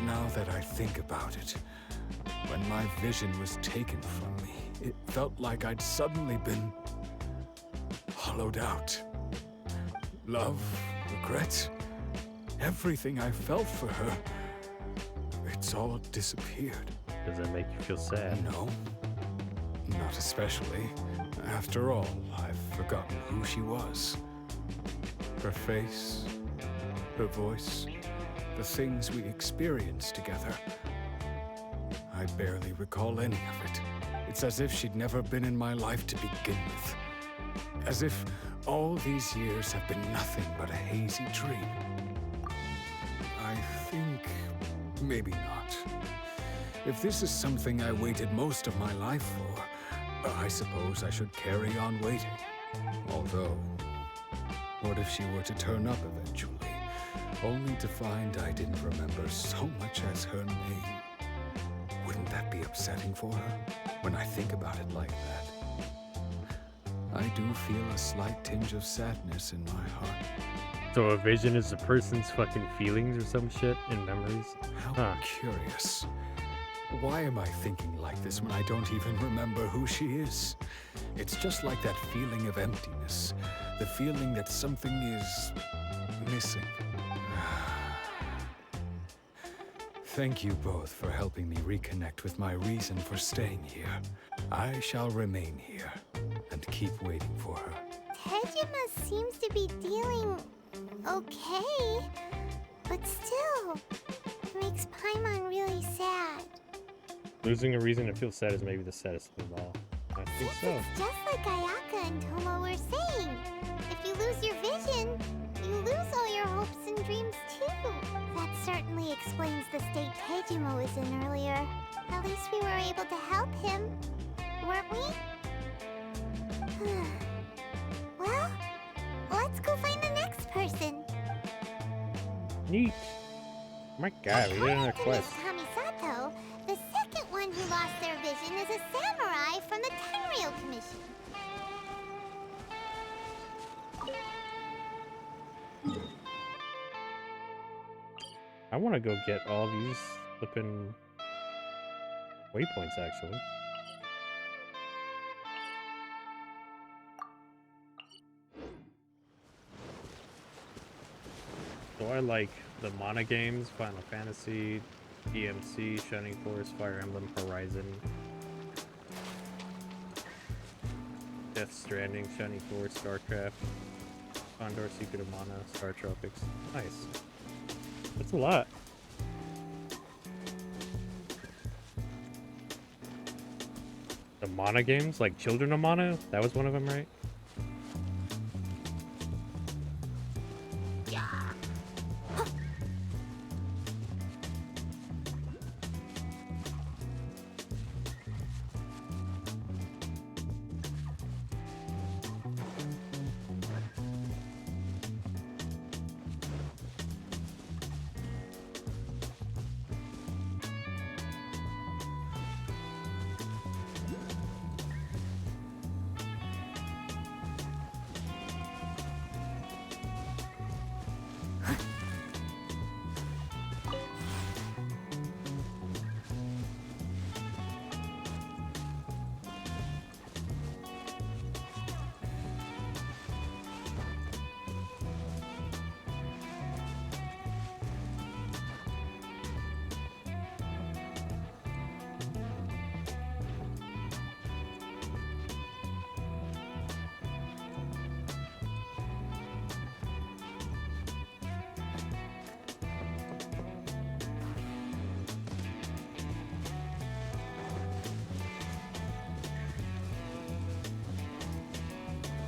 Now that I think about it, when my vision was taken from me, it felt like I'd suddenly been hollowed out. Love, regret, everything I felt for her, it's all disappeared. Does that make you feel sad? No, not especially. After all, I've forgotten who she was. Her face, her voice, the things we experienced together. I barely recall any of it. It's as if she'd never been in my life to begin with. As if all these years have been nothing but a hazy dream. I think maybe not. If this is something I waited most of my life for, I suppose I should carry on waiting. Although, what if she were to turn up eventually, only to find I didn't remember so much as her name? Wouldn't that be upsetting for her, when I think about it like that? I do feel a slight tinge of sadness in my heart. So a vision is a person's fucking feelings or some shit and memories? How curious. Why am I thinking like this when I don't even remember who she is? It's just like that feeling of emptiness. The feeling that something is missing. Thank you both for helping me reconnect with my reason for staying here. I shall remain here and keep waiting for her. Tejima seems to be dealing okay, but still, it makes Paimon really sad. Losing a reason to feel sad is maybe the saddest thing of all. I think so. It's just like Ayaka and Tomo were saying. If you lose your vision, you lose all your hopes and dreams too. That certainly explains the state Tejima was in earlier. At least we were able to help him, weren't we? Well, let's go find the next person. Neat. My God, we did another According to quest. Miss Kamisato, the second one who lost their vision is a samurai from the Tenryou Commission. I want to go get all these flipping waypoints, actually. So I like the Mana games, Final Fantasy, DMC, Shining Force, Fire Emblem, Horizon, Death Stranding, Shining Force, StarCraft, Condor, Secret of Mana, Star Tropics. Nice. That's a lot. The Mana games, like Children of Mana, that was one of them, right?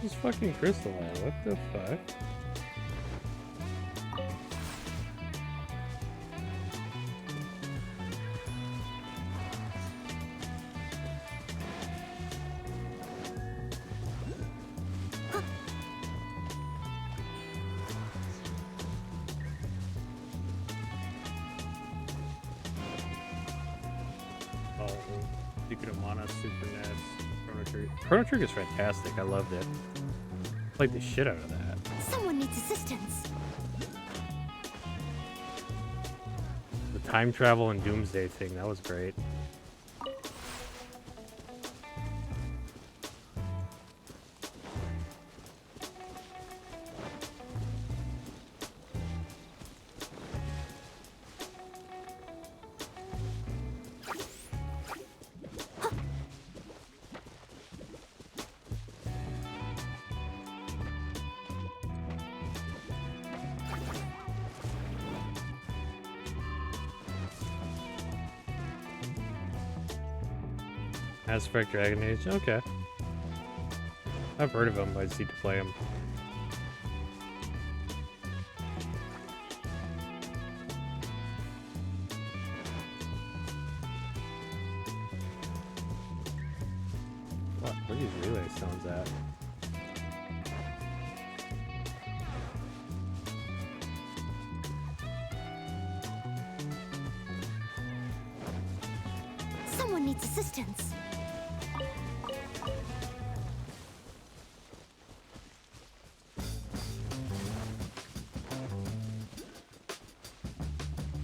This is fucking Crystal Isle, what the fuck? Oh, Secret of Mana, Super NES, Chrono Trigger. Chrono Trigger is fantastic, I loved it. Played the shit out of that. Someone needs assistance. The time travel and Doomsday thing, that was great. Mass Effect Dragon Age, okay. I've heard of them, but I just need to play them. What? Where are these relay stones at? Someone needs assistance.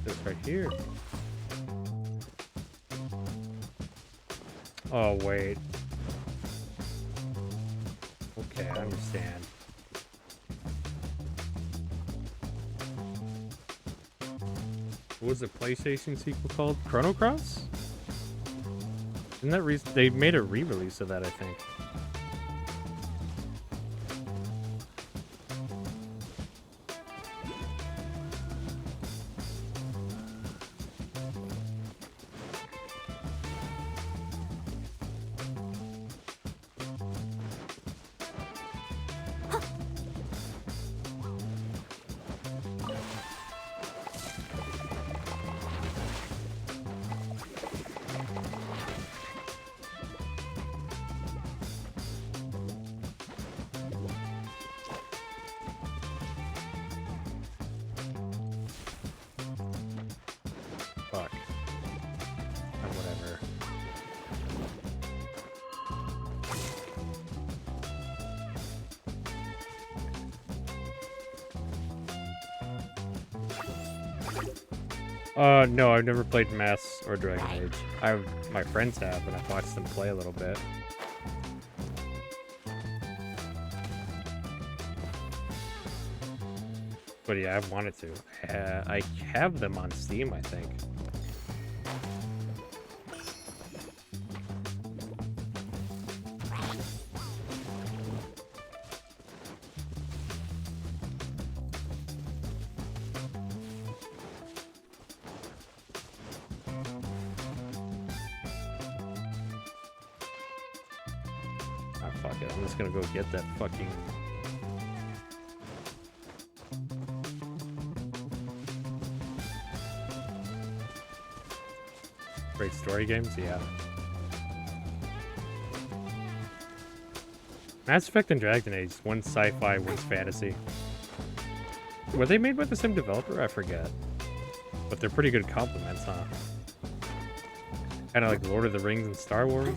It's right here. Oh, wait. Okay, I understand. What was the PlayStation sequel called? Chrono Cross? Isn't that they made a re-release of that, I think. No, I've never played Mass or Dragon Age. My friends have, and I've watched them play a little bit. But yeah, I've wanted to. I have them on Steam, I think. Fuck it, I'm just gonna go get that fucking... Great story games, yeah. Mass Effect and Dragon Age, one's sci-fi, one's fantasy. Were they made by the same developer? I forget. But they're pretty good compliments, huh? Kinda like Lord of the Rings and Star Wars.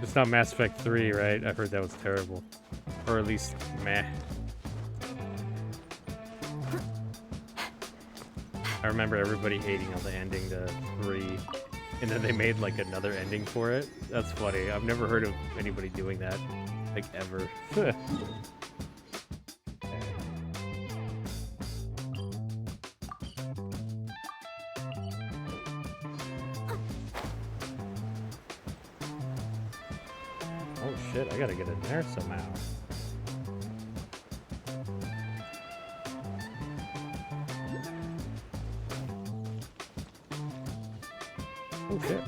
It's not Mass Effect 3, right? I heard that was terrible. Or at least, meh. I remember everybody hating on the ending to 3. And then they made, like, another ending for it. That's funny. I've never heard of anybody doing that. Like, ever. Oh shit, I gotta get in there somehow. Oh shit.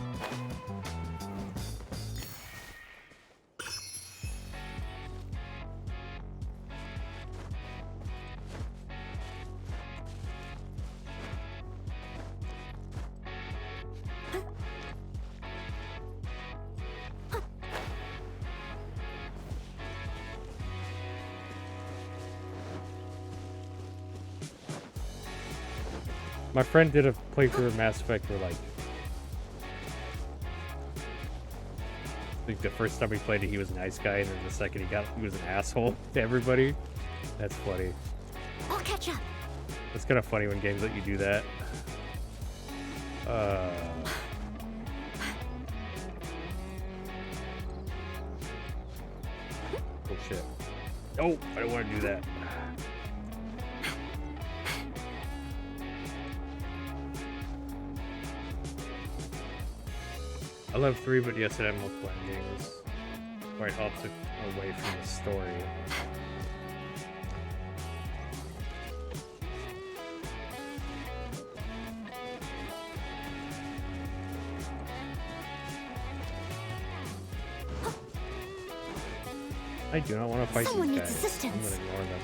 My friend did a playthrough of Mass Effect where, like, I think the first time he played it, he was a nice guy, and then the second he was an asshole to everybody. That's funny. I'll catch up. It's kind of funny when games let you do that. Oh shit. Oh, I don't want to do that. I love 3, but yes, it had multiple endings. Quite helps it away from the story. I do not want to fight Someone these needs guys. assistance. I'm gonna ignore them.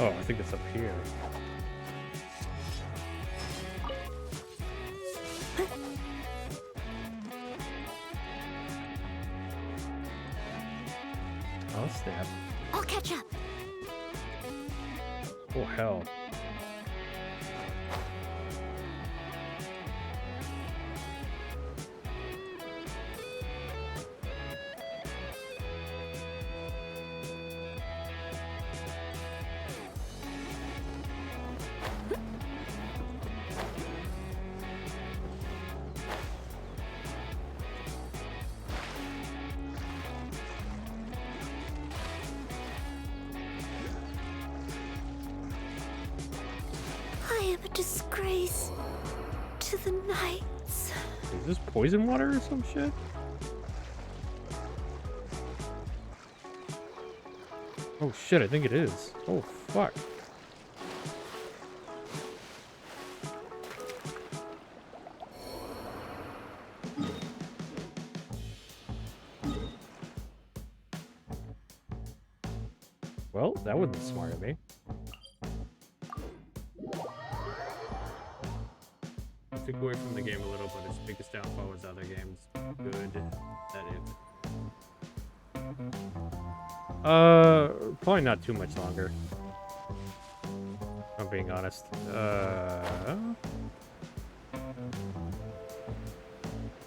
Oh, I think it's up here. Oh, snap. I'll catch up. Oh, hell. disgrace to the Knights. Is this poison water or some shit? Oh shit, I think it is. Oh fuck. Well, that wasn't smart of me. It took away from the game a little, but its biggest downfall was other games. Good at it. Probably not too much longer. If I'm being honest.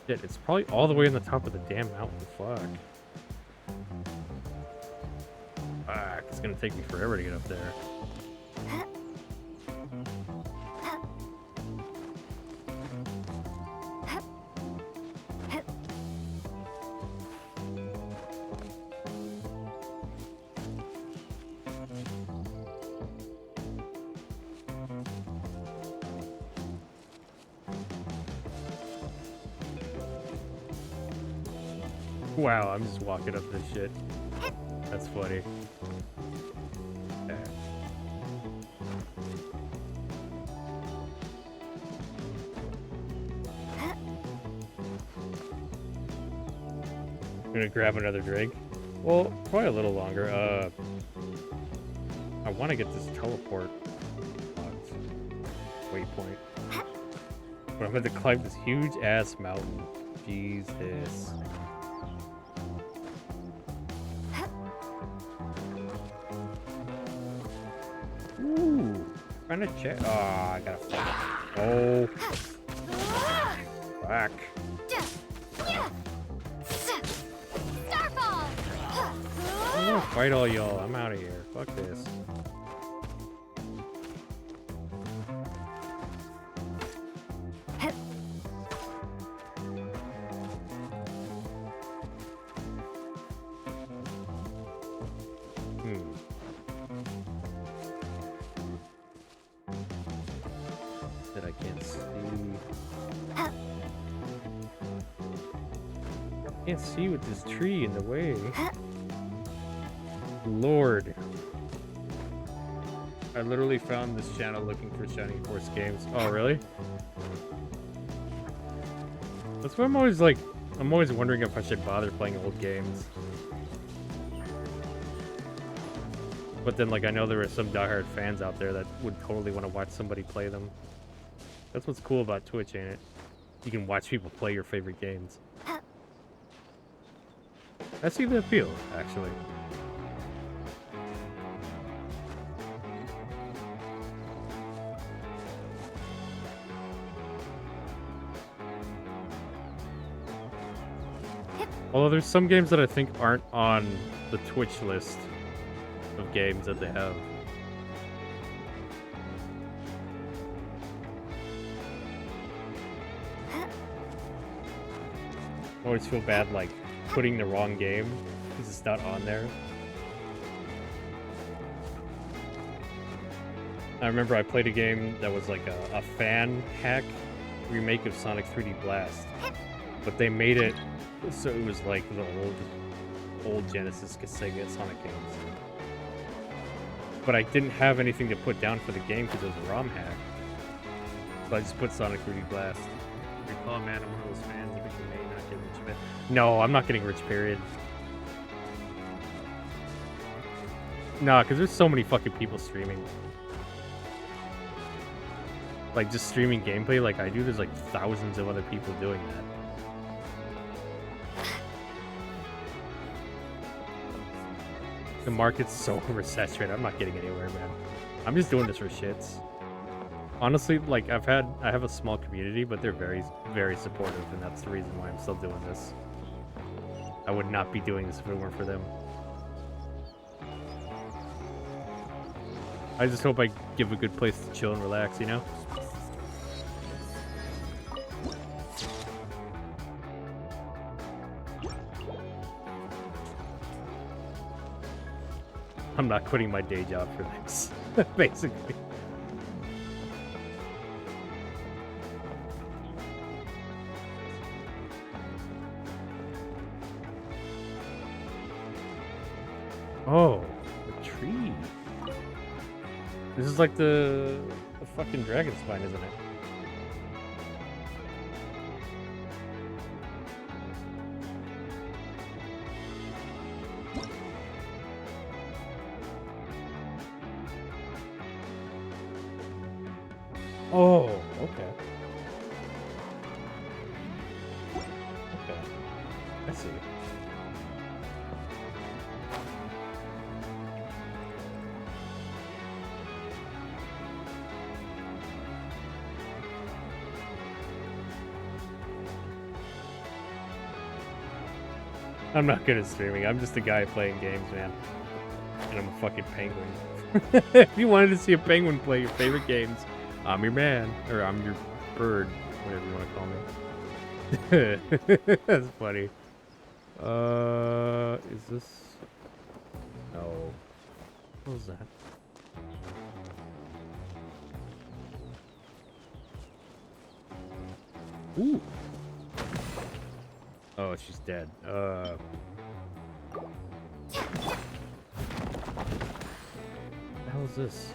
Shit, it's probably all the way on the top of the damn mountain. Fuck. Fuck, it's gonna take me forever to get up there. Wow, I'm just walking up this shit. That's funny. Okay. I'm gonna grab another drink. Well, probably a little longer. I want to get this teleport waypoint. But I'm going to climb this huge ass mountain. Jesus. Ooh, trying to check. Oh, I gotta fight. Oh, fuck. I'm gonna fight all y'all. I'm out of here. Fuck this. That I can't see. Can't see with this tree in the way. Lord. I literally found this channel looking for Shining Force games. Oh, really? That's why I'm always like, I'm always wondering if I should bother playing old games. But then, like, I know there are some diehard fans out there that would totally want to watch somebody play them. That's what's cool about Twitch, ain't it? You can watch people play your favorite games. I see the appeal, actually. Although there's some games that I think aren't on the Twitch list of games that they have. I always feel bad, like, putting the wrong game because it's not on there. I remember I played a game that was like a fan hack remake of Sonic 3D Blast, but they made it so it was like the old Genesis Sega Sonic games. But I didn't have anything to put down for the game because it was a ROM hack. So I just put Sonic 3D Blast. Oh man, I'm one of those fans. You may not get rich, man. No, I'm not getting rich, period. Nah, because there's so many fucking people streaming. Like, just streaming gameplay like I do, there's like thousands of other people doing that. The market's so oversaturated. I'm not getting anywhere, man. I'm just doing this for shits. Honestly, like, I have a small community, but they're very, very supportive, and that's the reason why I'm still doing this. I would not be doing this if it weren't for them. I just hope I give a good place to chill and relax, you know? I'm not quitting my day job for this, basically. Oh, the tree. This is like the fucking dragon spine, isn't it? Oh, okay. Okay. I see. I'm not good at streaming. I'm just a guy playing games, man. And I'm a fucking penguin. If you wanted to see a penguin play your favorite games, I'm your man. Or I'm your bird. Whatever you want to call me. That's funny. Is this... No. What was that? Ooh. Oh, she's dead. The hell is this?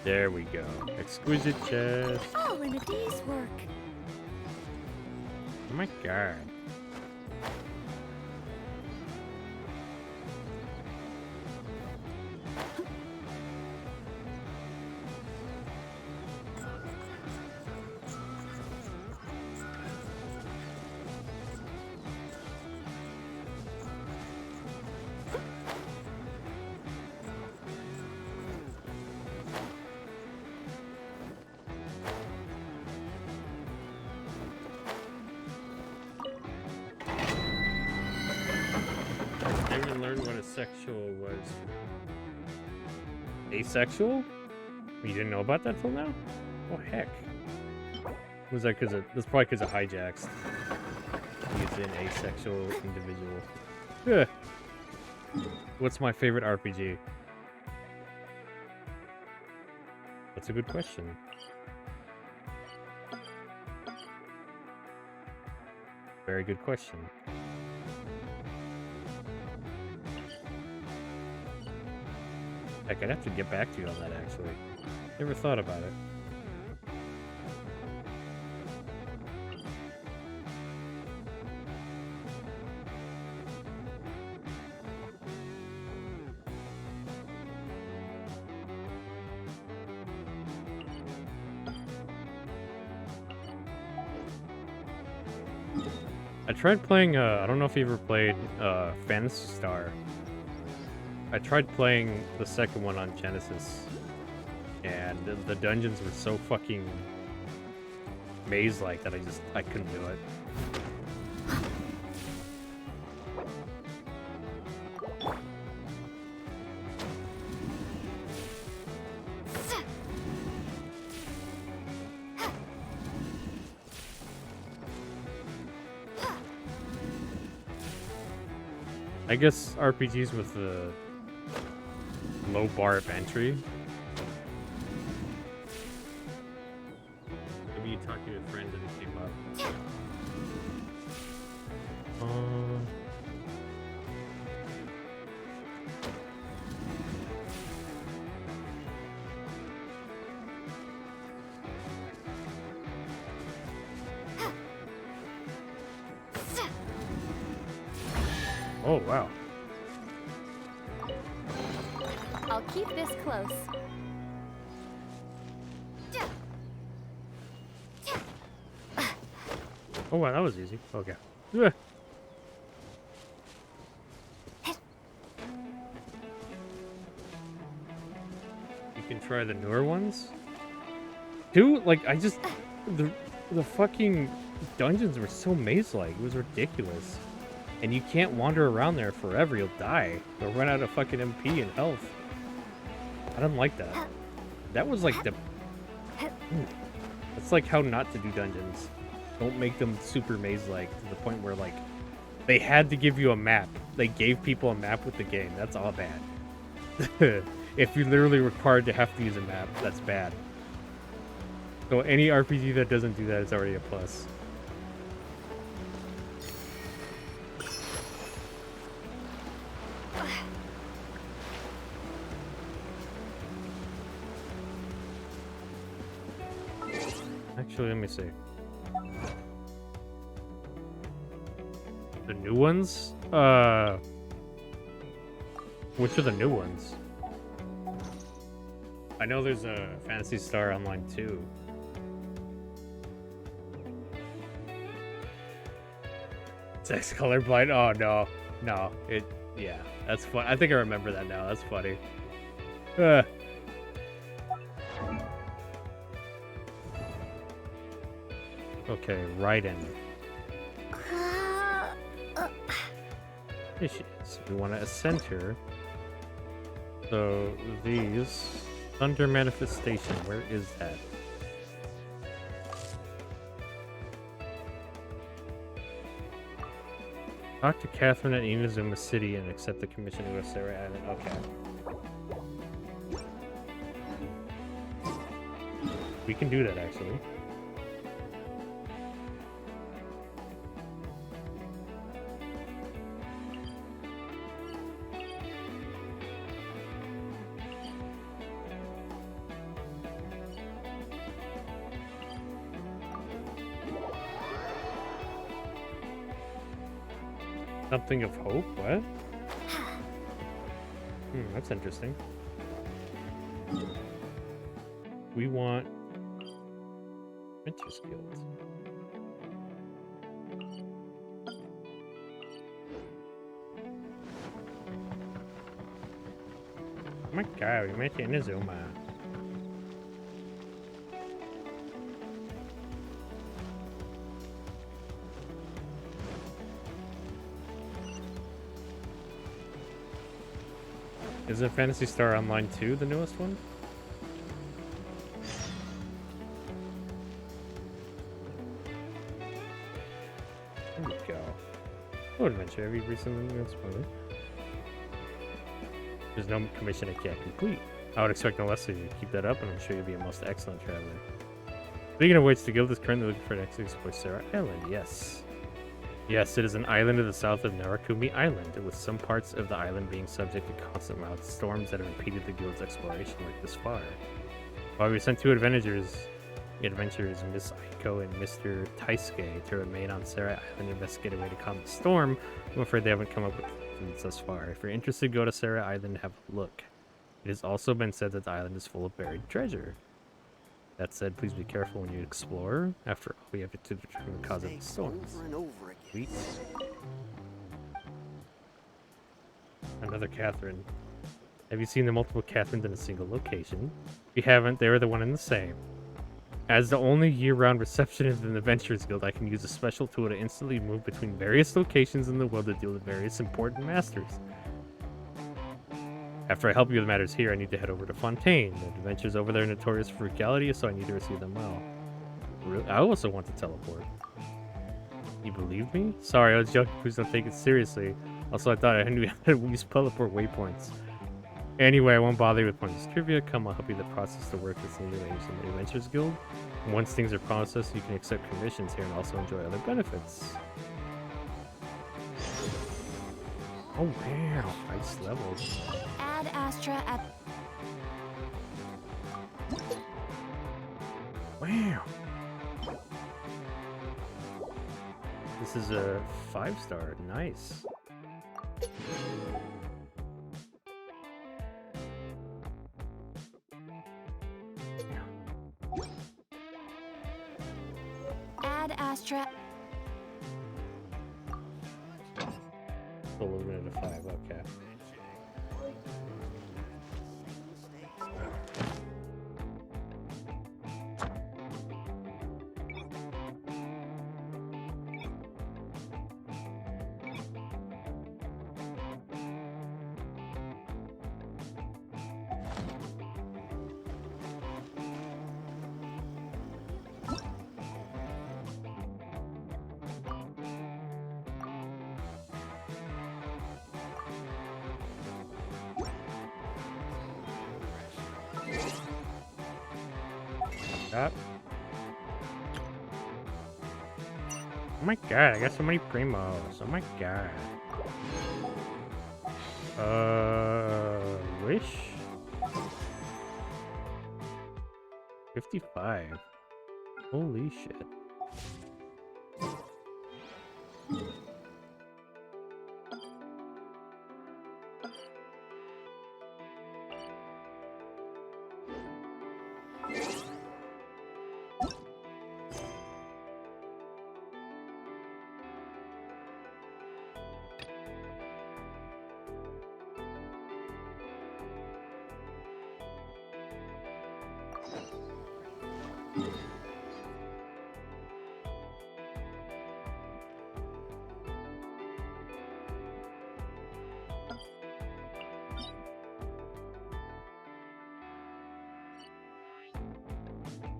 There we go. Exquisite chest. All in a day's work. Oh my god. Asexual was asexual? You didn't know about that till now? Oh heck. Was that because of that's probably because of hijacks. He's an asexual individual. Yeah. What's my favorite RPG? That's a good question. Very good question. Heck, I'd have to get back to you on that, actually. Never thought about it. I tried playing, I don't know if you ever played Phantasy Star. I tried playing the second one on Genesis, and the dungeons were so fucking maze-like that I couldn't do it. I guess RPGs with the low bar of entry. Maybe you talk to your friends and it came up. Oh, wow. I'll keep this close. Oh, wow, that was easy. Okay. Yeah. You can try the newer ones. Dude, like, the fucking dungeons were so maze-like. It was ridiculous. And you can't wander around there forever. You'll die. You'll run out of fucking MP and health. I don't like that. That was like the... It's like how not to do dungeons. Don't make them super maze-like to the point where, like, they had to give you a map. They gave people a map with the game. That's all bad. If you're literally required to have to use a map, that's bad. So any RPG that doesn't do that is already a plus. Actually, let me see. The new ones? Which are the new ones? I know there's a Phantasy Star Online 2. Sex colorblind? Oh, no. No. Yeah. That's fun. I think I remember that now. That's funny. Okay, Raiden. Here she is. We want to ascend her. So, these... Thunder Manifestation, where is that? Talk to Catherine at Inazuma City and accept the commission to go to Sarah Island. Okay. We can do that, actually. Something of hope? What? That's interesting. We want winter skills. Oh my god, we met Inazuma. Isn't Phantasy Star Online 2 the newest one? There we go. Oh, adventure. Have you recently? That's funny. There's no commission I can't complete. I would expect no less of you to keep that up, and I'm sure you'll be a most excellent traveler. Speaking of which, the guild is currently looking for an next to explore Sarah Island. Yes. Yes, it is an island to the south of Narakumi Island, with some parts of the island being subject to constant mild storms that have impeded the guild's exploration work this far. While we sent two adventurers, Miss Aiko and Mr. Taisuke, to remain on Sarah Island and investigate a way to calm the storm, I'm afraid they haven't come up with leads thus far. If you're interested, go to Sarah Island and have a look. It has also been said that the island is full of buried treasure. That said, please be careful when you explore. After all, we have to determine the cause of the storms. Sweet. Another Catherine. Have you seen the multiple Catherines in a single location? If you haven't, they are the one and the same. As the only year-round receptionist in the Adventurers Guild, I can use a special tool to instantly move between various locations in the world to deal with various important masters. After I help you with matters here, I need to head over to Fontaine. The adventures over there are notorious for frugality, so I need to receive them well. Really? I also want to teleport. You believe me? Sorry, I was joking. Please don't take it seriously. Also, I thought I knew how to use teleport waypoints. Anyway, I won't bother you with pointless trivia. Come, I'll help you with the process to work with the Adventures Guild. And once things are processed, you can accept commissions here and also enjoy other benefits. Oh wow, nice levels. Add Astra at... Wow. This is a 5-star. Nice. Add Astra... Still limited to 5, okay. Stop. Oh my god, I got so many primos. Oh my god. Wish? 55. Holy shit.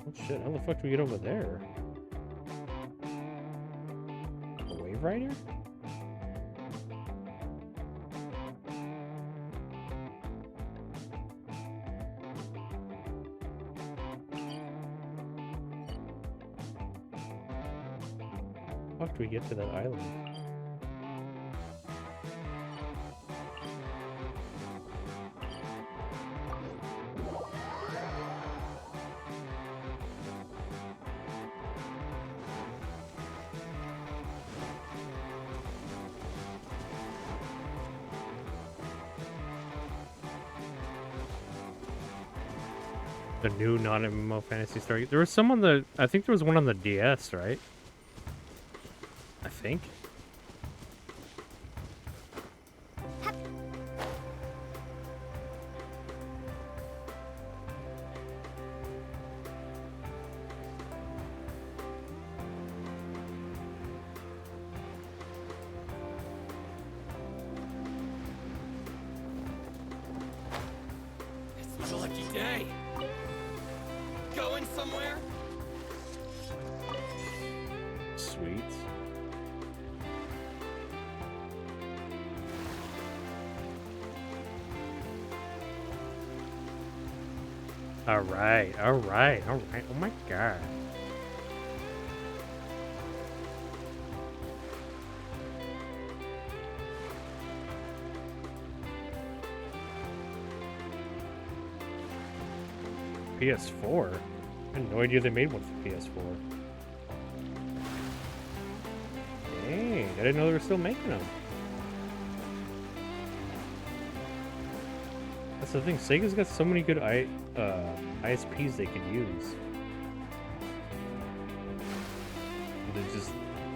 Oh shit, how the fuck do we get over there? A wave rider? How do we get to that island? The new non-MMO Fantasy Star. There was some on the... I think there was one on the DS, right? I think. It's a lucky day. Going somewhere? Sweet. Alright, alright, alright. Oh my god. PS4? I had no idea they made one for PS4. Dang, I didn't know they were still making them. That's the thing, Sega's got so many good ISPs they could use.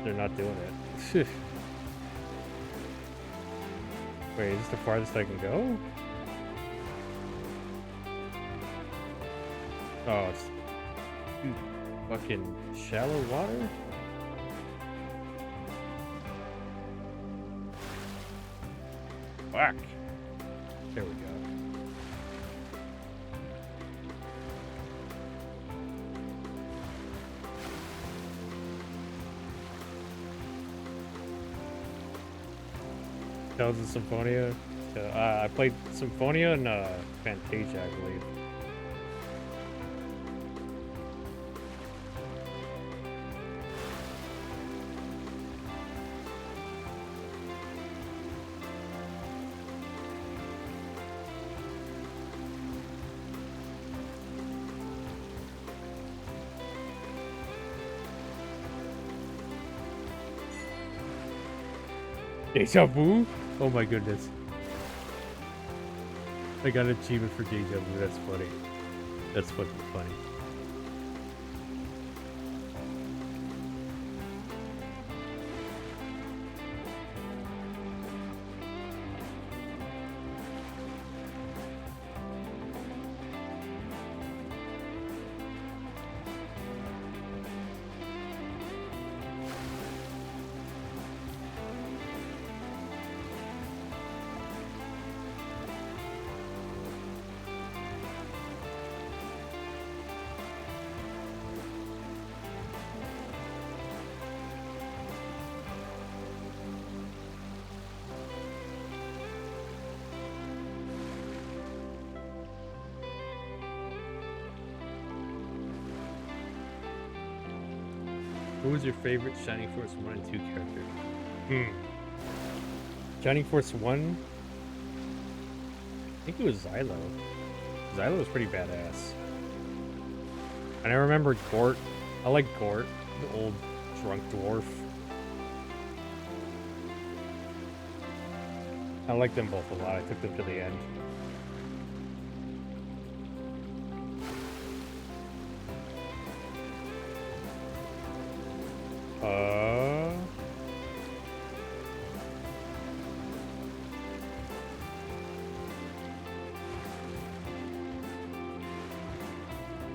They're not doing it. Wait, is this the farthest I can go? Oh, it's fucking shallow water? Fuck. There we go. Tales of Symphonia. I played Symphonia and Fantasia, I believe. Deja vu? Oh my goodness. I got an achievement for Deja vu, that's funny. That's fucking funny. Who was your favorite Shining Force 1 and 2 character? Shining Force 1? I think it was Xylo. Xylo was pretty badass. And I remember Gort. I like Gort, the old drunk dwarf. I like them both a lot. I took them to the end.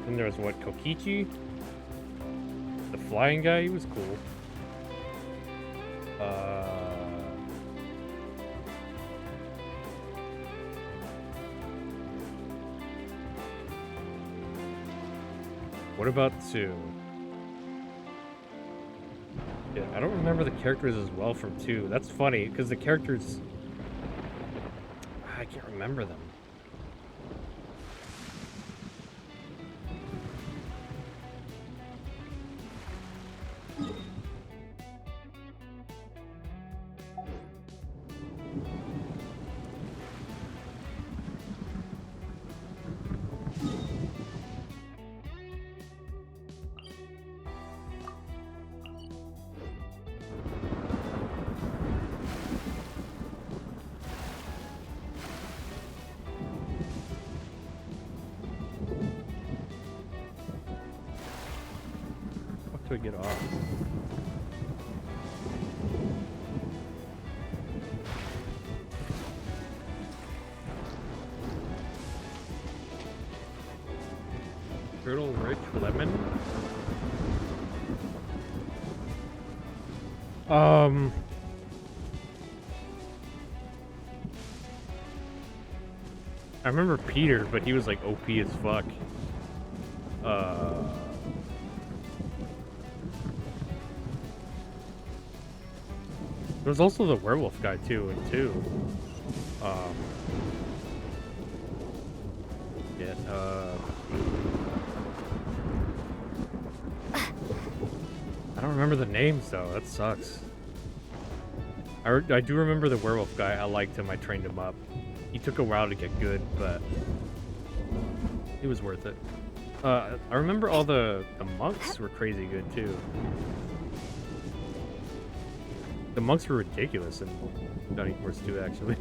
Then there was what, Kokichi? The flying guy, he was cool. What about 2? Yeah, I don't remember the characters as well from 2. That's funny, because the characters... I can't remember them. To get off. Turtle Rich Lemon? I remember Peter, but he was like OP as fuck. There was also the werewolf guy too, in 2. I don't remember the names though. That sucks. I do remember the werewolf guy. I liked him. I trained him up. He took a while to get good, but he was worth it. I remember all the monks were crazy good too. The monks were ridiculous in Shining Force 2, actually.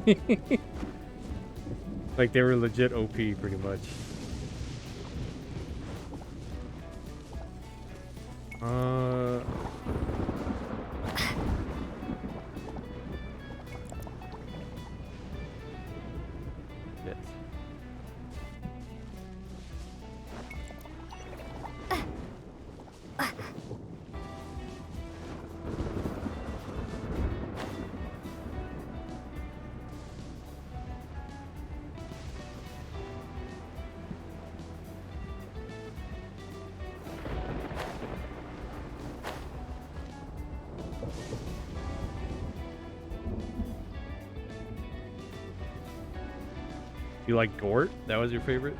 Like, they were legit OP, pretty much. Shit. You like Gort? That was your favorite?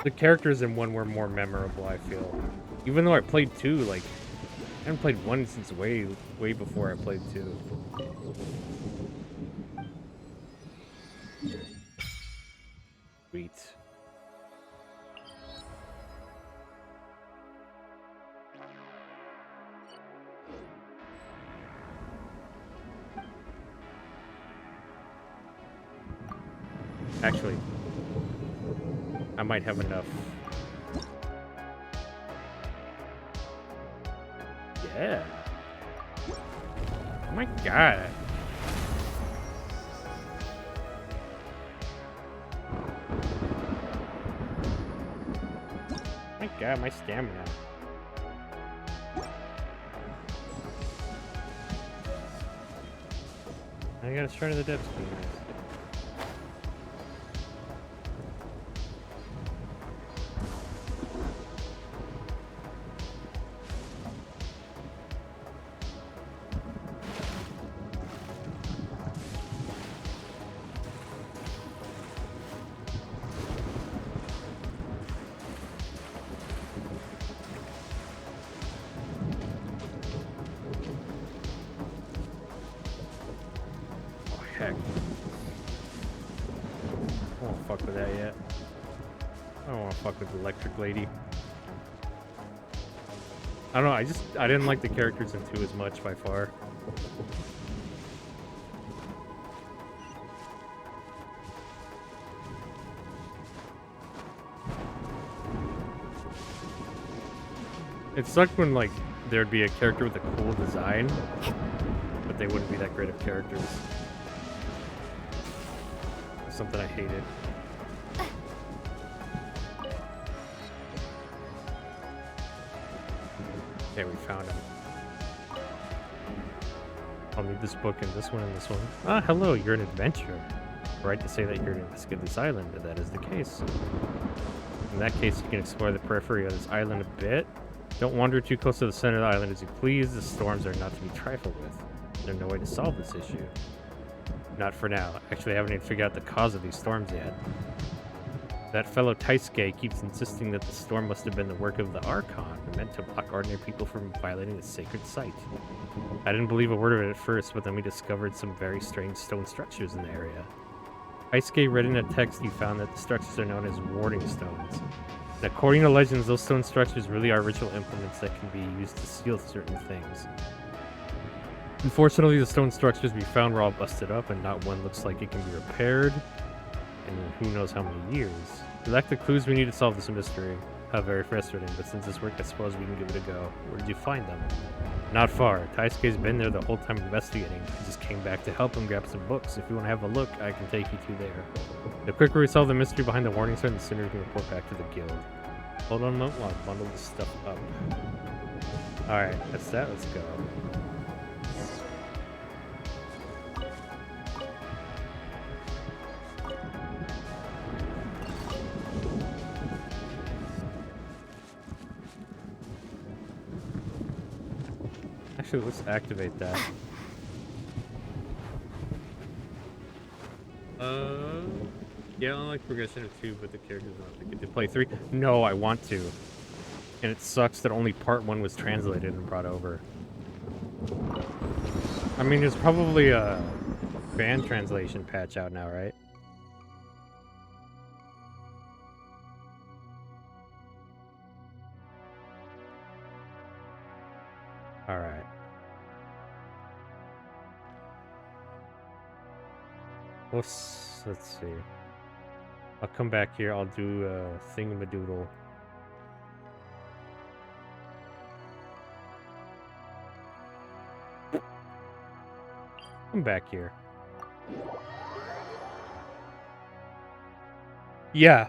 The characters in 1 were more memorable, I feel. Even though I played 2, like, I haven't played 1 since way before I played 2. Sweet. Actually, I might have enough. Yeah. Oh my god. God, my stamina. I gotta start at the depths. Heck. I won't fuck with that yet. I don't want to fuck with the electric lady. I don't know, I didn't like the characters in 2 as much by far. It sucked when, like, there'd be a character with a cool design, but they wouldn't be that great of characters. Something I hated. Okay, we found him. I'll need this book and this one and this one. Ah, hello, you're an adventurer. Right to say that you're to investigate this island, if that is the case. In that case, you can explore the periphery of this island a bit. Don't wander too close to the center of the island as you please. The storms are not to be trifled with. There's no way to solve this issue. Not for now. Actually, I haven't even figured out the cause of these storms yet. That fellow Taisuke keeps insisting that the storm must have been the work of the Archon, meant to block ordinary people from violating the sacred site. I didn't believe a word of it at first, but then we discovered some very strange stone structures in the area. Taisuke read in a text he found that the structures are known as warding stones. And according to legends, those stone structures really are ritual implements that can be used to seal certain things. Unfortunately, the stone structures we found were all busted up, and not one looks like it can be repaired in who knows how many years. We lack the clues we need to solve this mystery. How very frustrating, but since this worked, I suppose we can give it a go. Where did you find them? Not far. Taisuke's been there the whole time investigating. I just came back to help him grab some books. If you want to have a look, I can take you to there. The quicker we solve the mystery behind the warning sign, the sooner we can report back to the guild. Hold on a moment while I bundle this stuff up. Alright, that's that. Let's go. Actually, let's activate that. Yeah, I like progression of 2, but the characters don't get to play 3. No, I want to. And it sucks that only part 1 was translated and brought over. I mean, there's probably a fan translation patch out now, right? Alright. Let's see. I'll come back here. I'll do a thingamadoodle. Come back here. Yeah.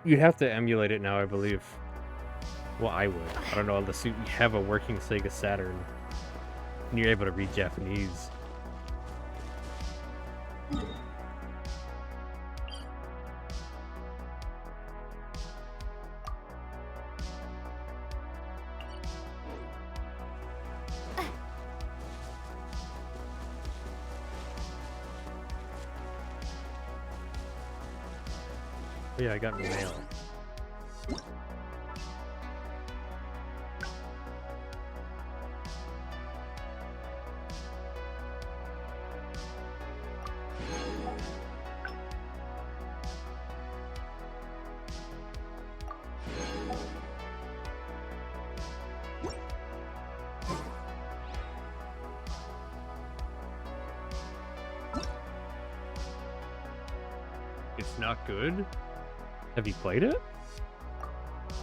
You'd have to emulate it now, I believe. Well, I would. I don't know, unless you have a working Sega Saturn and you're able to read Japanese. Oh, yeah, I got mail. It's not good? Have you played it?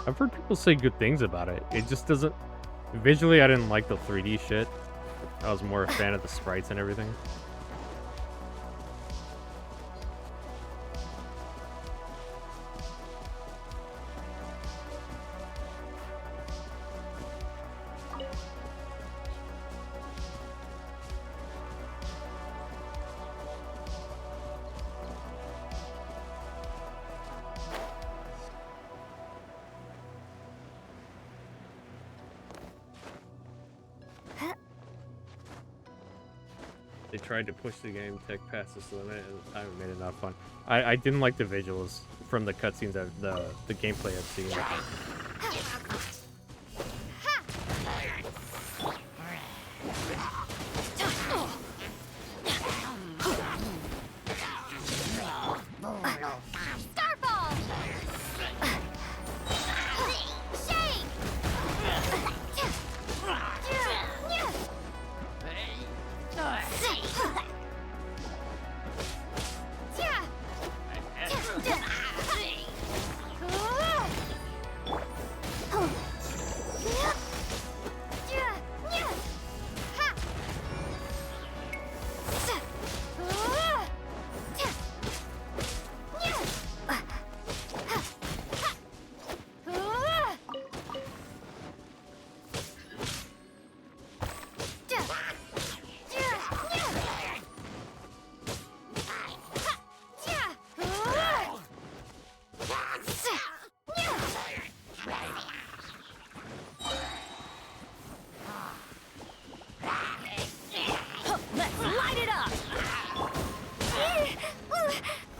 I've heard people say good things about it. It just doesn't... Visually, I didn't like the 3D shit. I was more a fan of the sprites and everything. They tried to push the game tech past this limit, and the time it made it not fun. I didn't like the visuals from the cutscenes, the gameplay I've seen. Starball! Shake! Let's light it up!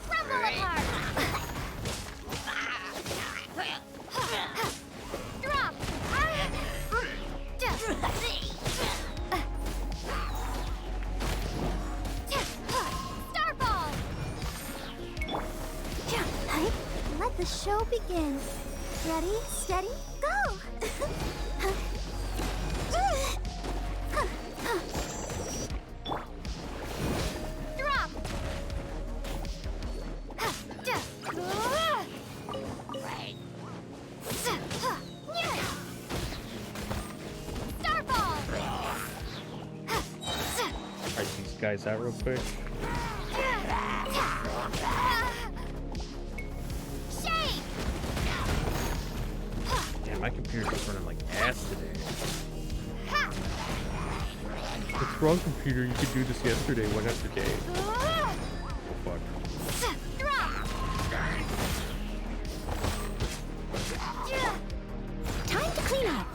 Rumble apart! Drop! Starball! Let the show begin. Ready, steady, go! Drop! Try these guys out real quick. Shake! Damn, my computer's just running like ass today. What's wrong, computer? You could do this yesterday. Why not today? Oh, fuck. Time to clean up.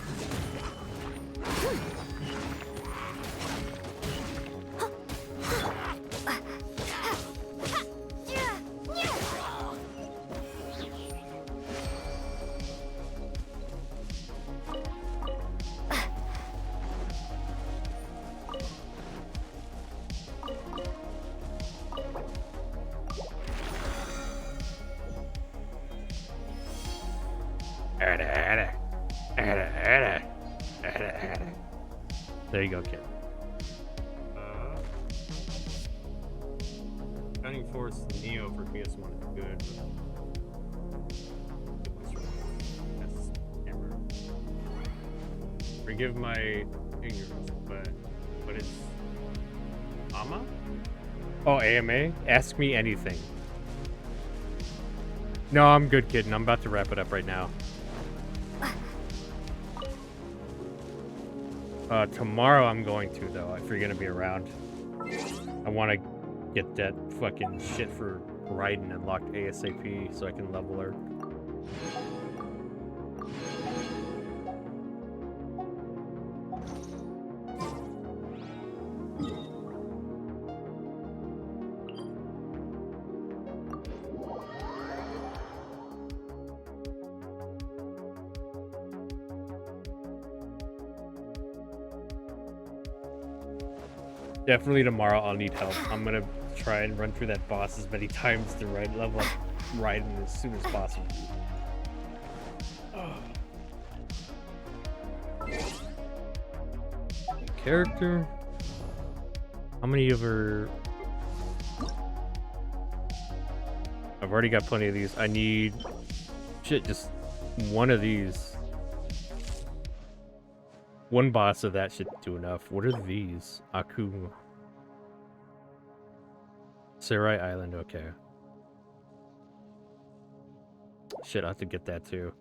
There you go, kid. Shining Force Neo for PS1 is good. Forgive my ignorance, but it's AMA? Oh, AMA? Ask me anything. No, I'm good, kid, and I'm about to wrap it up right now. Tomorrow I'm going to, though, if you're gonna be around. I want to get that fucking shit for Raiden unlocked ASAP so I can level her. Definitely tomorrow I'll need help. I'm gonna try and run through that boss as many times to level up Raiden as soon as possible. Character? How many of her... I've already got plenty of these. I need... Shit, just one of these. One boss of that should do enough. What are these? Aku. Sarai Island, okay. Shit, I have to get that too.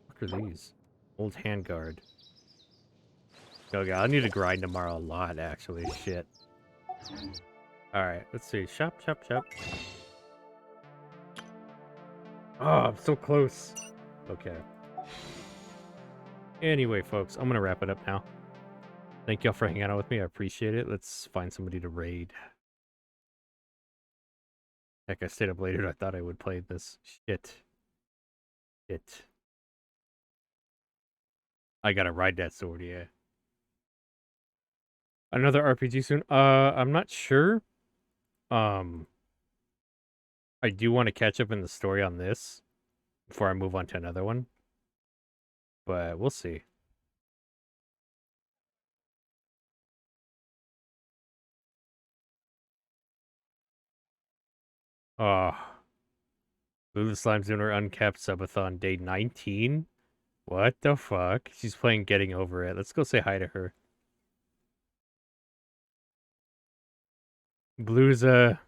What are these? Old Handguard. Okay, I'll need to grind tomorrow a lot, actually. Shit. Alright, let's see. Shop, shop, shop. Oh, I'm so close. Okay. Anyway, folks, I'm gonna wrap it up now. Thank y'all for hanging out with me. I appreciate it. Let's find somebody to raid. Heck, I stayed up later than I thought I would play this. Shit. I gotta ride that sword, yeah. Another RPG soon? I'm not sure. I do want to catch up in the story on this before I move on to another one. But we'll see. Blue the Slime's doing her uncapped subathon day 19? What the fuck? She's playing Getting Over It. Let's go say hi to her. Blue's a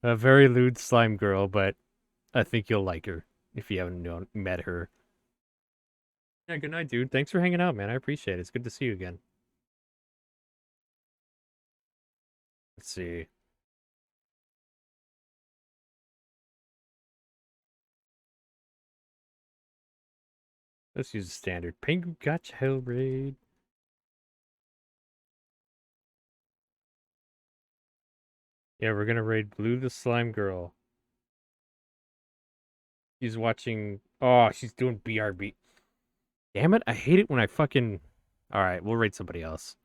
very lewd slime girl, but I think you'll like her if you haven't met her. Yeah, good night, dude. Thanks for hanging out, man. I appreciate it. It's good to see you again. Let's see. Let's use the standard. Pengu Gotcha Hell Raid. Yeah, we're gonna raid Blue the Slime Girl. She's watching... Oh, she's doing BRB. Damn it, I hate it when I fucking... Alright, we'll raid somebody else.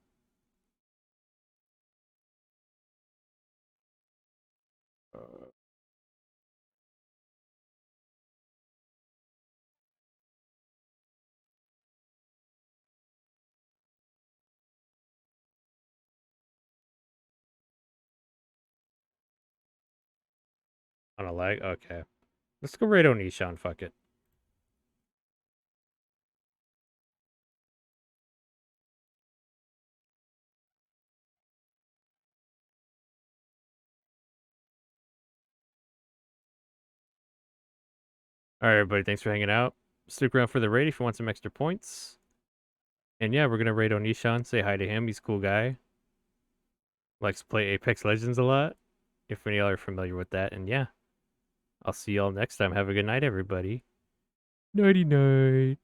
On a leg? Okay. Let's go raid Onishan, fuck it. Alright, everybody, thanks for hanging out. Stick around for the raid if you want some extra points. And yeah, we're gonna raid Onishan, say hi to him, he's a cool guy. Likes to play Apex Legends a lot, if any of y'all are familiar with that. And yeah, I'll see y'all next time. Have a good night, everybody. Nighty-night.